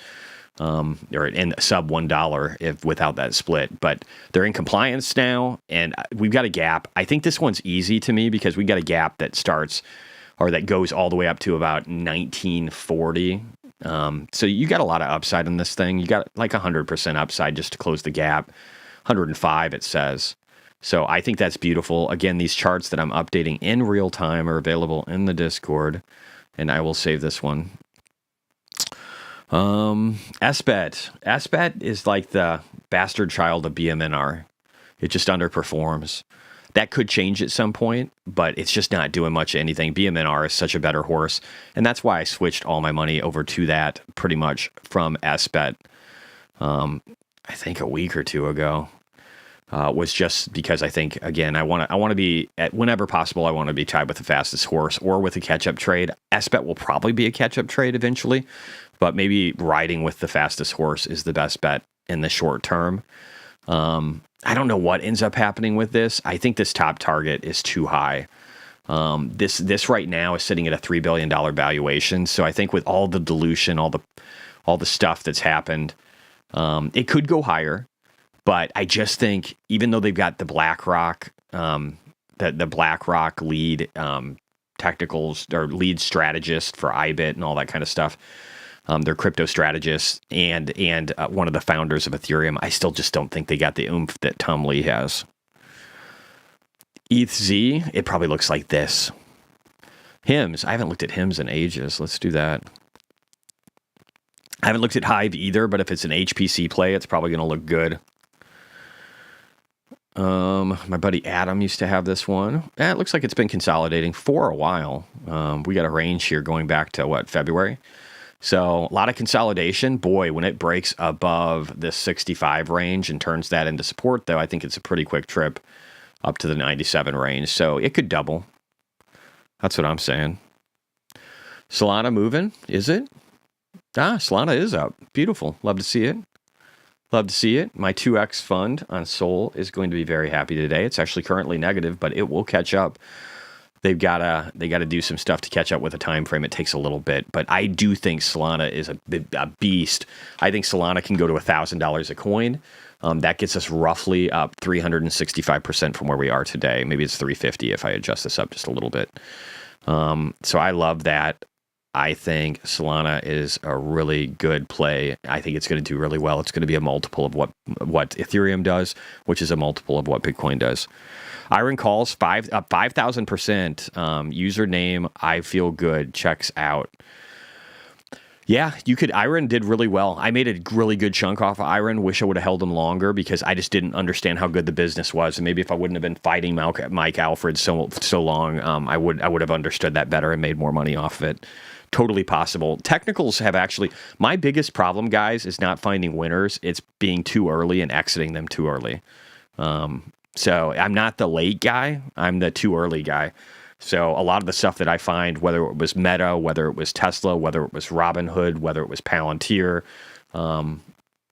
or in sub $1 without that split. But they're in compliance now, and we've got a gap. I think this one's easy to me because we've got a gap that starts or that goes all the way up to about 1940. So you got a lot of upside in this thing. You got like 100% upside just to close the gap. 105 it says. So I think that's beautiful. Again, these charts that I'm updating in real time are available in the Discord, and I will save this one. SBET. SBET is like the bastard child of BMNR. It just underperforms. That could change at some point, but it's just not doing much of anything. BMNR is such a better horse, and that's why I switched all my money over to that pretty much from SBET. I think a week or two ago was just because I think, again, I want to be whenever possible. I want to be tied with the fastest horse or with a catch-up trade. SBET will probably be a catch-up trade eventually, but maybe riding with the fastest horse is the best bet in the short term. I don't know what ends up happening with this. I think this top target is too high. This right now is sitting at a $3 billion valuation. So I think with all the dilution, all the stuff that's happened, it could go higher. But I just think even though they've got the BlackRock, the BlackRock lead technicals or lead strategist for IBIT and all that kind of stuff, they're crypto strategists and one of the founders of Ethereum, I still just don't think they got the oomph that Tom Lee has. ETHZ, it probably looks like this. HIMS, I haven't looked at HIMS in ages. Let's do that. I haven't looked at Hive either, but if it's an HPC play, it's probably going to look good. My buddy Adam used to have this one. It looks like it's been consolidating for a while. We got a range here going back to February. So a lot of consolidation. Boy, when it breaks above the 65 range and turns that into support, though, I think it's a pretty quick trip up to the 97 range. So it could double. That's what I'm saying. Solana moving, is it? Solana is up. Beautiful. Love to see it. Love to see it. My 2X fund on Sol is going to be very happy today. It's actually currently negative, but it will catch up. They got to do some stuff to catch up with the time frame. It takes a little bit, but I do think Solana is a beast. I think Solana can go to $1,000 a coin. That gets us roughly up 365% from where we are today. Maybe it's 350 if I adjust this up just a little bit. So I love that. I think Solana is a really good play. I think it's going to do really well. It's going to be a multiple of what Ethereum does, which is a multiple of what Bitcoin does. Iron calls 5,000%. Username I feel good checks out. Yeah, you could. Iron did really well. I made a really good chunk off of Iron. Wish I would have held him longer because I just didn't understand how good the business was. And maybe if I wouldn't have been fighting Mike Alfred so long, I would have understood that better and made more money off of it. Totally possible. Technicals have actually, my biggest problem, guys, is not finding winners. It's being too early and exiting them too early. So I'm not the late guy. I'm the too early guy. So a lot of the stuff that I find, whether it was Meta, whether it was Tesla, whether it was Robinhood, whether it was Palantir,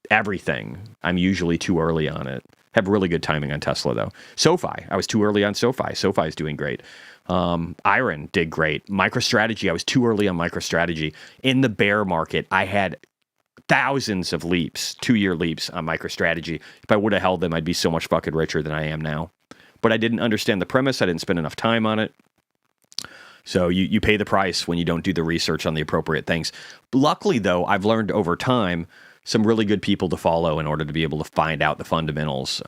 everything, I'm usually too early on it. Have really good timing on Tesla, though. SoFi, I was too early on SoFi. SoFi is doing great. Iron did great. MicroStrategy, I was too early on MicroStrategy. In the bear market, I had thousands of leaps, 2-year leaps on MicroStrategy. If I would have held them, I'd be so much fucking richer than I am now. But I didn't understand the premise. I didn't spend enough time on it. So you pay the price when you don't do the research on the appropriate things. Luckily, though, I've learned over time some really good people to follow in order to be able to find out the fundamentals.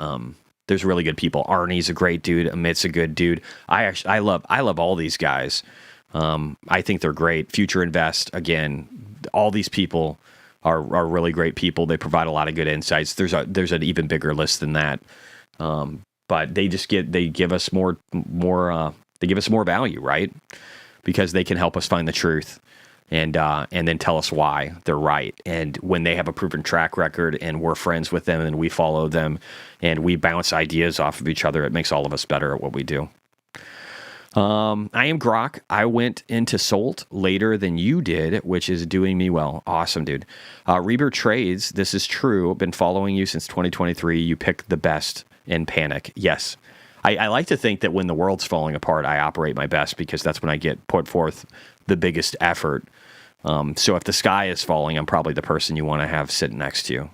There's really good people. Arnie's a great dude. Amit's a good dude. I love all these guys. I think they're great. Future Invest, again, all these people are really great people. They provide a lot of good insights. There's an even bigger list than that. But they give us more value, right? Because they can help us find the truth and then tell us why they're right. And when they have a proven track record and we're friends with them and we follow them and we bounce ideas off of each other, it makes all of us better at what we do. I am Grok. I went into Solt later than you did, which is doing me well. Awesome, dude. Reber Trades, this is true. Been following you since 2023. You pick the best in panic. Yes. I like to think that when the world's falling apart, I operate my best because that's when I get put forth the biggest effort. So if the sky is falling, I'm probably the person you want to have sitting next to you.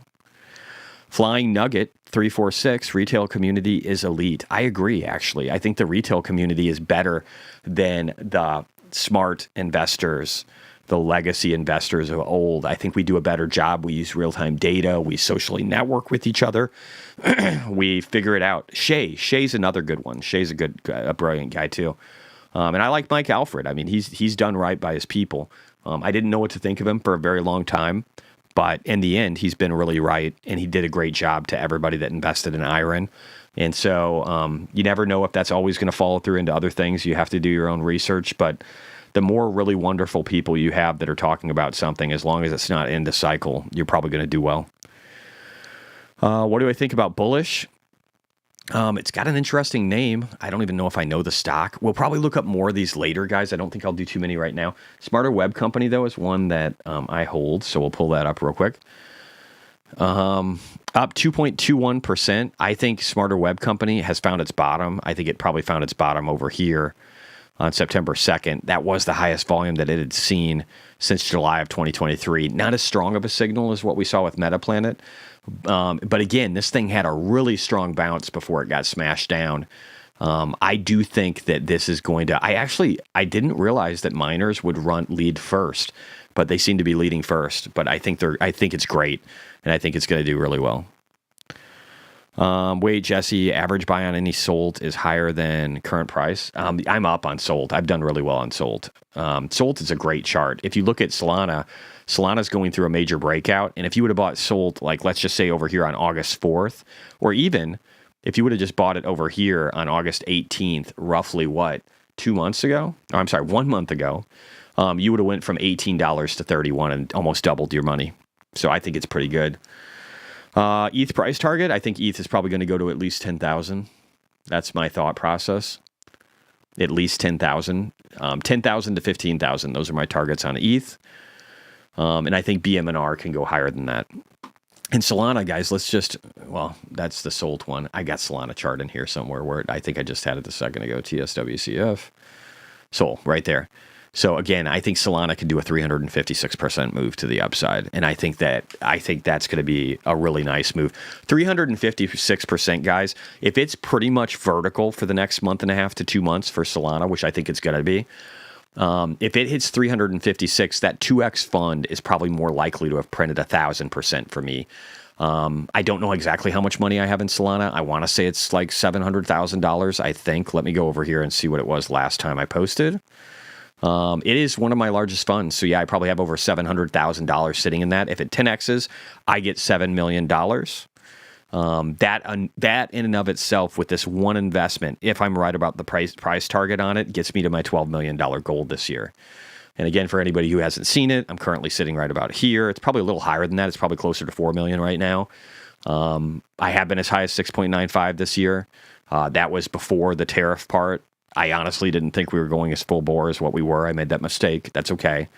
Flying Nugget 346, retail community is elite. I agree, actually. I think the retail community is better than the smart investors, the legacy investors of old. I think we do a better job. We use real-time data. We socially network with each other. We figure it out. Shay's another good one. Shay's a brilliant guy, too. And I like Mike Alfred. I mean, he's done right by his people. I didn't know what to think of him for a very long time. But in the end, he's been really right, and he did a great job to everybody that invested in Iron. And so you never know if that's always going to follow through into other things. You have to do your own research. But the more really wonderful people you have that are talking about something, as long as it's not in the cycle, you're probably going to do well. What do I think about Bullish? It's got an interesting name. I don't even know if I know the stock. We'll probably look up more of these later, guys. I don't think I'll do too many right now. Smarter Web Company, though, is one that I hold, so we'll pull that up real quick. Up 2.21%. I think Smarter Web Company has found its bottom. I think it probably found its bottom over here. on September 2nd. That was the highest volume that it had seen since July of 2023. Not as strong of a signal as what we saw with Metaplanet. But again, this thing had a really strong bounce before it got smashed down. I do think that this is going to... I didn't realize that miners would lead first, but they seem to be leading first. But I think it's great, and I think it's going to do really well. Wait, Jesse, average buy on any SOLT is higher than current price. I'm up on SOLT. I've done really well on SOLT. SOLT is a great chart. If you look at Solana's going through a major breakout. And if you would have bought SOLT, like let's just say over here on August 4th, or even if you would have just bought it over here on August 18th, roughly 2 months ago? Oh, I'm sorry, 1 month ago, you would have went from $18 to $31 and almost doubled your money. So I think it's pretty good. ETH price target, I think ETH is probably going to go to at least 10,000. That's my thought process. At least 10,000. 10,000 to 15,000. Those are my targets on ETH. And I think BM&R can go higher than that. And Solana, guys, that's the SOLT one. I got Solana chart in here somewhere where I think I just had it a second ago. TSWCF. SOL, right there. So again, I think Solana can do a 356% move to the upside, and I think that's going to be a really nice move. 356%, guys. If it's pretty much vertical for the next month and a half to 2 months for Solana, which I think it's going to be, if it hits 356, that 2x fund is probably more likely to have printed 1,000% for me. I don't know exactly how much money I have in Solana. I want to say it's like $700,000. I think. Let me go over here and see what it was last time I posted. It is one of my largest funds. So yeah, I probably have over $700,000 sitting in that. If it 10x's, I get $7 million. That in and of itself with this one investment, if I'm right about the price target on it, gets me to my $12 million goal this year. And again, for anybody who hasn't seen it, I'm currently sitting right about here. It's probably a little higher than that. It's probably closer to 4 million right now. I have been as high as 6.95 this year. That was before the tariff part. I honestly didn't think we were going as full bore as what we were. I made that mistake. That's okay.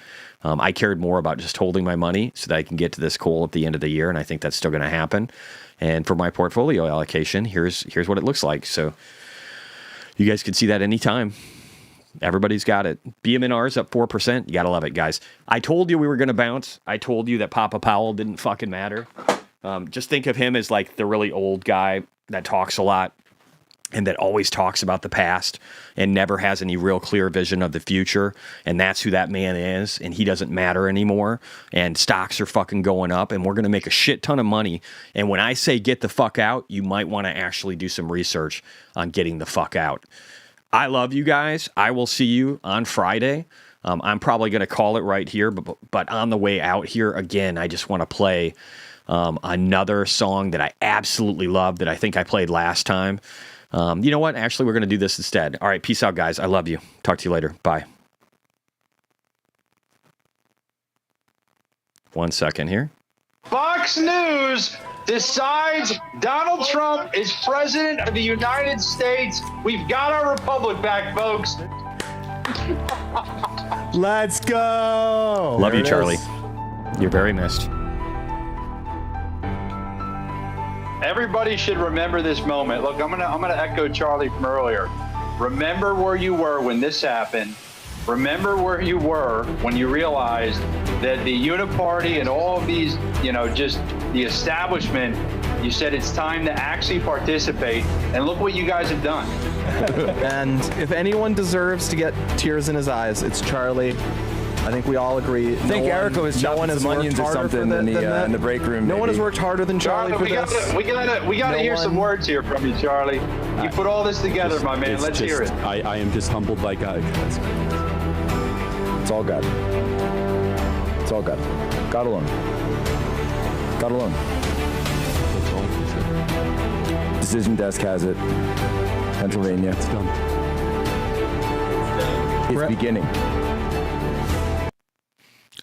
I cared more about just holding my money so that I can get to this goal at the end of the year, and I think that's still going to happen. And for my portfolio allocation, here's what it looks like. So you guys can see that anytime. Everybody's got it. BM&R is up 4%. You got to love it, guys. I told you we were going to bounce. I told you that Papa Powell didn't fucking matter. Just think of him as like the really old guy that talks a lot and that always talks about the past and never has any real clear vision of the future. And that's who that man is. And he doesn't matter anymore. And stocks are fucking going up. And we're going to make a shit ton of money. And when I say get the fuck out, you might want to actually do some research on getting the fuck out. I love you guys. I will see you on Friday. I'm probably going to call it right here. But on the way out here, again, I just want to play another song that I absolutely love that I think I played last time. You know what? Actually, we're going to do this instead. All right. Peace out, guys. I love you. Talk to you later. Bye. 1 second here. Fox News decides Donald Trump is president of the United States. We've got our republic back, folks. Let's go. Love you, Charlie. You're very missed. Everybody should remember this moment. Look, I'm gonna echo Charlie from earlier. Remember where you were when this happened. Remember where you were when you realized that the Uniparty and all of these, just the establishment, you said it's time to actually participate. And look what you guys have done. And if anyone deserves to get tears in his eyes, it's Charlie. I think we all agree. I think Erica was chopping some onions or something in the break room. No one has worked harder than Charlie for this. We gotta hear some words here from you, Charlie. You put all this together, my man. Let's hear it. I am just humbled by God. It's all God. It's all God. God alone. God alone. Decision desk has it. Pennsylvania. It's done. It's beginning.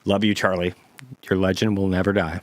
Love you, Charlie. Your legend will never die.